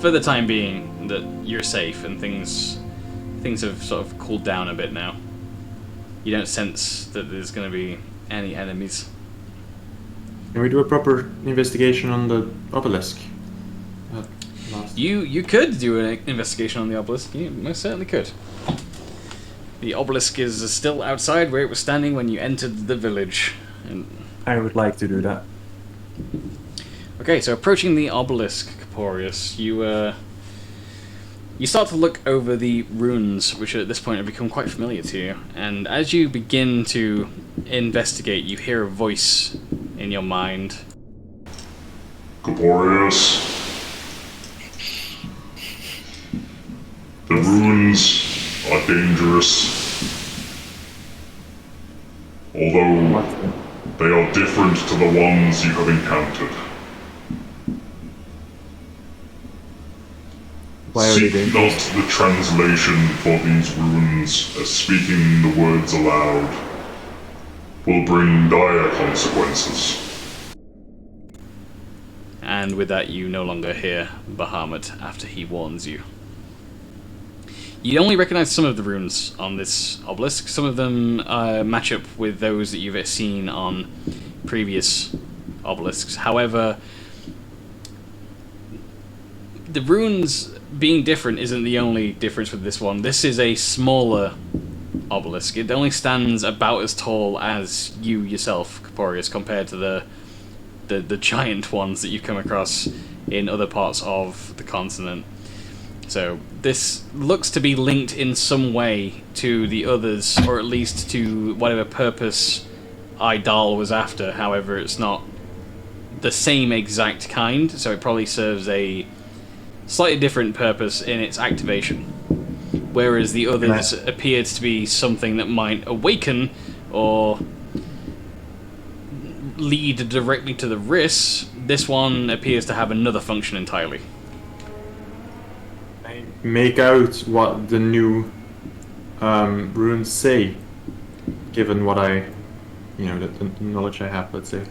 for the time being, that you're safe and things have sort of cooled down a bit now. You don't sense that there's going to be any enemies. Can we do a proper investigation on the obelisk? You could do an investigation on the obelisk. You most certainly could. The obelisk is still outside where it was standing when you entered the village. And I would like to do that. okay, so approaching the obelisk, Caporius, you start to look over the runes, which at this point have become quite familiar to you. And as you begin to investigate, you hear a voice in your mind. Caporius. The runes are dangerous. Although they are different to the ones you have encountered. Why are they Seek dangerous? not the translation for these runes, as speaking the words aloud will bring dire consequences. And with that, you no longer hear Bahamut after he warns you. You only recognize some of the runes on this obelisk. Some of them match up with those that you've seen on previous obelisks. However, the runes being different isn't the only difference with this one. This is a smaller obelisk. It only stands about as tall as you yourself, Caporius, compared to the giant ones that you've come across in other parts of the continent. So this looks to be linked in some way to the others, or at least to whatever purpose Idal was after. However, it's not the same exact kind, so it probably serves a slightly different purpose in its activation. Whereas the others appeared to be something that might awaken or lead directly to the wrists, this one appears to have another function entirely. I make out what the new runes say, given what the knowledge I have, let's say.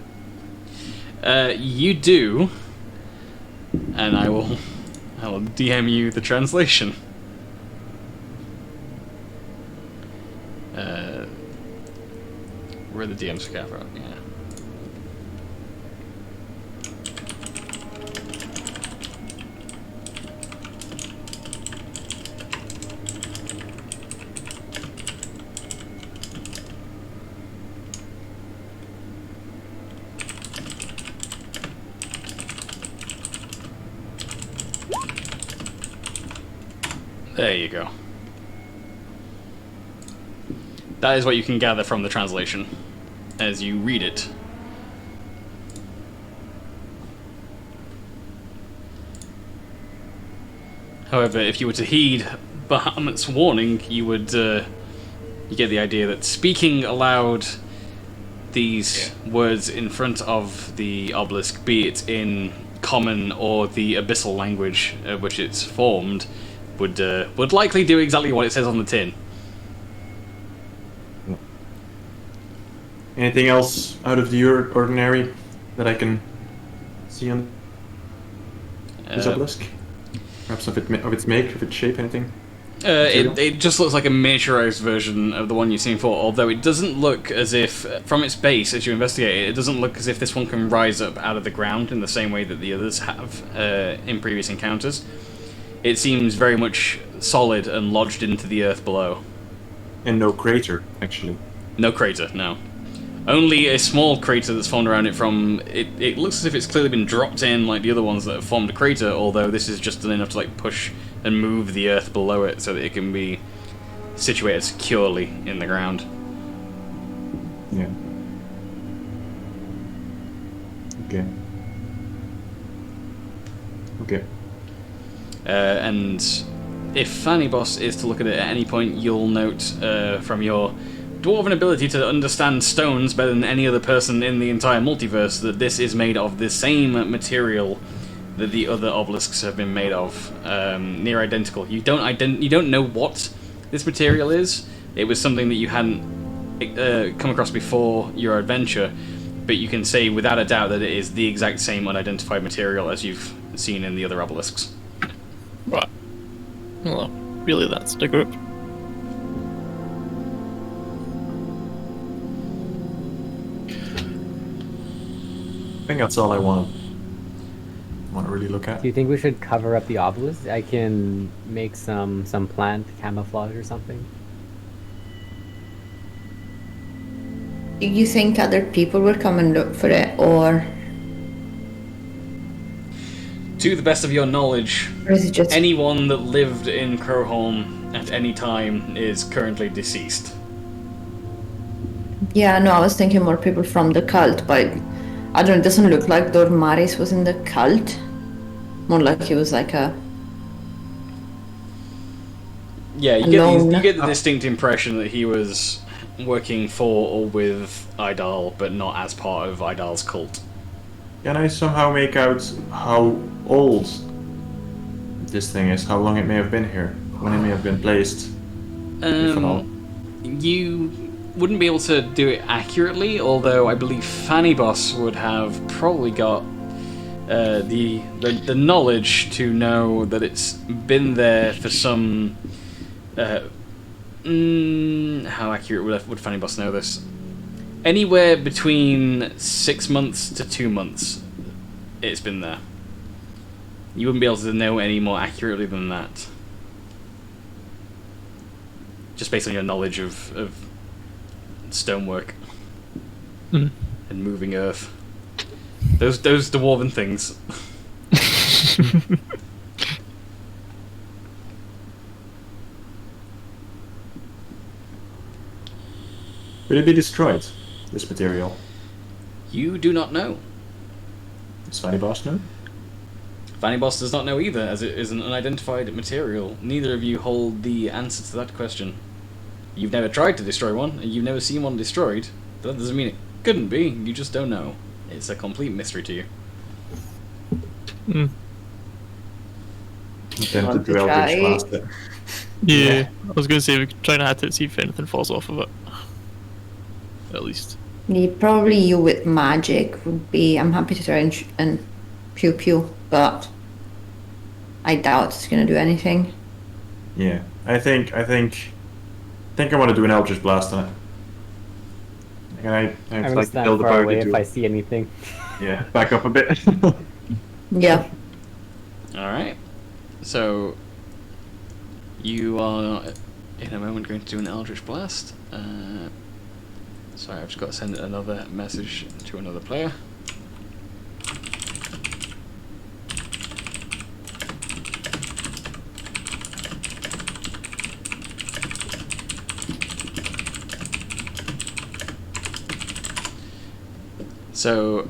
You do, and I will DM you the translation. Where are the DMs for Capra? Yeah. There you go. That is what you can gather from the translation as you read it. However, if you were to heed Bahamut's warning, you would you get the idea that speaking aloud these words in front of the obelisk, be it in common or the abyssal language of which it's formed, would likely do exactly what it says on the tin. Anything else out of the ordinary that I can see on this obelisk? Perhaps of its make, of its shape, anything? It just looks like a miniaturized version of the one you've seen before, although it doesn't look as if, from its base, as you investigate it, it doesn't look as if this one can rise up out of the ground in the same way that the others have in previous encounters. It seems very much solid and lodged into the earth below. And no crater, actually. No crater, no. Only a small crater that's formed around it from... It looks as if it's clearly been dropped in like the other ones that have formed a crater, although this is just done enough to like push and move the earth below it so that it can be situated securely in the ground. Yeah. Okay. Okay. And if Fanny Boss is to look at it at any point, you'll note from your dwarven ability to understand stones better than any other person in the entire multiverse that this is made of the same material that the other obelisks have been made of, near identical. You don't know what this material is. It was something that you hadn't come across before your adventure, but you can say without a doubt that it is the exact same unidentified material as you've seen in the other obelisks. Right. Well, really, that's the group. I think that's all I want to really look at. Do you think we should cover up the obelisk? I can make some plant camouflage or something. Do you think other people will come and look for it, or To the best of your knowledge, or is it just anyone that lived in Crowholm at any time is currently deceased. Yeah, no, I was thinking more people from the cult, but I don't know, it doesn't look like Dormaris was in the cult. More like he was like a... Yeah, Alone. you get the distinct impression that he was working for or with Idal, but not as part of Idal's cult. Can I somehow make out how old this thing is? How long it may have been here? When it may have been placed? If at all? You wouldn't be able to do it accurately, although I believe Fanny Boss would have probably got the knowledge to know that it's been there for some... how accurate would Fanny Boss know this? Anywhere between 6 months to 2 months, it's been there. You wouldn't be able to know any more accurately than that. Just based on your knowledge of stonework and moving earth. Those dwarven things. Will it be destroyed, this material? You do not know. Does Fanny Boss know? Fanny Boss does not know either, as it is an unidentified material. Neither of you hold the answer to that question. You've never tried to destroy one, and you've never seen one destroyed. That doesn't mean it couldn't be, you just don't know. It's a complete mystery to you. Mm. I'm tempted Want to to Eldritch try? Blast it. Yeah, I was going to say we could try to hit it, see if anything falls off of it. At least. Yeah, probably you with magic would be... I'm happy to try and pew pew, but I doubt it's gonna do anything. Yeah, I think I want to do an Eldritch Blast on it. Can I I'm gonna like stand build the far power away to if I see anything. Yeah, back up a bit. Yeah. Alright. So, you are in a moment going to do an Eldritch Blast. Sorry, I've just got to send another message to another player. So,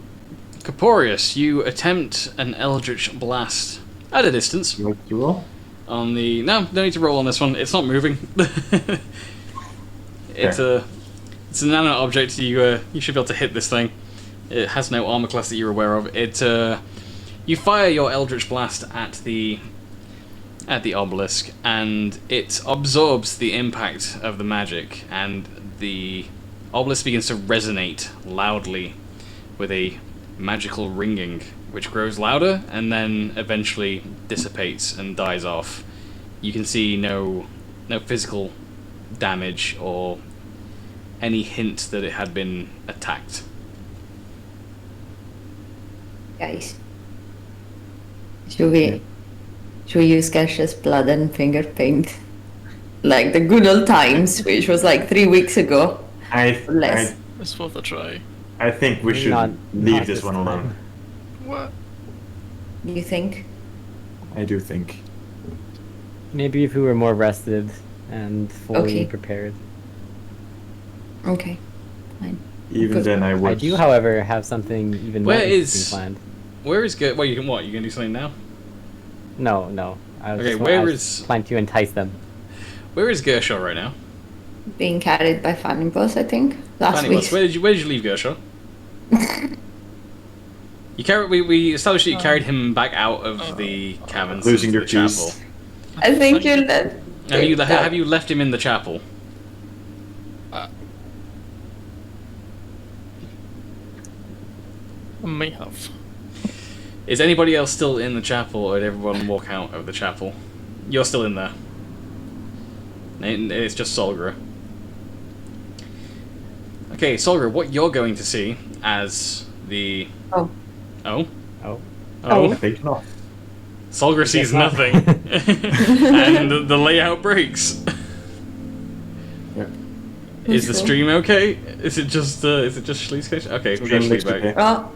Corporeus, you attempt an Eldritch Blast at a distance. You want to roll? On the... No need to roll on this one. It's not moving. It's a inanimate object. You should be able to hit this thing. It has no armor class that you're aware of. You fire your Eldritch Blast at the obelisk, and it absorbs the impact of the magic, and the obelisk begins to resonate loudly with a magical ringing, which grows louder and then eventually dissipates and dies off. You can see no physical damage or any hint that it had been attacked. Guys. Should we use Cash's blood and finger paint like the good old times, which was like 3 weeks ago. Less. It's worth a try. I think we should leave this one alone. What? You think? I do think. Maybe if we were more rested and fully Okay. prepared. Okay. Fine. Even then, I would. I do, however, have something even more interesting planned. Where is Go? Well, you can what? You gonna do something now? No. I was Okay, just, where I is- plan to entice them. Where is Gershaw right now? Being carried by Fanny Boss, I think. Last Fanny week. Boss, where did you leave Gershaw? You carried. We established that you carried him back out of the caverns. Losing into your the chapel. keys. I think you left. Have you left him in the chapel? I may have. Is anybody else still in the chapel, or did everyone walk out of the chapel? You're still in there. It's just Solgra. Okay, Solgra, what you're going to see as the... Oh. Oh? Oh. Oh. I think not. Solgra sees nothing. And the layout breaks. Yeah. Is the stream okay? Is it just Schlee's case? Okay, Stream just looks Schlee back. okay. Oh,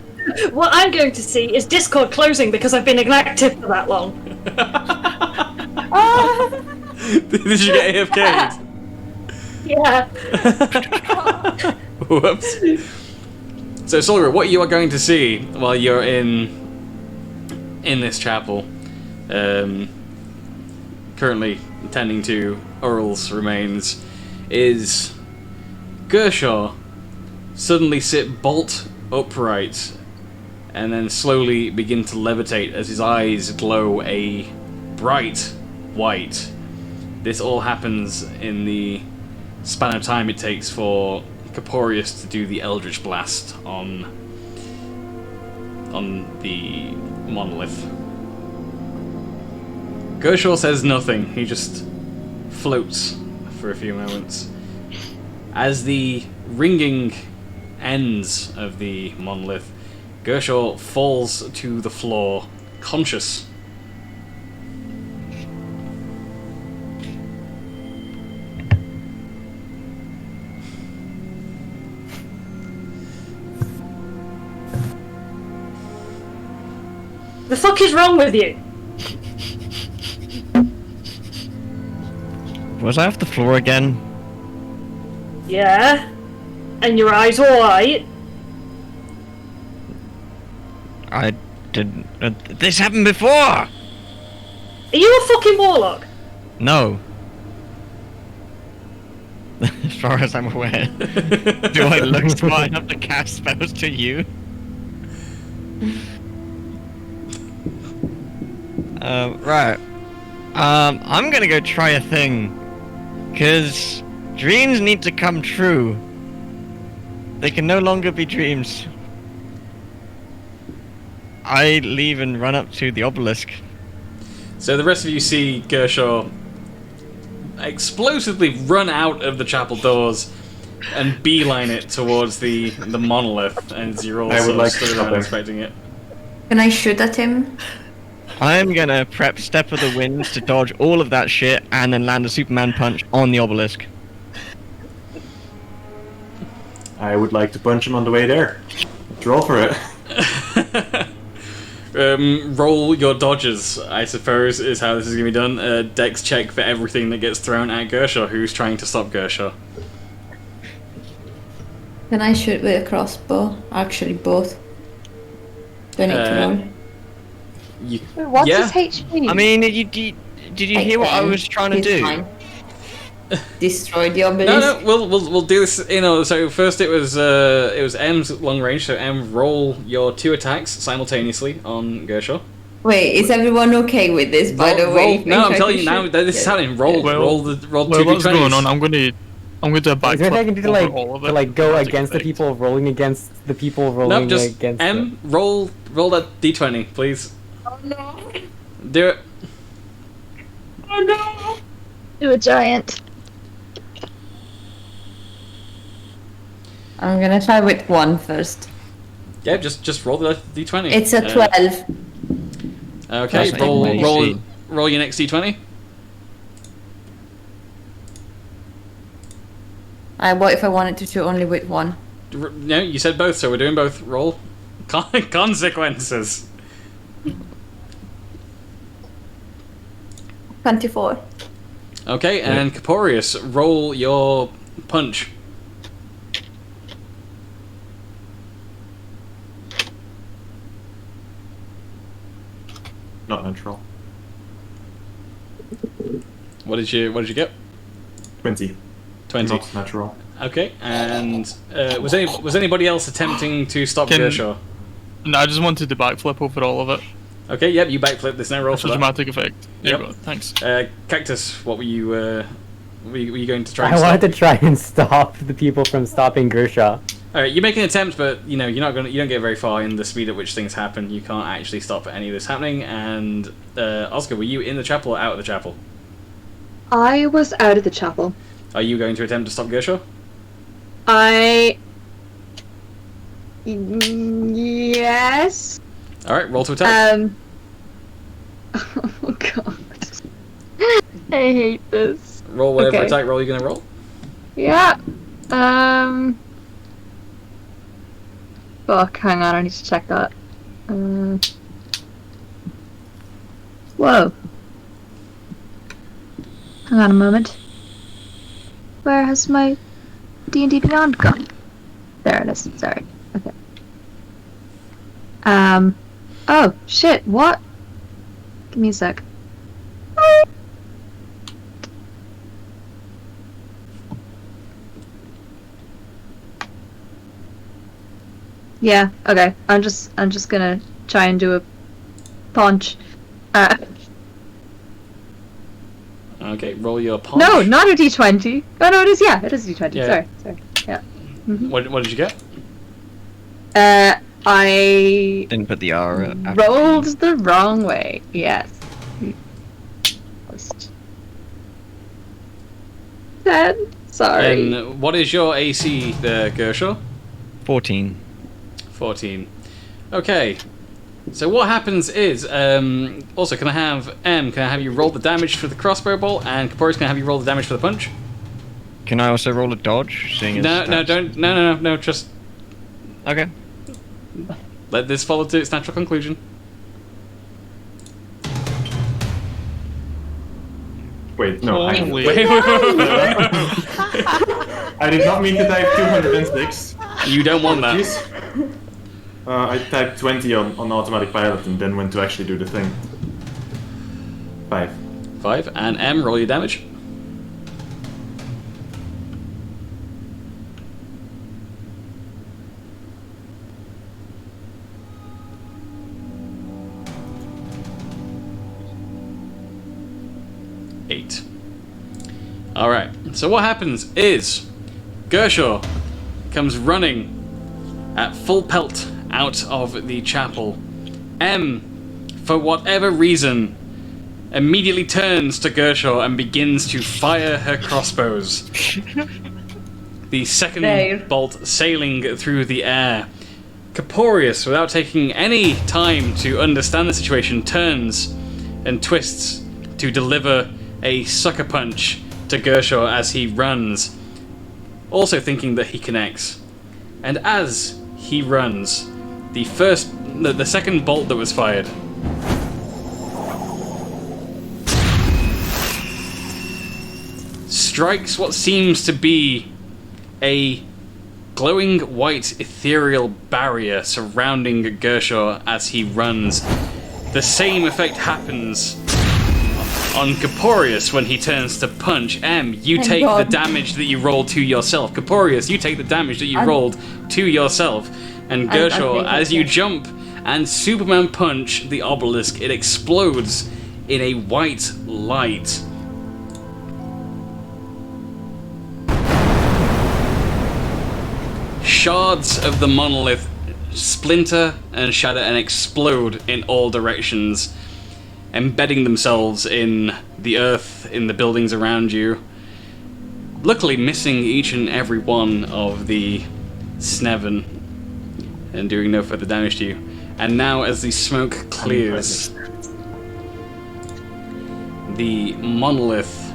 What I'm going to see is Discord closing because I've been inactive for that long. Did you get AFK'd? Yeah. Whoops. So, Solgra, what you are going to see while you're in this chapel, currently tending to Url's remains, is Gershaw suddenly sit bolt upright and then slowly begin to levitate as his eyes glow a bright white. This all happens in the span of time it takes for Corporeus to do the Eldritch Blast on the monolith. Gershaw says nothing, he just floats for a few moments. As the ringing ends of the monolith, Gershaw falls to the floor, conscious. The fuck is wrong with you? Was I off the floor again? Yeah. And your eyes alright? I didn't. This happened before! Are you a fucking warlock? No. As far as I'm aware. Do I look smart enough to cast spells to you? Right. I'm gonna go try a thing. Cause dreams need to come true. They can no longer be dreams. I leave and run up to the obelisk. So the rest of you see Gershaw explosively run out of the chapel doors and beeline it towards the monolith, and you're all I would sort of like to stood stop around him. expecting it. can I shoot at him? I'm gonna prep Step of the Winds to dodge all of that shit and then land a Superman punch on the obelisk. I would like to punch him on the way there. Let's roll for it. Roll your dodges, I suppose, is how this is going to be done. Dex check for everything that gets thrown at Gershaw, who's trying to stop Gershaw. Can I shoot with a crossbow? Actually, both. Do I need to roll? What's Yeah. his HP? I mean, did you hear what I was trying to It's do? fine. Destroy the obelisk. No, we'll do this. So first it was M's long range. So M, roll your 2 attacks simultaneously on Gershaw. Wait, is everyone okay with this? By the way, No, I'm telling you now. This is happening. Roll 2 Well, d20s. what's going on? I'm going to do a Is there anything I can do to backflip over all of it. to like go Automatic against the effect. people rolling against the people rolling No, just against M. Roll that d20, please. Oh no. Do it. Oh no. To a giant. I'm gonna try with 1 first. Yeah, just roll the d20. It's a 12. Okay, That's roll amazing. your next d20. What if I wanted to do only with one? No, you said both, so we're doing both. Roll consequences. 24. Okay, and Caporius, roll your punch. Not natural. What did you get? 20. 20. Not natural. Okay, and was anybody else attempting to stop Gershaw? No, I just wanted to backflip over all of it. Okay, yep, you backflip. There's no roll That's for a that. dramatic effect. There Yep. you go. Thanks. Cactus, what were you? Were you going to try? I And wanted stop? to try and stop the people from stopping Gershaw. All right, you make an attempt, but you know you don't get very far in the speed at which things happen. You can't actually stop any of this happening. And Oscar, were you in the chapel or out of the chapel? I was out of the chapel. Are you going to attempt to stop Gershaw? Yes. All right, roll to attack. Oh god. I hate this. Roll whatever okay. attack roll you're gonna roll. Yeah. Fuck, hang on, I need to check that. Whoa. Hang on a moment. Where has my D&D Beyond gone? There it is, sorry. Okay. Oh, shit, what? Give me a sec. Yeah, okay. I'm just gonna try and do a punch. Okay, roll your punch. No, not a d20. Oh no, it is, yeah, it is a d20. Yeah. Sorry. Yeah. What did you get? I Didn't put the R. rolled the wrong way. Yes. 10. Sorry. And what is your AC there, Gershaw? 14. 14. Okay. So what happens is, also can I have you roll the damage for the crossbow bolt, and Caporius, can I have you roll the damage for the punch? Can I also roll a dodge? Seeing as No, just Okay. let this follow to its natural conclusion. Wait, no. Holy. Wait. I did not mean to type 206. You don't want that. Jeez. I typed 20 on automatic pilot and then went to actually do the thing. 5. 5, and M, roll your damage. Eight. Alright, so what happens is Gershaw comes running at full pelt out of the chapel. M, for whatever reason, immediately turns to Gershaw and begins to fire her crossbows. The second Dave. bolt sailing through the air. Caporius, without taking any time to understand the situation, turns and twists to deliver a sucker punch to Gershaw as he runs, also thinking that he connects. And as he runs, the second bolt that was fired strikes what seems to be a glowing white ethereal barrier surrounding Gershaw as he runs. The same effect happens on Caporius when he turns to punch. M, you Thank take God. the damage that you rolled to yourself. Caporius, you take the damage that you rolled to yourself. And Gershaw, I'm as you jump and Superman punch the obelisk, it explodes in a white light. Shards of the monolith splinter and shatter and explode in all directions, embedding themselves in the earth, in the buildings around you. Luckily missing each and every one of the Sneven and doing no further damage to you. And now as the smoke clears, the monolith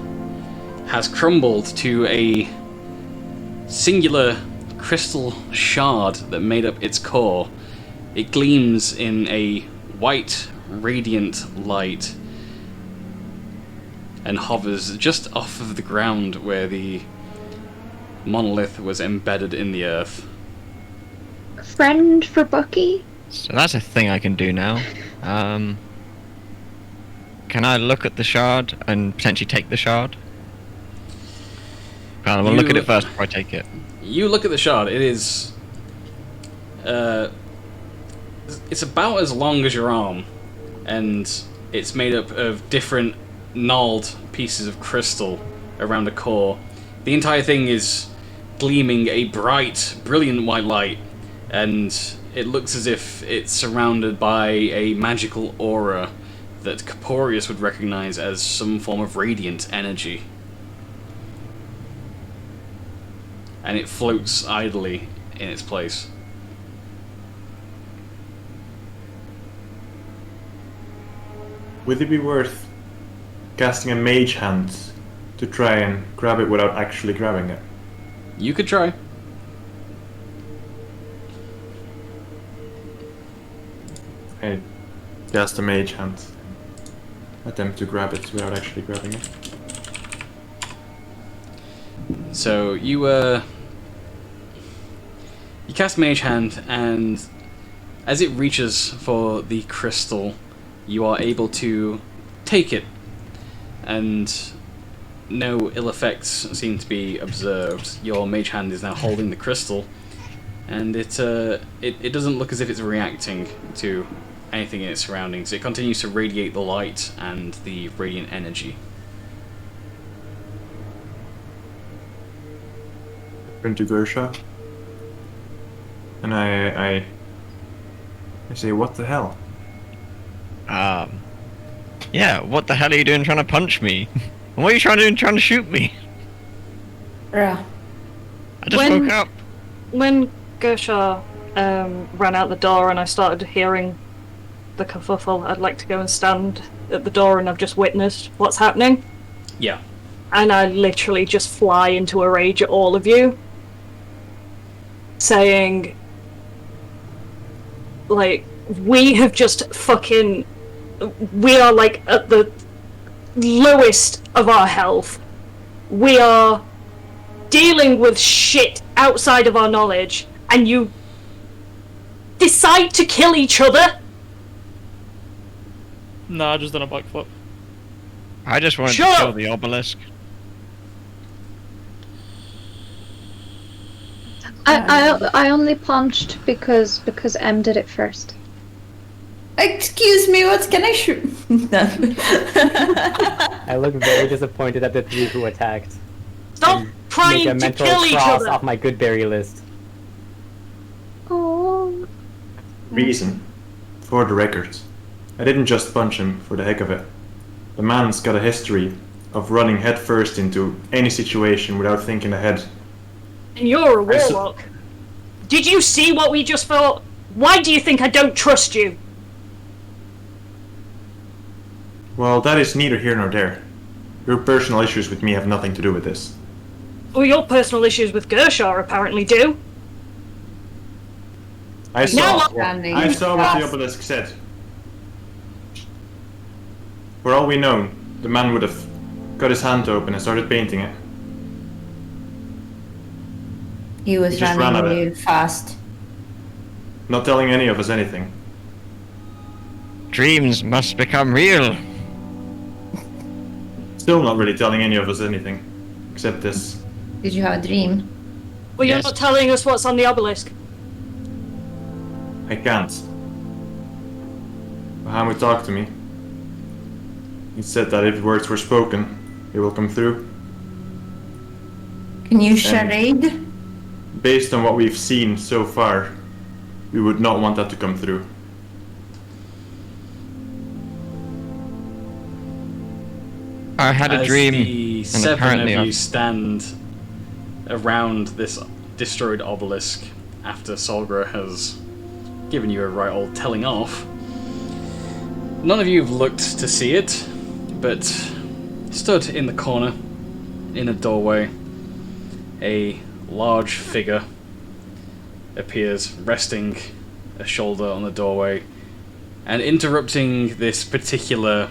has crumbled to a singular crystal shard that made up its core. It gleams in a white, radiant light and hovers just off of the ground where the monolith was embedded in the earth. Friend for Bucky? So that's a thing I can do now. Can I look at the shard and potentially take the shard? I'll look at it first before I take it. You look at the shard. It is... it's about as long as your arm, and it's made up of different gnarled pieces of crystal around the core. The entire thing is gleaming a bright, brilliant white light, and it looks as if it's surrounded by a magical aura that Corporeus would recognize as some form of radiant energy. And it floats idly in its place. Would it be worth casting a mage hand to try and grab it without actually grabbing it? You could try. I cast a mage hand. Attempt to grab it without actually grabbing it. So you cast Mage Hand, and as it reaches for the crystal, you are able to take it, and no ill effects seem to be observed. Your Mage Hand is now holding the crystal, and it doesn't look as if it's reacting to anything in its surroundings. It continues to radiate the light and the radiant energy. Turn to Gersha, and I say, "What the hell?" Yeah, what the hell are you doing trying to punch me? And what are you trying to shoot me? Yeah. I just woke up. When Gersha ran out the door and I started hearing the kerfuffle, I'd like to go and stand at the door, and I've just witnessed what's happening. Yeah. And I literally just fly into a rage at all of you, saying, like, we have just fucking... We are, like, at the lowest of our health. We are dealing with shit outside of our knowledge, and you decide to kill each other? Nah, I just done a backflip. I just wanted Shut to kill up! the obelisk. I only punched because M did it first. Excuse me, what can I shoot? I look very disappointed at the three who attacked. Stop Make trying a to mental kill each cross other! off my good berry list. Oh. Reason, for the record, I didn't just punch him for the heck of it. The man's got a history of running headfirst into any situation without thinking ahead. And you're a I s- warlock. Did you see what we just fought? Why do you think I don't trust you? Well, that is neither here nor there. Your personal issues with me have nothing to do with this. Well, your personal issues with Gersha apparently do. I saw, No, I saw what the obelisk said. For all we know, the man would have got his hand open and started painting it. He was He just ran running at it. really fast. Not telling any of us anything. Dreams must become real. Still not really telling any of us anything. Except this. Did you have a dream? Well, you're Yes. not telling us what's on the obelisk. I can't. Bahamut talked to me. He said that if words were spoken, they will come through. Can you charade? Based on what we've seen so far, we would not want that to come through. I had a As dream, the and seven apparently of you I've- stand around this destroyed obelisk after Solgra has given you a right old telling off. None of you have looked to see it, but stood in the corner, in a doorway, a large figure appears, resting a shoulder on the doorway, and interrupting this particular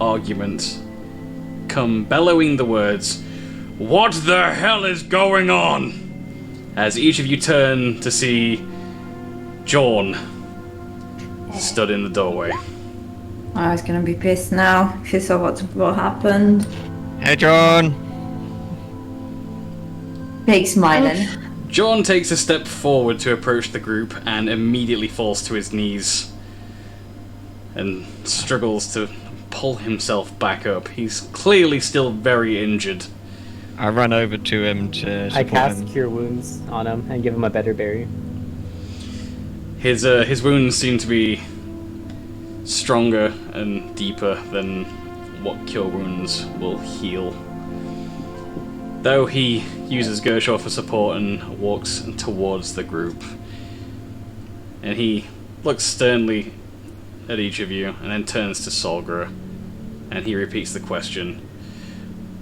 argument, come bellowing the words, "What the hell is going on?" As each of you turn to see Jorn stood in the doorway. I was gonna be pissed now if you saw what happened. Hey, John. Big smiling. Jorn takes a step forward to approach the group and immediately falls to his knees and struggles to pull himself back up. He's clearly still very injured. I run over to him to I support cast him. Cure Wounds on him and give him a better berry. His wounds seem to be stronger and deeper than what Cure Wounds will heal. Though he uses Gershor for support and walks towards the group. And he looks sternly at each of you and then turns to Solgra and he repeats the question,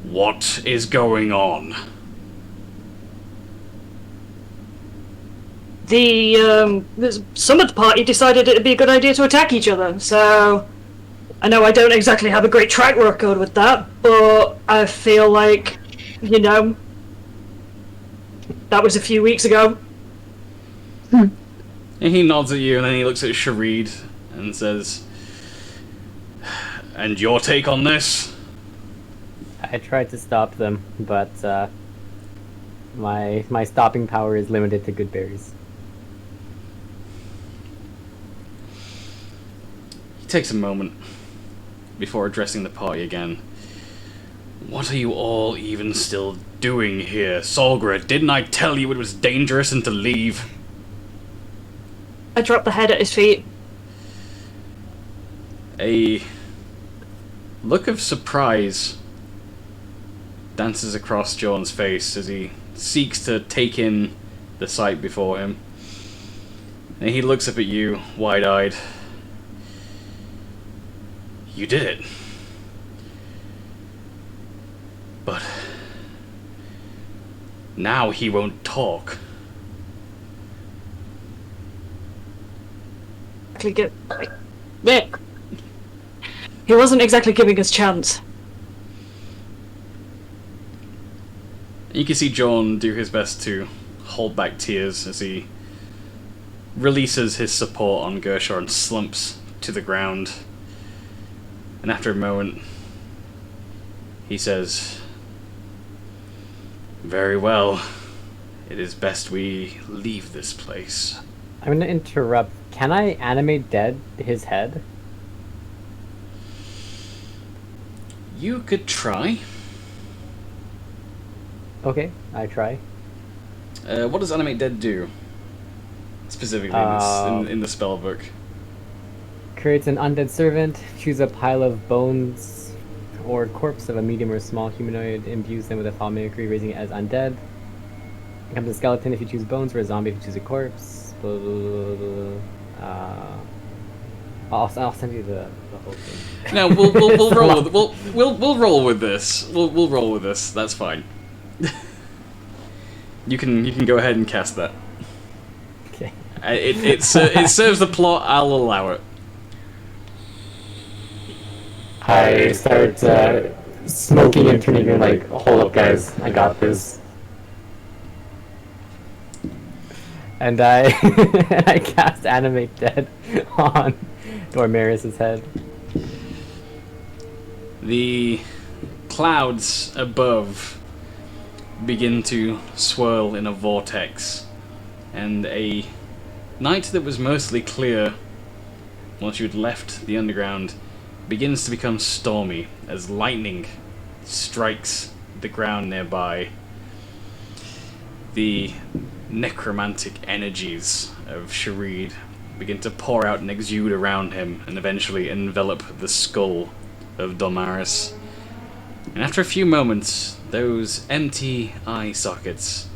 "What is going on?" Some at the party decided it'd be a good idea to attack each other, so I know I don't exactly have a great track record with that, but I feel like, you know, that was a few weeks ago. And he nods at you and then he looks at Sharid and says, "And your take on this?" I tried to stop them, but my stopping power is limited to good berries. He takes a moment before addressing the party again. "What are you all even still doing here? Solgra, didn't I tell you it was dangerous and to leave?" I dropped the head at his feet. A look of surprise dances across Jorn's face as he seeks to take in the sight before him. And he looks up at you, wide-eyed. "You did it. But now he won't talk." Nick. He wasn't exactly giving us chance. You can see Jorn do his best to hold back tears as he releases his support on Gershor and slumps to the ground. And after a moment, he says, "Very well. It is best we leave this place." I'm gonna interrupt. Can I animate dead his head? You could try. Okay, I try. What does Animate Dead do? Specifically in the spell book. Creates an undead servant. Choose a pile of bones or corpse of a medium or small humanoid. Imbues them with a foul mimicry, raising it as undead. Becomes a skeleton if you choose bones, or a zombie if you choose a corpse. Blah, blah, blah, blah. I'll send you the whole thing. No, we'll roll with we'll roll with this. We'll roll with this. That's fine. You can go ahead and cast that. Okay. It serves the plot. I'll allow it. I start smoking and turning in like, hold up guys, I got this. And I I cast Animate Dead on Dormaris' head. The clouds above begin to swirl in a vortex, and a night that was mostly clear once you'd left the underground begins to become stormy as lightning strikes the ground nearby. The necromantic energies of Sharid begin to pour out and exude around him and eventually envelop the skull of Dormaris. And after a few moments, those empty eye sockets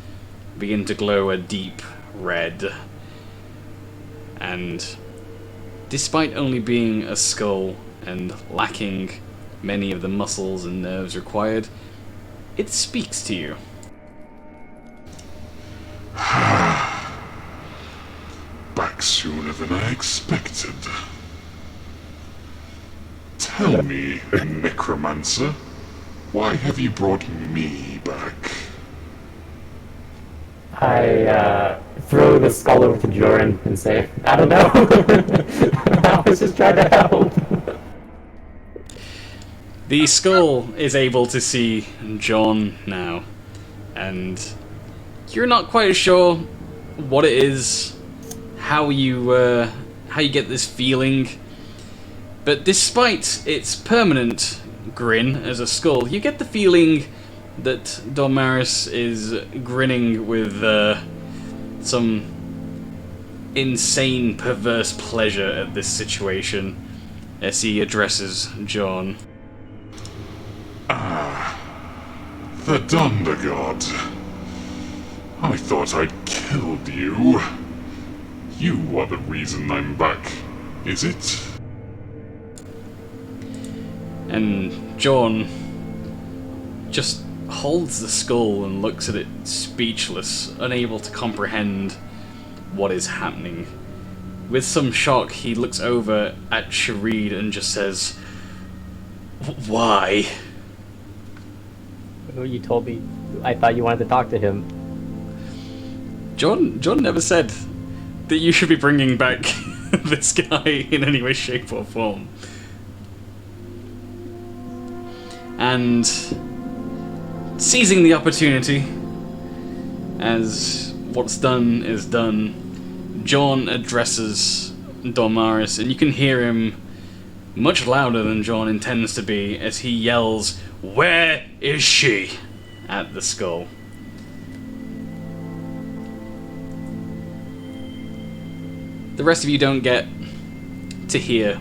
begin to glow a deep red. And despite only being a skull and lacking many of the muscles and nerves required, it speaks to you. sooner than I expected. Tell me, Necromancer, why have you brought me back? I throw the skull over to Joran and say, I don't know. I was just trying to help. The skull is able to see John now, and you're not quite sure what it is, how you get this feeling. But despite its permanent grin as a skull, you get the feeling that Dormaris is grinning with some insane, perverse pleasure at this situation as he addresses John. Ah, the Thunder God. I thought I'd killed you. You are the reason I'm back, is it? And John just holds the skull and looks at it speechless, unable to comprehend what is happening. With some shock, he looks over at Shareed and just says, "Why?" Oh, you told me. I thought you wanted to talk to him. John never said that you should be bringing back this guy in any way, shape, or form. And seizing the opportunity, as what's done is done, John addresses Dormaris, and you can hear him much louder than John intends to be as he yells, "Where is she?" at the skull. The rest of you don't get to hear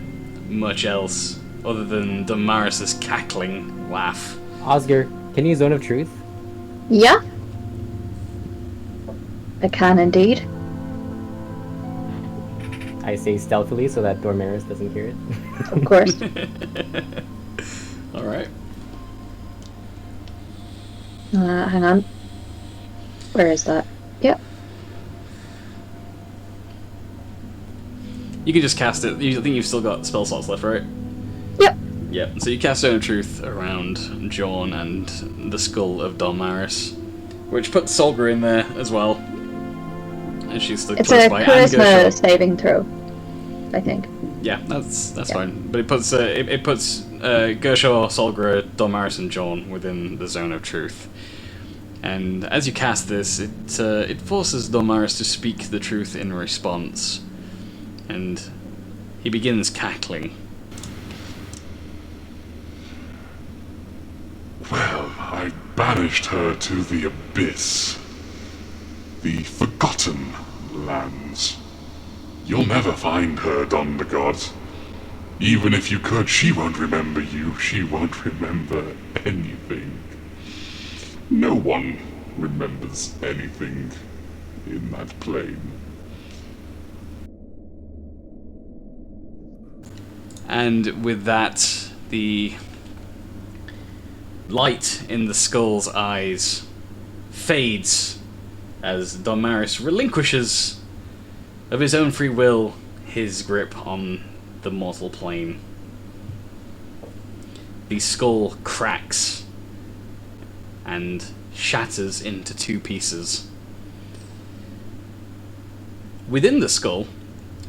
much else other than Dormaris' cackling laugh. Oscar, can you Zone of Truth? Yeah. I can indeed. I say stealthily so that Dormaris doesn't hear it. Of course. Alright. Hang on. Where is that? Yep. You can just cast it. I think you've still got spell slots left, right? Yep. Yep. So you cast Zone of Truth around John and the skull of Dormaris, which puts Solgra in there as well. And she's still It's close a by. And charisma Gershon. saving throw, I think. Yeah, that's fine. But it puts Gershon, Solgra, Dormaris, and John within the Zone of Truth. And as you cast this, it forces Dormaris to speak the truth in response. And he begins cackling. Well, I banished her to the abyss. The Forgotten Lands. You'll never find her, Don the God. Even if you could, she won't remember you. She won't remember anything. No one remembers anything in that plane. And with that, the light in the skull's eyes fades as Dormaris relinquishes, of his own free will, his grip on the mortal plane. The skull cracks and shatters into two pieces. Within the skull,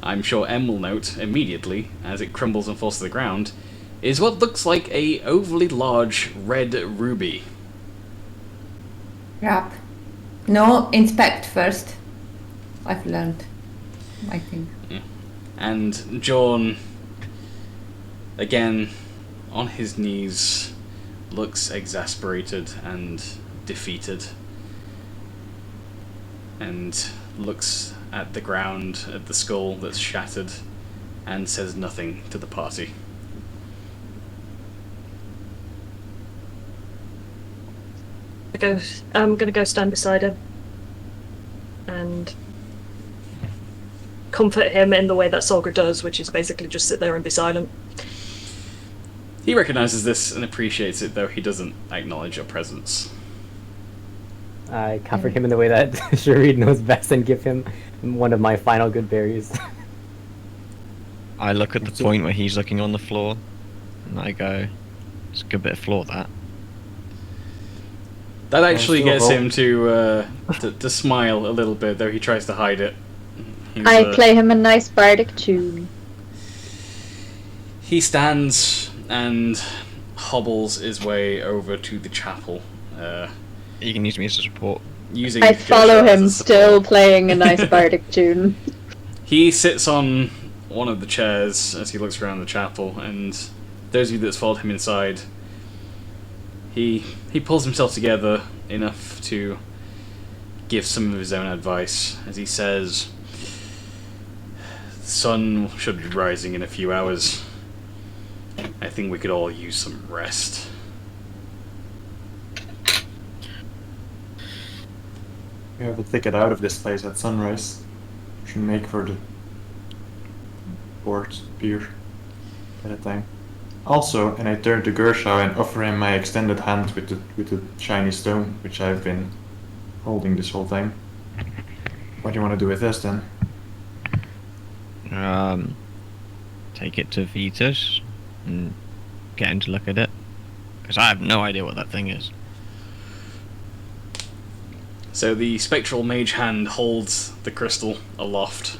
I'm sure M will note immediately, as it crumbles and falls to the ground, is what looks like a overly large red ruby. Crap. No, inspect first. I've learned, I think. Yeah. And John, again, on his knees, looks exasperated and defeated. And looks at the ground, at the skull that's shattered, and says nothing to the party. I'm gonna go stand beside him and comfort him in the way that Solgra does, which is basically just sit there and be silent. He recognizes this and appreciates it, though he doesn't acknowledge your presence. I comfort him in the way that Shareed knows best and give him one of my final good berries. I look at the point where he's looking on the floor, and I go, "It's a good bit of floor, that." That actually still gets hope. him to smile a little bit, though he tries to hide it. He's, I play him a nice bardic tune. He stands and hobbles his way over to the chapel, You can use me as a support. using. I follow Gershon as him, a still support. playing a nice bardic tune. He sits on one of the chairs as he looks around the chapel, and those of you that's followed him inside, he pulls himself together enough to give some of his own advice as he says, "The sun should be rising in a few hours. I think we could all use some rest." We have to take it out of this place at sunrise. Should make for the port beer at a time. Also, and I turn to Gershaw and offer him my extended hand with the shiny stone, which I've been holding this whole time. What do you want to do with this then? Take it to Vitus and get him to look at it, because I have no idea what that thing is. So the spectral mage hand holds the crystal aloft.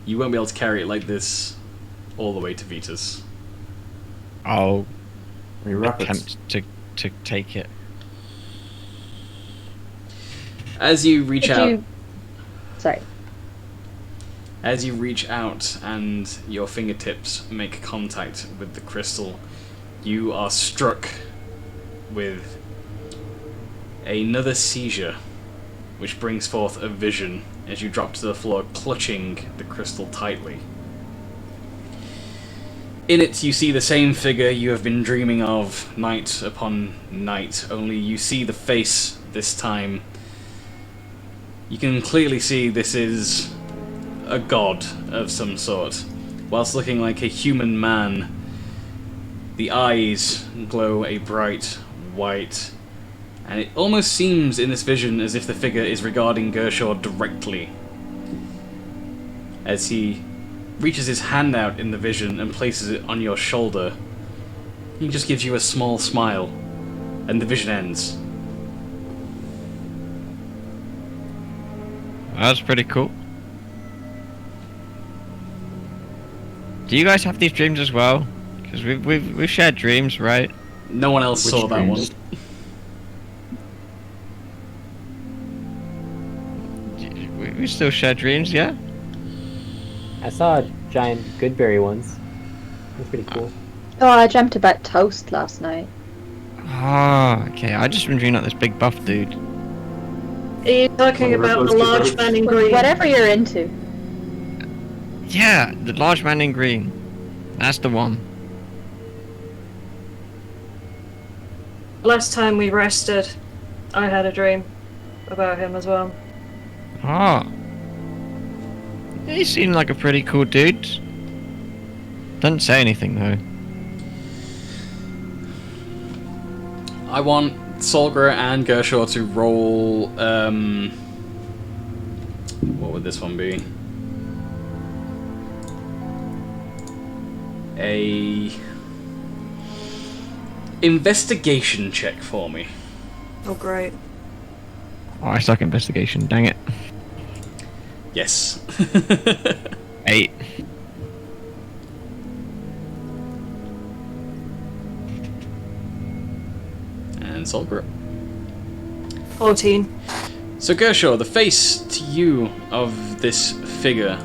You won't be able to carry it like this all the way to Vitus. I'll We wrap it. attempt to take it. As you reach Did out, you... Sorry. as you reach out and your fingertips make contact with the crystal, you are struck with another seizure, which brings forth a vision as you drop to the floor, clutching the crystal tightly. In it, you see the same figure you have been dreaming of night upon night, only you see the face this time. You can clearly see this is a god of some sort. Whilst looking like a human man, the eyes glow a bright white, and it almost seems in this vision as if the figure is regarding Gershaw directly. As he reaches his hand out in the vision and places it on your shoulder, he just gives you a small smile, and the vision ends. That's pretty cool. Do you guys have these dreams as well? Because we've shared dreams, right? No one else saw that one. We still share dreams, yeah? I saw a giant goodberry once. That's pretty cool. Oh, I dreamt about toast last night. Ah, okay. I just been dreaming about this big buff dude. Are you talking about the large man in green? Whatever you're into. Yeah, the large man in green. That's the one. Last time we rested, I had a dream about him as well. Ah. He seemed like a pretty cool dude. Doesn't say anything though. I want Solgra and Gershaw to roll. What would this one be? A investigation check for me. Oh, great. Oh, I suck investigation. Dang it. Yes. 8. And Solgra. 14. So Gershaw, the face to you of this figure,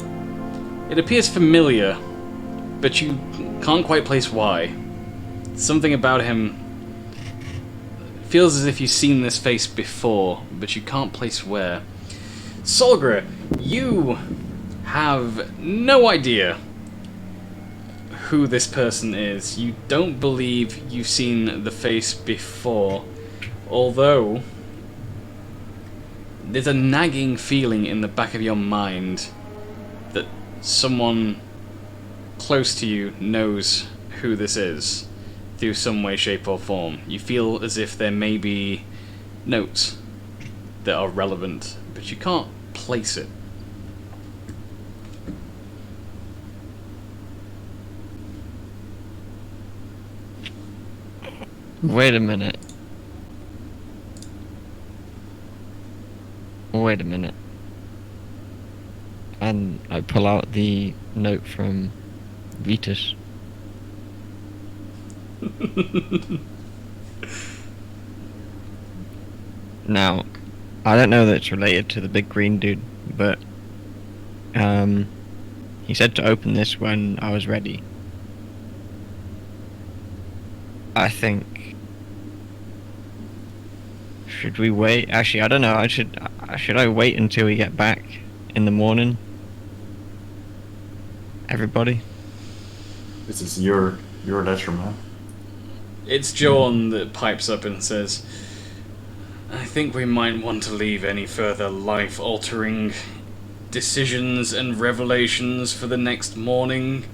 it appears familiar, but you can't quite place why. Something about him feels as if you've seen this face before, but you can't place where. Solgra, you have no idea who this person is. You don't believe you've seen the face before, although there's a nagging feeling in the back of your mind that someone close to you knows who this is through some way, shape or form. You feel as if there may be notes that are relevant, but you can't place it. Wait a minute. Wait a minute. And I pull out the note from Vetus. Now, I don't know that it's related to the big green dude, but he said to open this when I was ready. I think. Should we wait? Actually, I don't know. Should I wait until we get back in the morning? Everybody? This is your letter, man. It's John that pipes up and says, I think we might want to leave any further life-altering decisions and revelations for the next morning.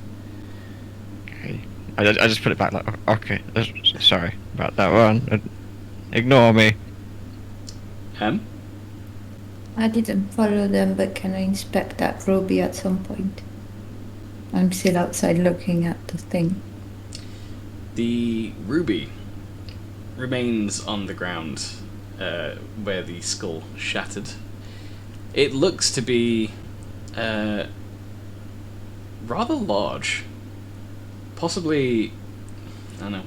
Okay. I just put it back like, okay, sorry about that one. Ignore me. I didn't follow them, but can I inspect that ruby at some point? I'm still outside looking at the thing. The ruby remains on the ground where the skull shattered. It looks to be rather large. Possibly, I don't know,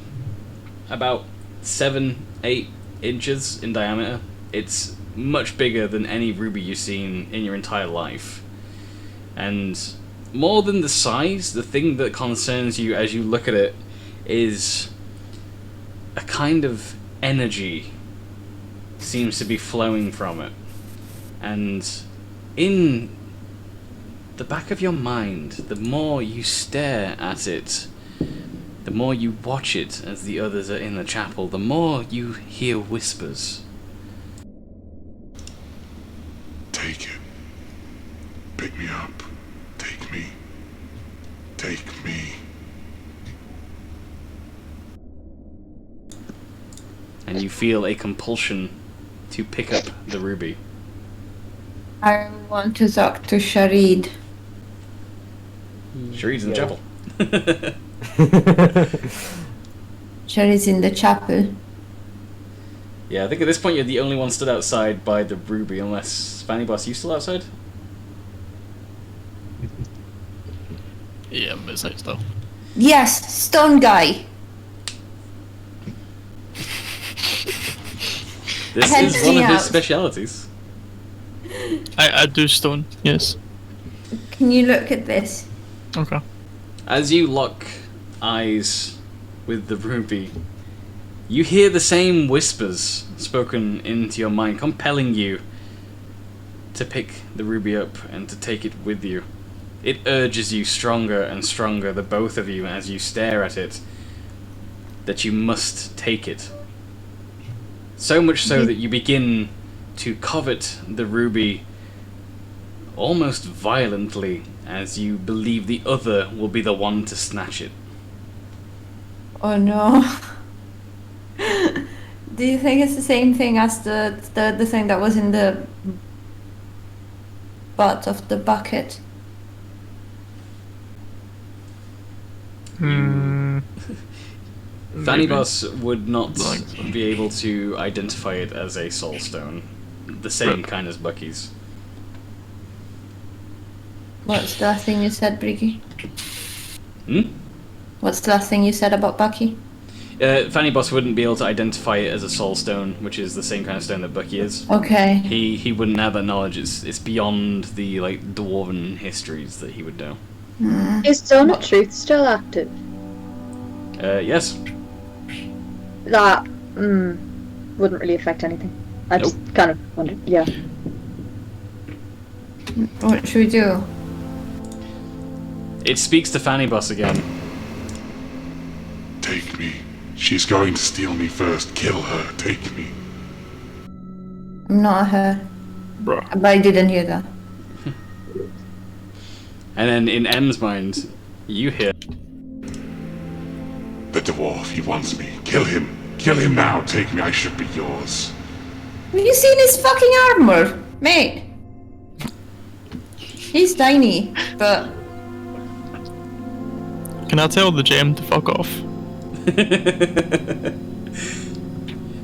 about 7-8 inches in diameter. It's much bigger than any ruby you've seen in your entire life. And more than the size, the thing that concerns you as you look at it is a kind of energy seems to be flowing from it. And in the back of your mind, the more you stare at it, the more you watch it as the others are in the chapel, the more you hear whispers. Take it. Pick me up. Take me. Take me. And you feel a compulsion to pick up the ruby. I want to talk to Sharid. Sharid's in the chapel. Sharid's in the chapel. Yeah, I think at this point you're the only one stood outside by the ruby, unless Fanny Boss, you still outside? Yeah, I'm outside still. Yes, stone guy. This Help is one me of his out. specialities. I do stone, yes. Can you look at this? Okay. As you lock eyes with the ruby, you hear the same whispers spoken into your mind, compelling you to pick the ruby up and to take it with you. It urges you stronger and stronger, the both of you, as you stare at it, that you must take it. So much so that you begin to covet the ruby almost violently, as you believe the other will be the one to snatch it. Oh no. Do you think it's the same thing as the thing that was in the butt of the bucket? Fanny Boss would not be able to identify it as a soul stone. The same kind as Bucky's. What's the last thing you said, Briggy? Hmm? What's the last thing you said about Bucky? Fanny Boss wouldn't be able to identify it as a soul stone, which is the same kind of stone that Bucky is. Okay. He wouldn't have that knowledge. It's beyond the dwarven histories that he would know. Is Zone of Truth still active? Yes. That wouldn't really affect anything. I just kind of wondered. Yeah. What should we do? It speaks to Fanny Boss again. Take me. She's going to steal me first. Kill her. Take me. I'm not her. Bruh. But I didn't hear that. And then in M's mind, you hear... The dwarf, he wants me. Kill him. Kill him now. Take me. I should be yours. Have you seen his fucking armor? Mate. He's tiny, but... Can I tell the gem to fuck off?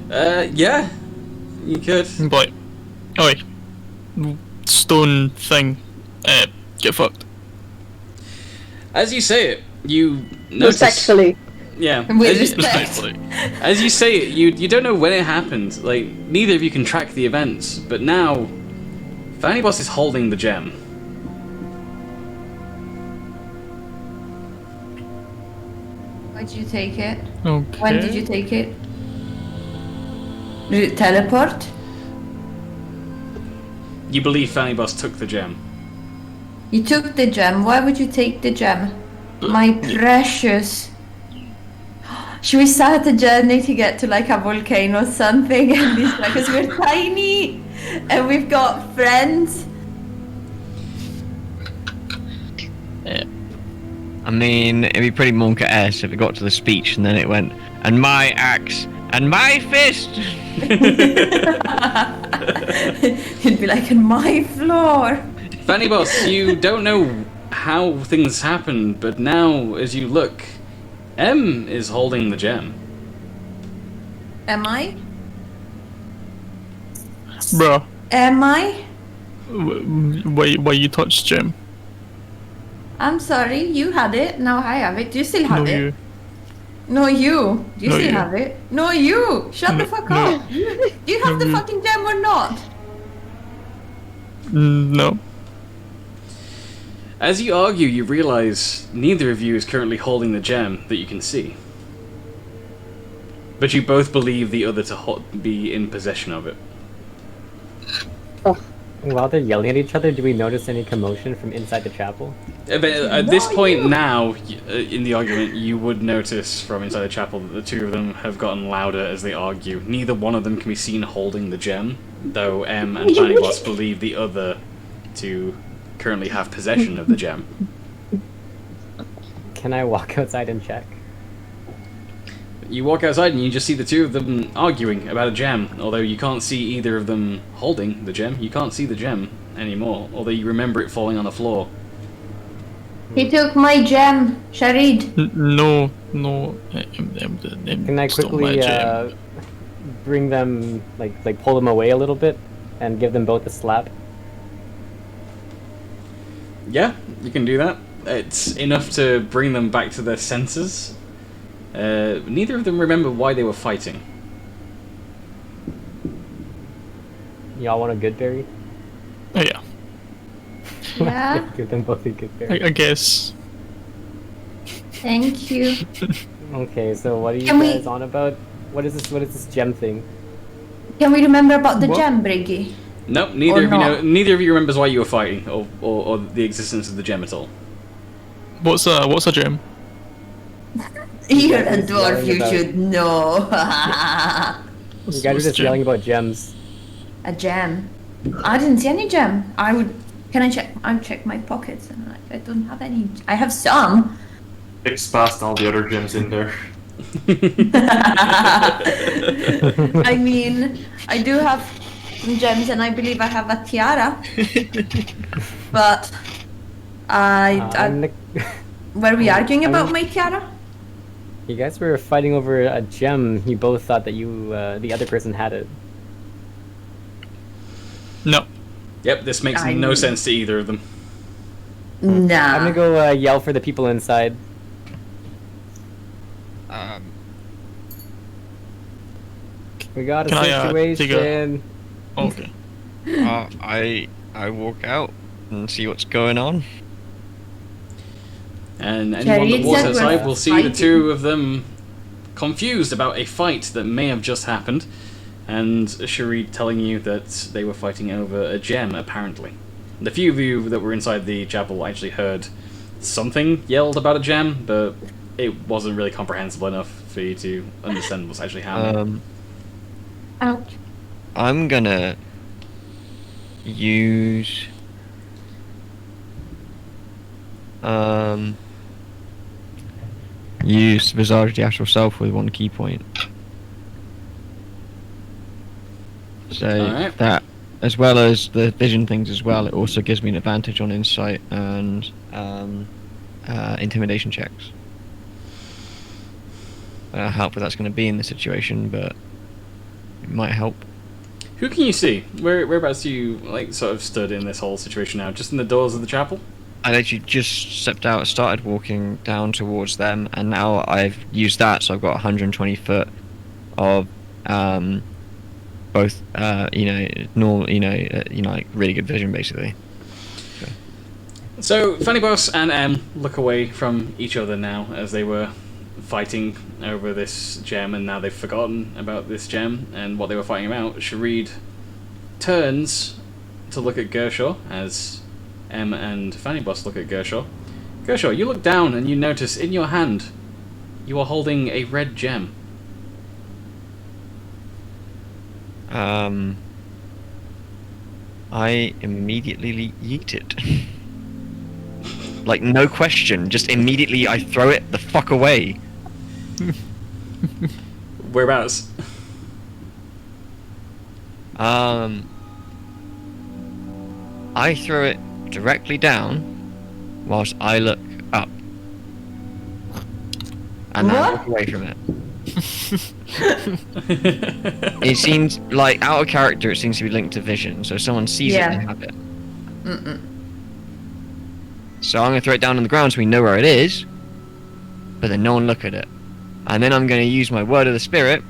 Yeah, you could. But, oi, stone thing, get fucked. As you say it, you notice. Respectfully. Yeah. With As you, respect. as you say it, you don't know when it happened. Like, neither of you can track the events, but now, Fanny Boss is holding the gem. Why did you take it? Okay. When did you take it? Did it teleport? You believe Fanny Boss took the gem. You took the gem. Why would you take the gem? My precious. Should we start a journey to get to like a volcano or something? And this, because we're tiny and we've got friends. I mean, it'd be pretty Monka-esque if it got to the speech and then it went, and my axe, and my fist! It'd be like on my floor. Fanny Boss, you don't know how things happened, but now, as you look, M is holding the gem. Am I? Bruh, Am I? why you touched Jim? I'm sorry, you had it, now I have it. Do you still have No, it? you. No, you. Do you No, still you. have it? No, you. Shut the fuck no. up. Do you have No, the you. fucking gem or not? No. As you argue, you realize neither of you is currently holding the gem that you can see. But you both believe the other to be in possession of it. While they're yelling at each other, do we notice any commotion from inside the chapel? But at this point now, in the argument, you would notice from inside the chapel that the two of them have gotten louder as they argue. Neither one of them can be seen holding the gem, though M and Fanny Boss believe the other to currently have possession of the gem. Can I walk outside and check? You walk outside and you just see the two of them arguing about a gem, although you can't see either of them holding the gem. You can't see the gem anymore, although you remember it falling on the floor. He took my gem, Sharid. No. Can I quickly bring them, like pull them away a little bit, and give them both a slap? Yeah, you can do that. It's enough to bring them back to their senses. Neither of them remember why they were fighting. Y'all want a good berry? Oh, yeah. Yeah, Give them both a good berry. I guess. thank you. Okay, so what are you Can we- guys on about? What is this gem thing? Can we remember about the What? gem, Briggy? Nope, neither Or of you know. not. Neither of you remembers why you were fighting, or the existence of the gem at all. What's a gem? You're a guys dwarf, yelling you about- should know. You guys are just yelling about gems. A gem. I didn't see any gem. Can I check? I'll check my pockets and I don't have any. I have some. Picks past all the other gems in there. I mean, I do have some gems and I believe I have a tiara. But were we arguing about my tiara? You guys were fighting over a gem. You both thought that the other person had it. No. Yep, this makes no sense to either of them. Nah. I'm gonna go yell for the people inside. We got a Can I, take situation. Okay. I walk out and see what's going on. And anyone that Jerry walks said we're outside will see the fighting. two of them confused about a fight that may have just happened, and Sharid telling you that they were fighting over a gem, apparently. The few of you that were inside the chapel actually heard something yelled about a gem, but it wasn't really comprehensible enough for you to understand what's actually happening. Ouch. I'm gonna use Visage the Astral Self with one key point. So Alright. that, as well as the vision things as well, it also gives me an advantage on insight and intimidation checks. how helpful that's going to be in the situation, but it might help. Who can you see? Whereabouts do you like sort of stood in this whole situation now? Just in the doors of the chapel? I literally just stepped out, started walking down towards them, and now I've used that, so I've got 120 foot of both, normal, like really good vision, basically. So Funny Boss and M look away from each other now as they were fighting over this gem, and now they've forgotten about this gem and what they were fighting about. Shareed turns to look at Gershaw as M and Fanny Boss look at Gershaw. Gershaw, you look down and you notice in your hand you are holding a red gem. I immediately yeet it. Like, no question, just immediately I throw it the fuck away. Whereabouts? I throw it directly down whilst I look up. And then I walk away from it. It seems like, out of character, it seems to be linked to vision, so if someone sees it, they have it. So I'm going to throw it down on the ground so we know where it is, but then no one look at it. And then I'm going to use my word of the spirit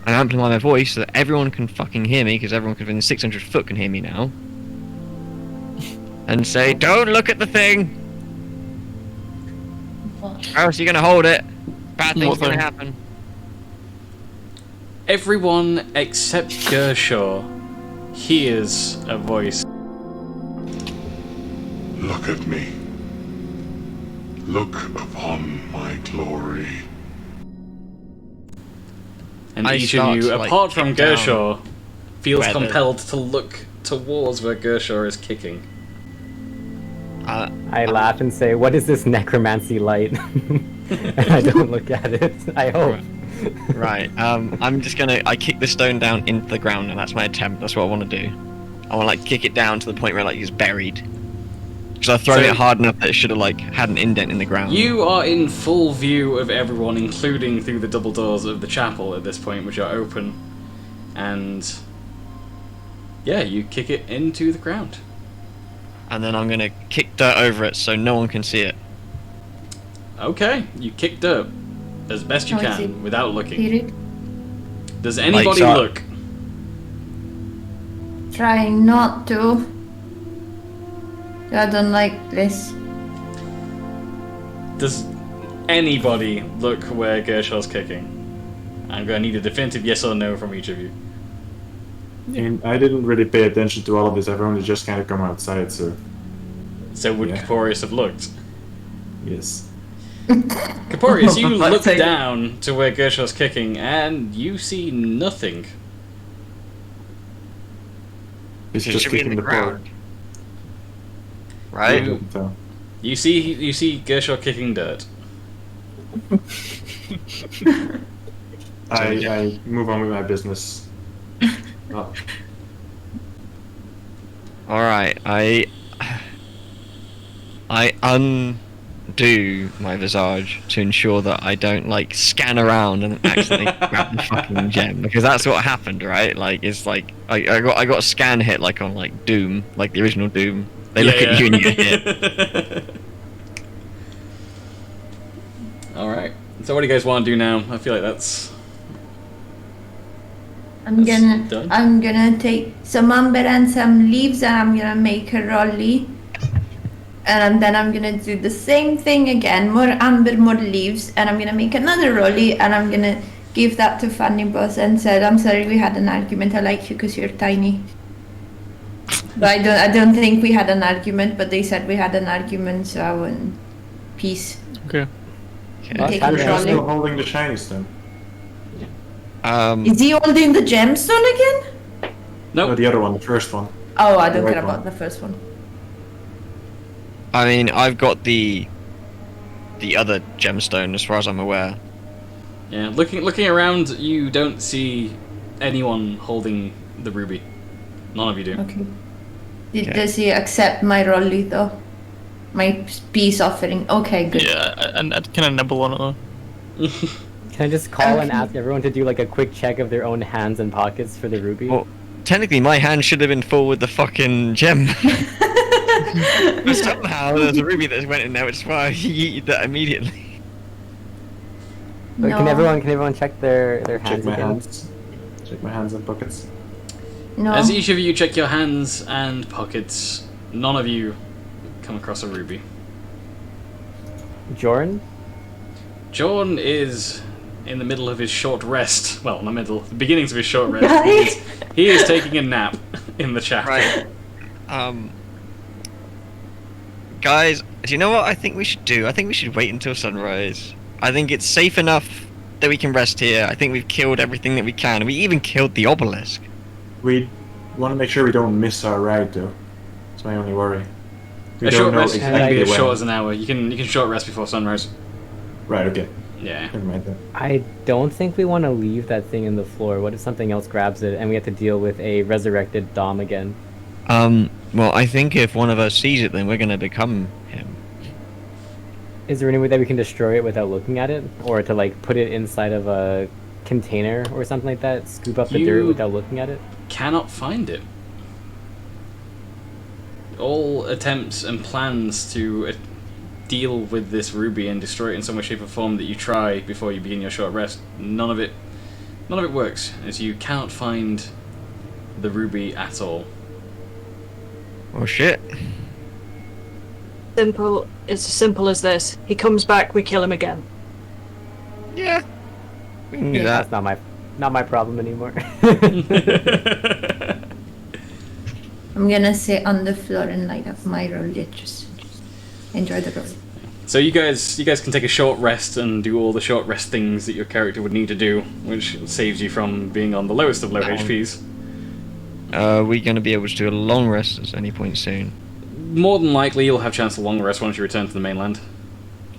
and amplify my voice so that everyone can fucking hear me, because everyone within 600 foot can hear me now. And say, don't look at the thing! Or else you're going to hold it. Bad things going to happen. Everyone except Gershaw hears a voice. Look at me. Look upon my glory. And I each of start you, to, like, apart from kick down Gershaw, feels where the- compelled to look towards where Gershaw is kicking. I laugh and say, "What is this necromancy light?" And I don't look at it. I hope. Right, I'm just gonna... I kick the stone down into the ground, and that's my attempt. That's what I want to do. I want to, like, kick it down to the point where, like, it's buried. Because I thrown it hard enough that it should have, like, had an indent in the ground. You are in full view of everyone, including through the double doors of the chapel at this point, which are open. And yeah, you kick it into the ground. And then I'm gonna kick dirt over it so no one can see it. Okay, you kick dirt as best you How is can it? without looking. Period. Does anybody so- look? Trying not to. I don't like this. Does anybody look where Gershaw's kicking? I'm gonna need a definitive yes or no from each of you. And I didn't really pay attention to all of this. I've only just kind of come outside, so So would Yeah. Caporius have looked? yes. Caporius, you Let's look take- down to where Gershaw's kicking, and you see nothing. It's It just should be in kicking the the floor. ground. Right? You- You see Gershaw kicking dirt. I move on with my business. Oh, Alright, I undo my visage to ensure that I don't, like, scan around and accidentally grab the fucking gem, because that's what happened, right? Like, it's like I got a scan hit, like, on, like, Doom, like the original Doom. They look at you and you get hit. Alright. So what do you guys want to do now? I feel like that's... I'm That's done. gonna take some amber and some leaves and I'm gonna make a rolly. And then I'm gonna do the same thing again, more amber, more leaves, and I'm gonna make another rolly and I'm gonna give that to Fanny Boss and said, I'm sorry we had an argument, I like you because you're tiny. But I don't think we had an argument, but they said we had an argument, so I went, peace. Okay. Take Well, a you're still rolly. holding the shiny stone. Is he holding the gemstone again? No, Nope. the other one, the first one. Oh, I don't The care white about one. the first one. I mean, I've got the other gemstone as far as I'm aware. Yeah, looking around, you don't see anyone holding the ruby. None of you do. Okay. Okay. Does he accept my rolly though? My peace offering. Okay, good. Yeah, and I'd kind of nibble on it though. Can I just call and ask everyone to do like a quick check of their own hands and pockets for the ruby? Well, technically, my hand should have been full with the fucking gem. But somehow there's a ruby that went in there, which is why I yeeted that immediately. But Can everyone check their Check hands my again? hands. Check my hands and pockets. No. As each of you check your hands and pockets, none of you come across a ruby. Jorn? Jorn is in the middle of his short rest. Well, not middle, the beginnings of his short rest. He is taking a nap in the chapel. Right. Guys, do you know what I think we should do? I think we should wait until sunrise. I think it's safe enough that we can rest here. I think we've killed everything that we can. We even killed the obelisk. We want to make sure we don't miss our ride, though. That's my only worry. We A don't short know rest can exactly be as when. short as an hour. You can short rest before sunrise. Right, okay. Yeah. Never mind that. I don't think we want to leave that thing in the floor. What if something else grabs it and we have to deal with a resurrected Dom again? Well, I think if one of us sees it, then we're gonna become him. Is there any way that we can destroy it without looking at it? Or to like put it inside of a container or something like that? Scoop up the dirt without looking at it? Cannot find it. All attempts and plans to deal with this ruby and destroy it in some way, shape, or form that you try before you begin your short rest, none of it works, as you cannot find the ruby at all. Oh shit. Simple. It's as simple as this. He comes back, we kill him again. Yeah. We can do that. That's not my problem anymore. I'm gonna sit on the floor and light up my roll. Just enjoy the roll. So you guys can take a short rest and do all the short rest things that your character would need to do, which saves you from being on the lowest of low HPs. Are we gonna be able to do a long rest at any point soon? More than likely, you'll have a chance to long rest once you return to the mainland.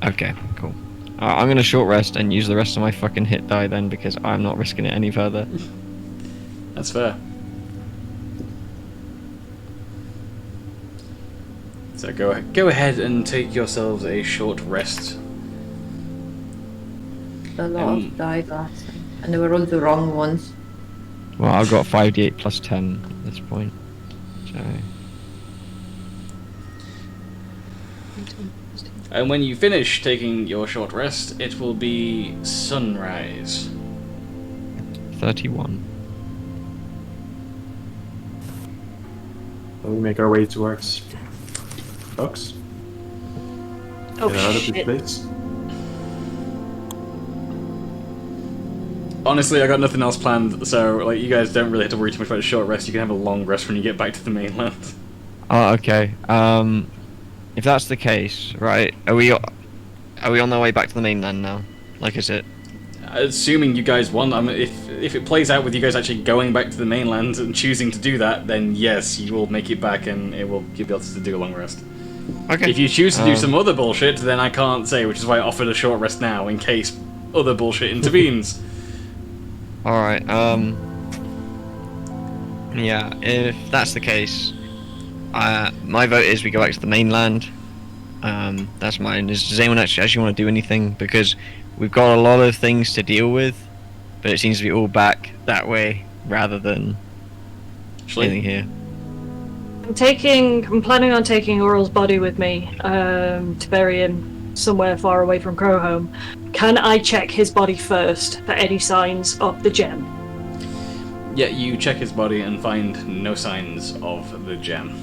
Okay, cool. I'm gonna short rest and use the rest of my fucking hit die then, because I'm not risking it any further. That's fair. So go ahead and take yourselves a short rest. A lot of died last time, and they were all the wrong ones. Well, I've got 5d8 plus 10 at this point. So... And when you finish taking your short rest, it will be sunrise. 31. So we make our way towards Bucks. Oh, Get out of shit. this place. Honestly, I got nothing else planned, so like you guys don't really have to worry too much about a short rest. You can have a long rest when you get back to the mainland. Oh, okay. If that's the case, right? Are we on the way back to the mainland now? Like, is it? Assuming you guys want, I mean, if it plays out with you guys actually going back to the mainland and choosing to do that, then yes, you will make it back and you'll be able to do a long rest. Okay. If you choose to do some other bullshit, then I can't say, which is why I offered a short rest now, in case other bullshit intervenes. Alright, yeah, if that's the case, my vote is we go back to the mainland. That's mine. Does anyone actually want to do anything? Because we've got a lot of things to deal with, but it seems to be all back that way rather than anything here. I'm planning on taking Aural's body with me to bury him somewhere far away from Crowhome. Can I check his body first for any signs of the gem? Yeah, you check his body and find no signs of the gem.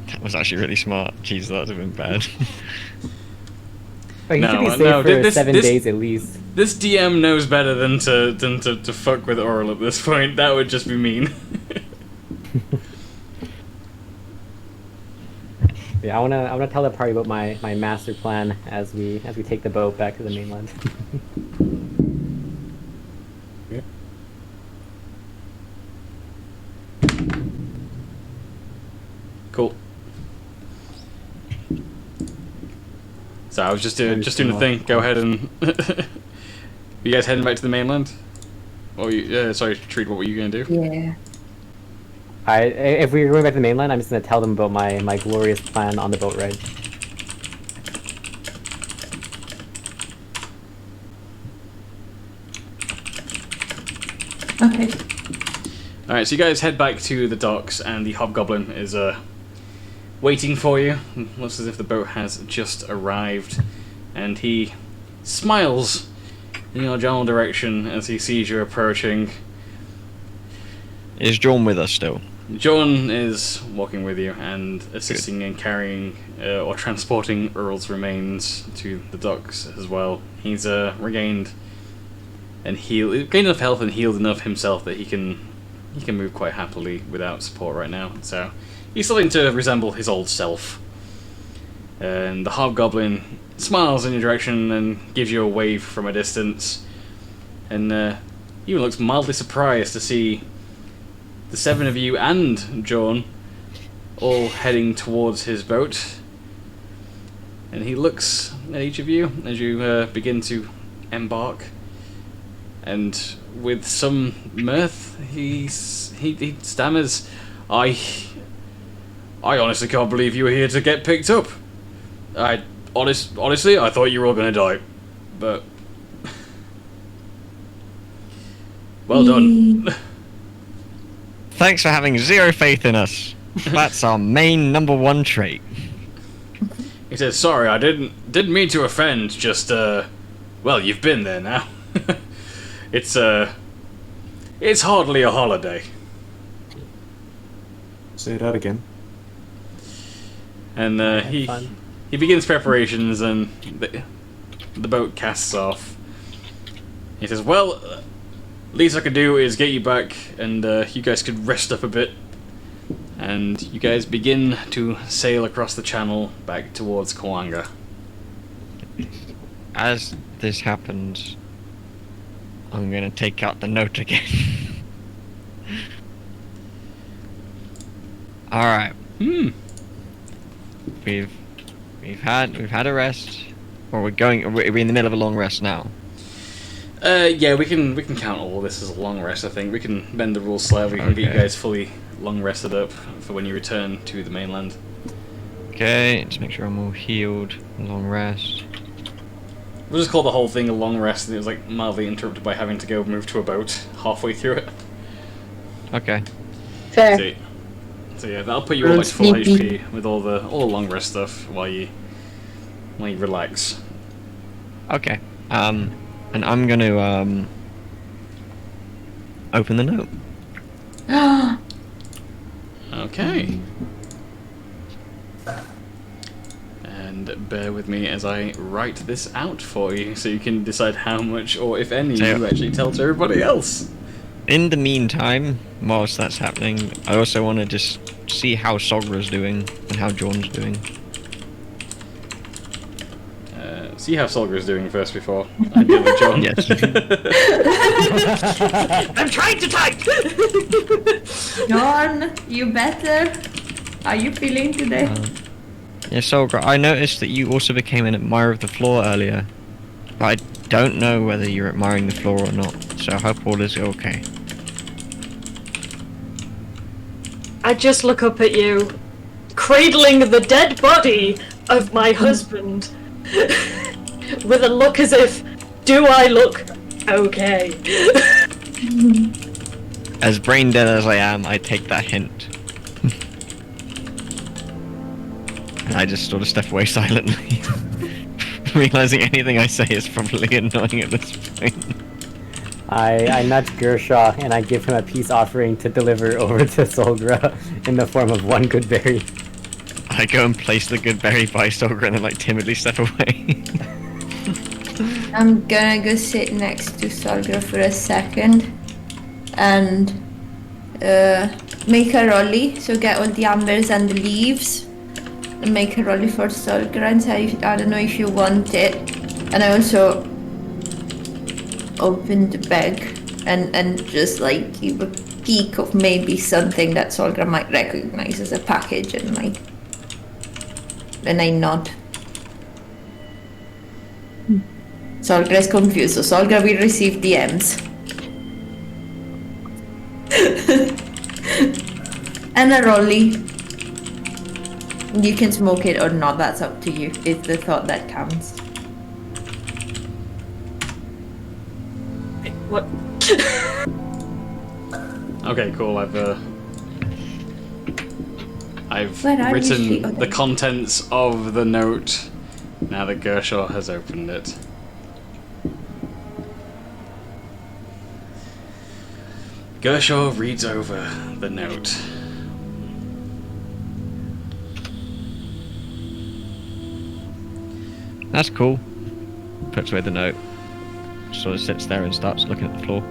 That was actually really smart. Jeez, that would have been bad. He should be safe for 7 days at least. This DM knows better than to fuck with Oral at this point. That would just be mean. Yeah, I wanna tell the party about my master plan as we take the boat back to the mainland. Cool. So I was just doing the thing. Go ahead and you guys heading back to the mainland? Or sorry, Treat, what were you gonna do? Yeah. If we're going back to the mainland, I'm just gonna tell them about my glorious plan on the boat ride. Okay. Alright, so you guys head back to the docks, and the hobgoblin is waiting for you. Looks as if the boat has just arrived, and he smiles in your general direction as he sees you approaching. Is John with us still? John is walking with you and assisting in carrying or transporting Earl's remains to the docks as well. He's regained gained enough health and healed enough himself that he can move quite happily without support right now. So he's starting to resemble his old self. And the hobgoblin smiles in your direction and gives you a wave from a distance, and even looks mildly surprised to see the 7 of you and John all heading towards his boat. And he looks at each of you as you begin to embark, and with some mirth he stammers, I honestly can't believe you were here to get picked up. Honestly, I thought you were all gonna die, but well done. Thanks for having zero faith in us. That's our main #1 trait. He says, "Sorry, I didn't mean to offend. Just well, you've been there now. It's hardly a holiday." Say that again. And he begins preparations, and the boat casts off. He says, "Well, least I could do is get you back, and you guys could rest up a bit." And you guys begin to sail across the channel back towards Kawanga. As this happens, I'm gonna take out the note again. Alright. We've had a rest. Or are we in the middle of a long rest now? Yeah, we can count all this as a long rest, I think. We can bend the rules slightly. We can get you guys fully long rested up for when you return to the mainland. Okay, just make sure I'm all healed. Long rest. We'll just call the whole thing a long rest, and it was like mildly interrupted by having to go move to a boat halfway through it. Okay. Fair. So yeah, that'll put you all back to full HP with all the long rest stuff while you relax. Okay. And I'm gonna open the note. Okay. And bear with me as I write this out for you, so you can decide how much, or if any, you actually tell to everybody else. In the meantime, whilst that's happening, I also want to just see how Sogra's doing and how John's doing. See how Solgra's doing first before I deal with John. Yes. I'm trying to type! John, you better? How are you feeling today? Yeah, Solgra, I noticed that you also became an admirer of the floor earlier. But I don't know whether you're admiring the floor or not, so I hope all is okay. I just look up at you, cradling the dead body of my husband, with a look as if, do I look okay? As brain dead as I am, I take that hint. And I just sort of step away silently, realizing anything I say is probably annoying at this point. I nudge Gershaw and I give him a peace offering to deliver over to Solgra in the form of 1 good berry. I go and place the good berry by Solgra and then like timidly step away. I'm gonna go sit next to Solgra for a second and make a rolly, so get all the ambers and the leaves and make a rolly for Solgra and say, I don't know if you want it. And I also open the bag and just like give a peek of maybe something that Solgra might recognize as a package, and like then I nod. Solgra is confused, so Solgra will receive DMs. And a rolly. You can smoke it or not, that's up to you. It's the thought that counts. What? Okay, cool. I've Where are written you? the contents of the note now that Gershaw has opened it. Gershaw reads over the note. That's cool. Puts away the note. Sort of sits there and starts looking at the floor.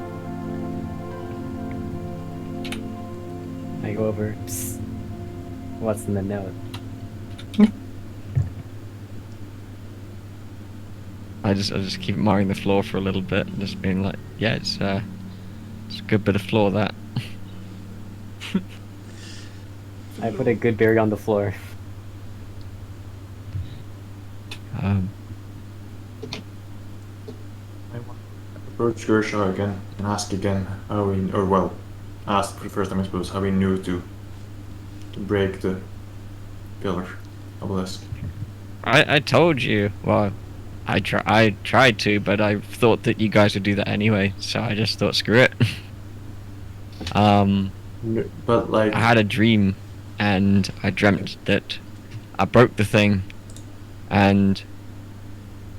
I go over. Psst. What's in the note? I just keep marring the floor for a little bit, just being like, yeah, it's a good bit of floor that. I put a good berry on the floor. Approach Gershaw again and ask again how we, or well, ask for the first time I suppose, how we knew to break the pillar obelisk. I told you. Well, I tried to, but I thought that you guys would do that anyway, so I just thought, screw it. But like, I had a dream, and I dreamt that I broke the thing, and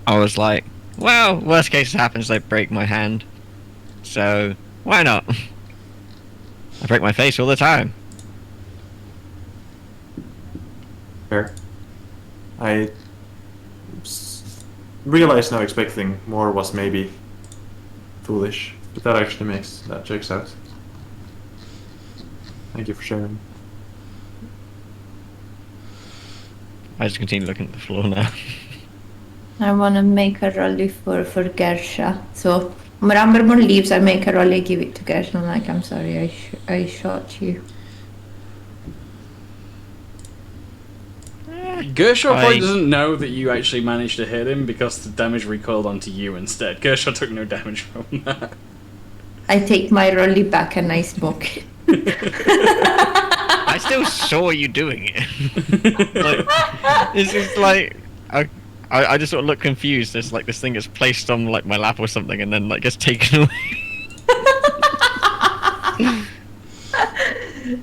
I was like, well, worst case happens, I break my hand, so why not? I break my face all the time. fair. I realize now expecting more was maybe foolish, but that checks out. Thank you for sharing. I just continue looking at the floor now. I want to make a rolly for Gersha. So when Ambermon leaves, I make a rolly, give it to Gersha. I'm like, I'm sorry, I shot you. Gershaw probably doesn't know that you actually managed to hit him because the damage recoiled onto you instead. Gershaw took no damage from that. I take my rolly back and I smoke it. I still saw you doing it. Like, it's just like I just sort of look confused. There's like this thing gets placed on like my lap or something, and then like gets taken away.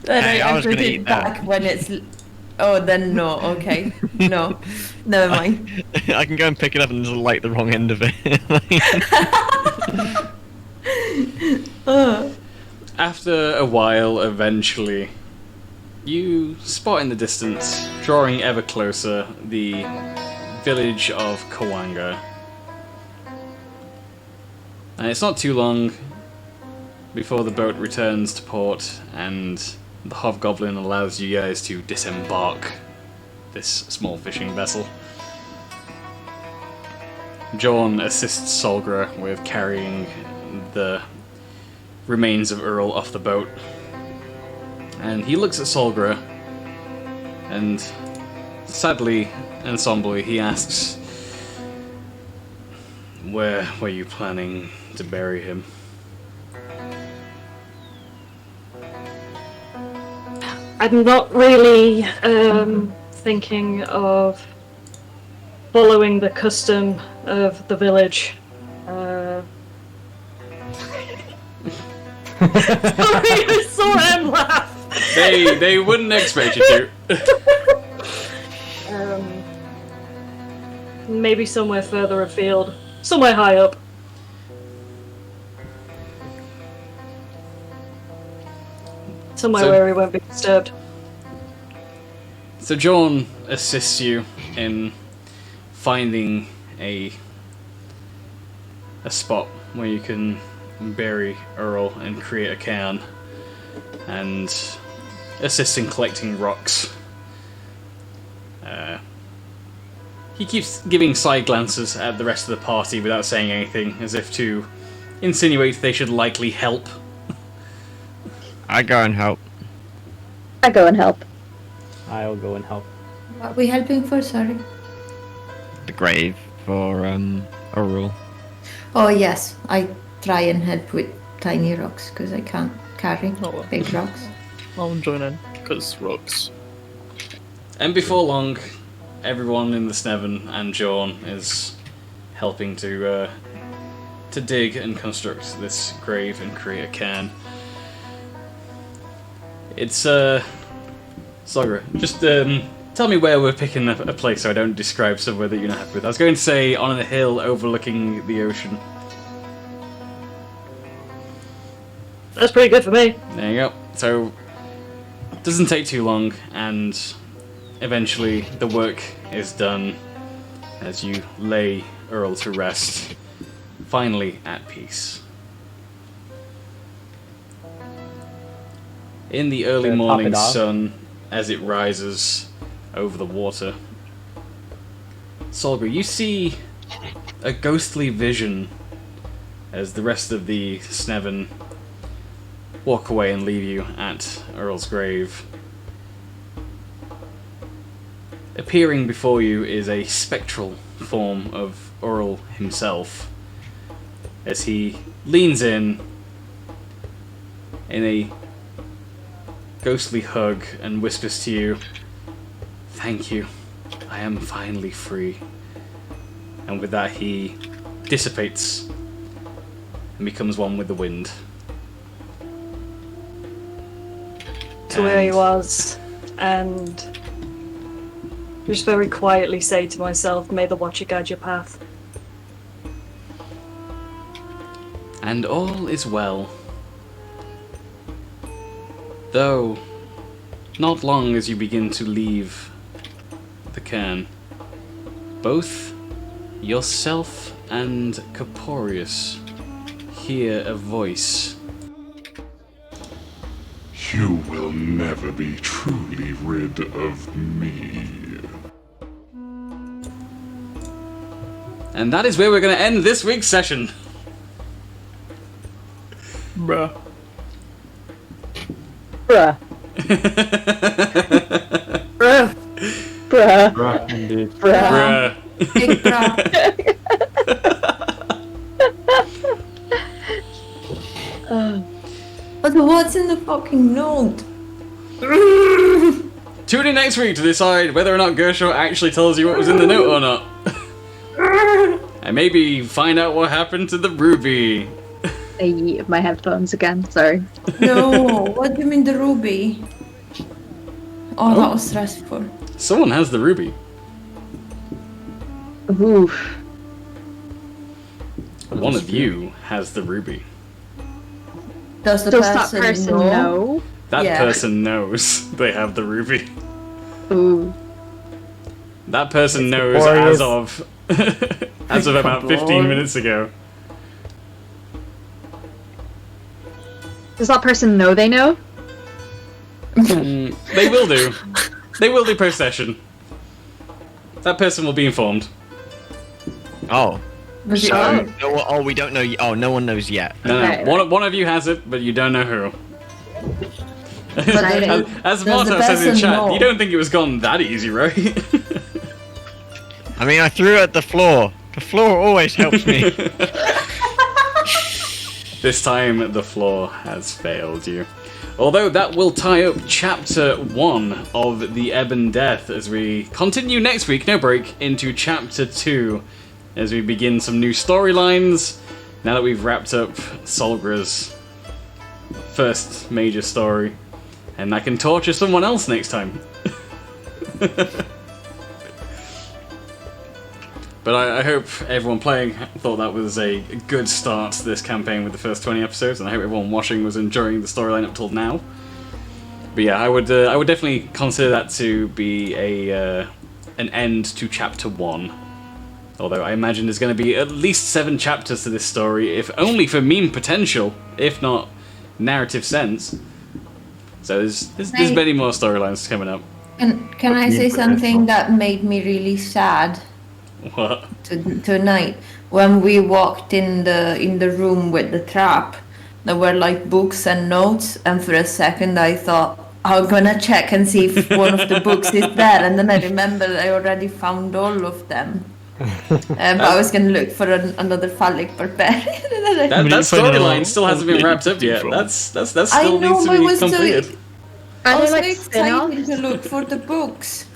Then Hey, I I was put gonna it eat that. back when it's. Oh, then no. Okay, no, never mind. I can go and pick it up and just light the wrong end of it. After a while, eventually, you spot in the distance, drawing ever closer, the village of Kawanga. And it's not too long before the boat returns to port and the hobgoblin allows you guys to disembark this small fishing vessel. John assists Solgra with carrying the remains of Earl off the boat. And he looks at Solgra and sadly and somberly he asks, where were you planning to bury him? I'm not really thinking of following the custom of the village. Sorry, I saw him laugh. They wouldn't expect you to. Maybe somewhere further afield, somewhere high up. Somewhere where we won't be disturbed. So John assists you in finding a spot where you can bury Earl and create a cairn, and assists in collecting rocks. He keeps giving side glances at the rest of the party without saying anything, as if to insinuate they should likely help. I go and help. I go and help. I'll go and help. What are we helping for? Sorry. The grave for Earl. Oh yes, I try and help with tiny rocks because I can't carry big rocks. I'll join in, because rocks. And before long, everyone in the Sneven and John is helping to dig and construct this grave and create a cairn. It's Sogra, just tell me where we're picking a place so I don't describe somewhere that you're not happy with. I was going to say on a hill overlooking the ocean. That's pretty good for me. There you go. So, it doesn't take too long, and eventually the work is done as you lay Earl to rest, finally at peace. In the early Top morning it off. sun, as it rises over the water, Solgra, you see a ghostly vision as the rest of the Sneven walk away and leave you at Earl's grave. Appearing before you is a spectral form of Earl himself, as he leans in a ghostly hug and whispers to you, "Thank you, I am finally free." And with that he dissipates and becomes one with the wind. To where he was, and just very quietly say to myself, "May the Watcher guide your path." And all is well. Though, not long as you begin to leave the cairn, both yourself and Corporeus hear a voice. You will never be truly rid of me. And that is where we're going to end this week's session. Bruh. Bruh. Bruh. Bruh. Bruh, indeed. Bruh. Bruh. Big bruh. But what's in the fucking note? Tune in next week to decide whether or not Gershaw actually tells you what was in the note or not. And maybe find out what happened to the ruby. I yeeted my headphones again, sorry. No, what do you mean the ruby? Oh, that was stressful. Someone has the ruby. Oof. One of you has the ruby. Does the Does that person, person know? That Yeah. person knows they have the ruby. Ooh. That person knows Corporeus. as of about 15 minutes ago. Does that person know they know? They will do. They will do post-session. That person will be informed. Oh. Was it So, on? oh, we don't know. Oh, no one knows yet. No, Okay. no. One of you has it, but you don't know who. Exciting. As Does Marto the says in person chat, know? you don't think it was gone that easy, right? I mean, I threw it at the floor. The floor always helps me. This time, the floor has failed you. Although that will tie up Chapter 1 of the Ebon Death as we continue next week, no break, into Chapter 2 as we begin some new storylines now that we've wrapped up Solgra's first major story. And I can torture someone else next time. But I hope everyone playing thought that was a good start to this campaign with the first 20 episodes, and I hope everyone watching was enjoying the storyline up till now. But yeah, I would definitely consider that to be an end to Chapter 1. Although I imagine there's going to be at least 7 chapters to this story, if only for meme potential, if not narrative sense. So there's many more storylines coming up. Can I say something that made me really sad What? tonight? When we walked in the room with the trap, there were like books and notes, and for a second I thought, I'm gonna check and see if one of the books is there, and then I remembered I already found all of them. But I was gonna look for another phallic barbarian. That storyline still hasn't been wrapped up yet. That still needs to be completed. I was so like excited to look for the books.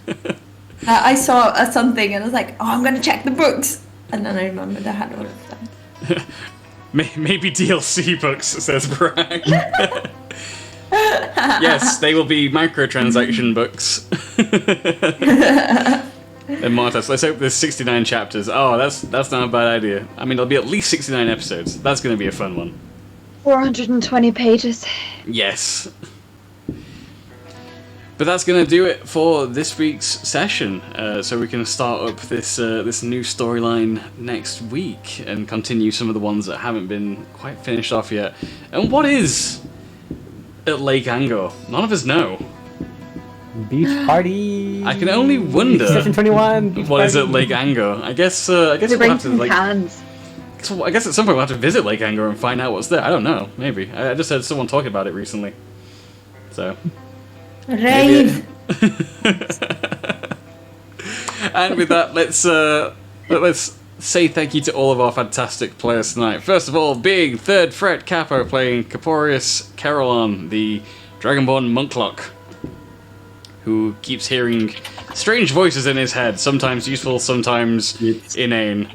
I saw something and I was like, oh, I'm gonna check the books. And then I remembered I had all of them. Maybe DLC books, says Bragg. Yes, they will be microtransaction books. And Martas, let's hope there's 69 chapters. Oh, that's not a bad idea. I mean, there'll be at least 69 episodes. That's going to be a fun one. 420 pages. Yes. But that's going to do it for this week's session. So we can start up this new storyline next week and continue some of the ones that haven't been quite finished off yet. And what is at Lake Angor? None of us know. Beach party. I can only wonder. Session 21. Beach What is party. at Lake Angor? I guess we'll have to like. Cans. So I guess at some point we'll have to visit Lake Angor and find out what's there. I don't know. Maybe. I just heard someone talking about it recently. So. Rave. And with that, let's say thank you to all of our fantastic players tonight. First of all, being third fret capo playing Caporius Carolon, the Dragonborn Monklock, who keeps hearing strange voices in his head, sometimes useful, sometimes inane.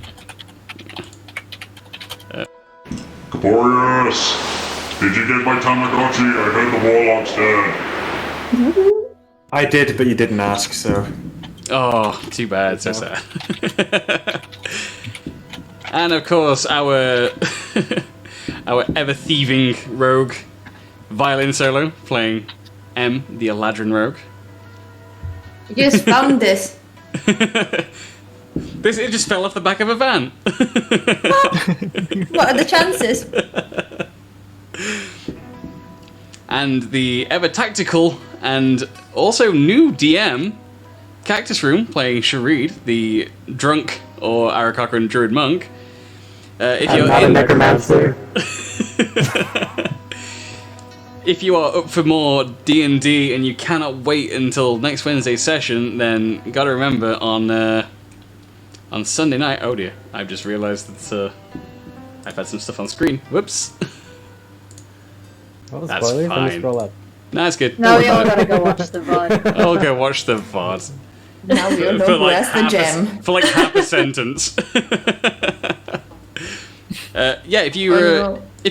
Caporius! Did you get my Tamagotchi? I heard the Warlock's dead. I did, but you didn't ask, so. Oh, too bad, so sad. And of course, our ever thieving rogue, violin solo, playing M, the Eladrin rogue. You just found this. It just fell off the back of a van. What are the chances? And the ever tactical and also new DM, Cactus Room, playing Sharid, the drunk or Arakakaran druid monk. If I'm you're not a necromancer. If you are up for more D&D and you cannot wait until next Wednesday's session, then you gotta remember on Sunday night. Oh dear, I've just realised that I've had some stuff on screen. Whoops. Well, That's spoilers. Let me fine. scroll up. No, it's good. No, we all gotta go watch the VOD. I'll go watch the VOD. Now we all know who has the gem. For like half a sentence. Yeah, if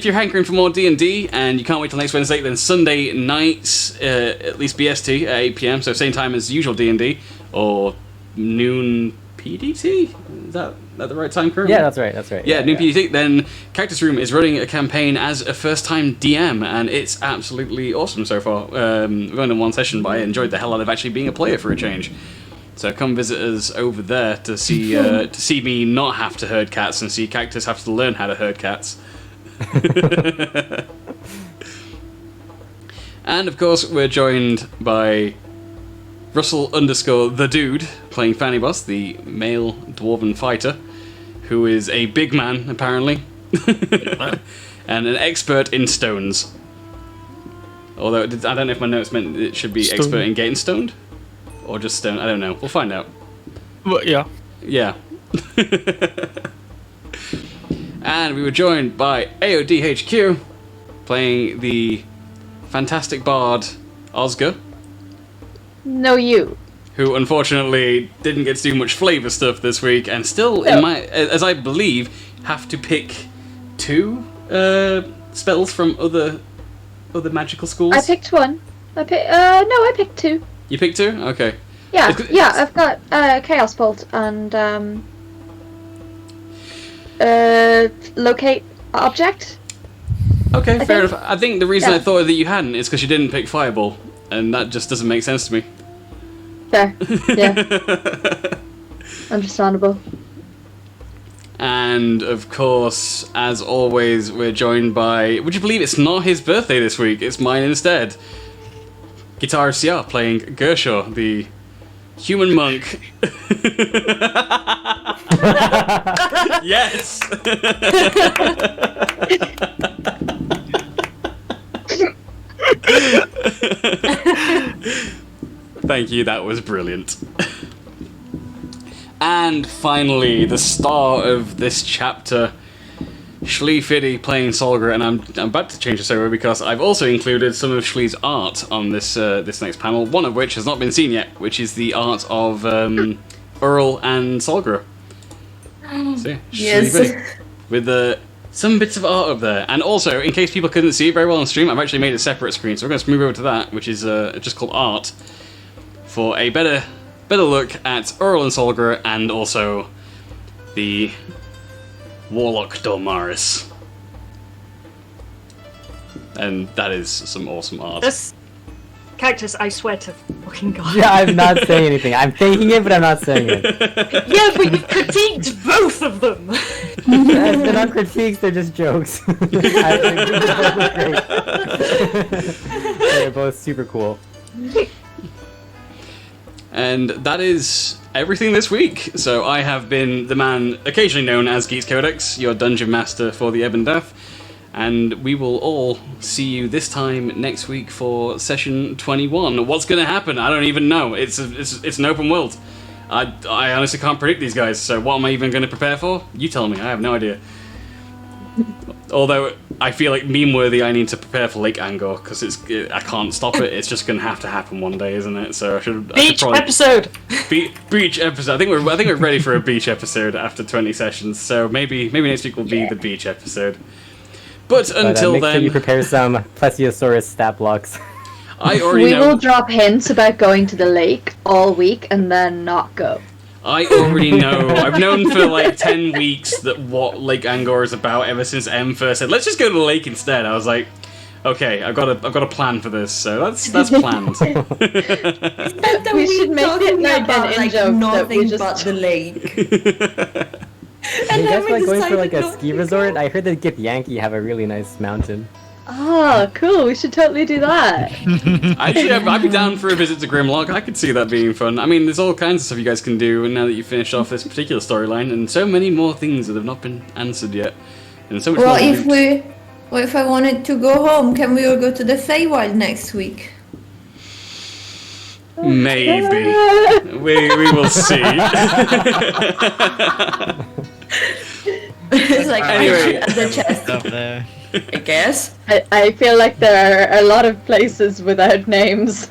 you're hankering for more D&D and you can't wait till next Wednesday, then Sunday nights, at least BST at 8 PM, so same time as usual D&D, or noon PDT? Is that the right time currently? Yeah, that's right. Yeah, noon PDT. Then Cactus Room is running a campaign as a first-time DM, and it's absolutely awesome so far. We've only done one session, but I enjoyed the hell out of actually being a player for a change. So come visit us over there to see me not have to herd cats and see Cactus have to learn how to herd cats. And of course, we're joined by Russell _ the Dude, playing Fanny Boss, the male dwarven fighter, who is a big man, apparently, and an expert in stones. Although, I don't know if my notes meant it should be expert in getting stoned, or just stone, I don't know. We'll find out. Well, yeah. Yeah. And we were joined by AODHQ, playing the fantastic bard Oscar, No, you. who unfortunately didn't get to do much flavor stuff this week, and still, as I believe, have to pick 2 spells from other magical schools. I picked one. I picked 2. You picked 2? Okay. Yeah, It's- I've got Chaos Bolt and Locate Object. Okay, I fair think- enough. I think the reason yeah. I thought that you hadn't is because you didn't pick Fireball, and that just doesn't make sense to me. Fair. Yeah. Understandable. And of course, as always, we're joined by. Would you believe it's not his birthday this week? It's mine instead. Guitarist CR playing Gershaw, the human monk. Yes. Thank you. That was brilliant. And finally, the star of this chapter, Shlee Fiddy playing Solgra, and I'm about to change this over because I've also included some of Shlee's art on this this next panel, one of which has not been seen yet, which is the art of Earl and Solgra. So, yeah, Yes. Shlee Fiddy, with some bits of art up there. And also, in case people couldn't see it very well on stream, I've actually made a separate screen, so we're going to move over to that, which is just called Art, for a better look at Earl and Solgar, and also the Warlock Dolmaris. And that is some awesome art. This cactus, I swear to fucking God. Yeah, I'm not saying anything. I'm thinking it, but I'm not saying it. Yeah, but you critiqued both of them. They're not critiques, they're just jokes. They're both super cool. And that is everything this week. So I have been the man occasionally known as Geeks Codex, your dungeon master for the Ebon Death. And we will all see you this time next week for session 21. What's going to happen? I don't even know. It's an open world. I honestly can't predict these guys, so what am I even going to prepare for? You tell me. I have no idea. Although I feel like meme-worthy, I need to prepare for Lake Angor because I can't stop it. It's just going to have to happen one day, isn't it? So I should probably episode. Beach episode. I think we're ready for a beach episode after 20 sessions. So maybe next week will be the beach episode. But until make then, sure you prepare some Plesiosaurus stat blocks. I already We know. will drop hints about going to the lake all week and then not go. I already know. I've known for like 10 weeks that what Lake Angor is about ever since M first said, let's just go to the lake instead. I was like, okay, I've got a plan for this, so that's planned. We should make it like an in-joke that we nothing just- but the lake. Are you guys like going for like a ski resort? I heard that Gith Yankee have a really nice mountain. Oh, cool. We should totally do that. Actually, I'd be down for a visit to Grimlock. I could see that being fun. I mean, there's all kinds of stuff you guys can do now that you've finished off this particular storyline, and so many more things that have not been answered yet. And so much Well, more. if I wanted to go home, can we all go to the Feywild next week? Maybe. We will see. It's like Anyway. at the chest, Up there. I guess. I feel like there are a lot of places without names.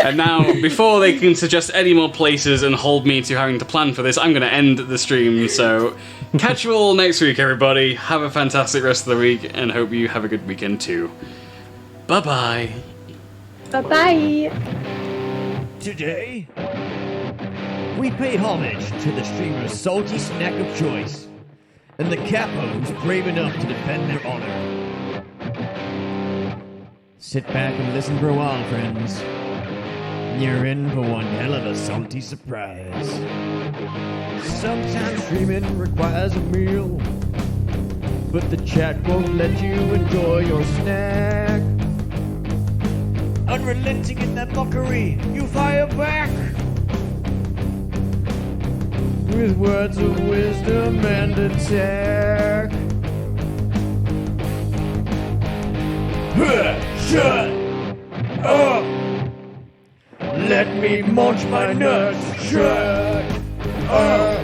And now, before they can suggest any more places and hold me to having to plan for this, I'm going to end the stream. So, catch you all next week, everybody. Have a fantastic rest of the week, and hope you have a good weekend too. Bye-bye. Bye-bye. Today, we pay homage to the streamer's salty snack of choice, and the capos brave enough to defend their honor. Sit back and listen for a while, friends. You're in for one hell of a salty surprise. Sometimes streaming requires a meal, but the chat won't let you enjoy your snack. Unrelenting in that mockery, you fire back with words of wisdom and attack. Shut up! Let me munch my nuts. Shut up!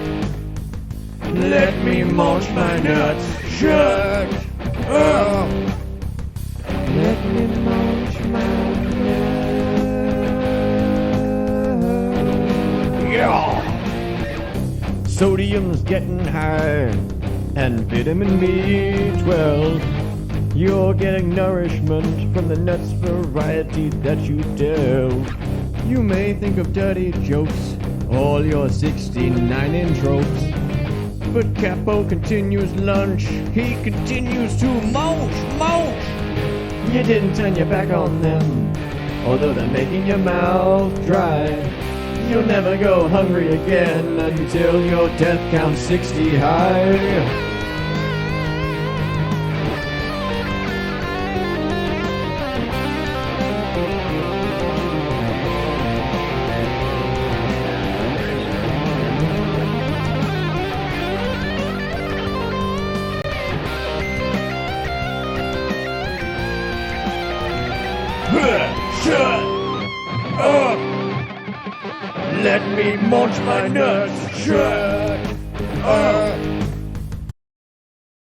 Let me munch my nuts. Shut up! Let me munch my nuts. Yeah! Sodium's getting high, and vitamin B12. You're getting nourishment from the nuts variety that you delve. You may think of dirty jokes, all your 69-inch ropes. But Capo continues lunch, he continues to munch. You didn't turn your back on them, although they're making your mouth dry. You'll never go hungry again until your death counts 60 high. Shut up! Let me munch my nuts. Shut up!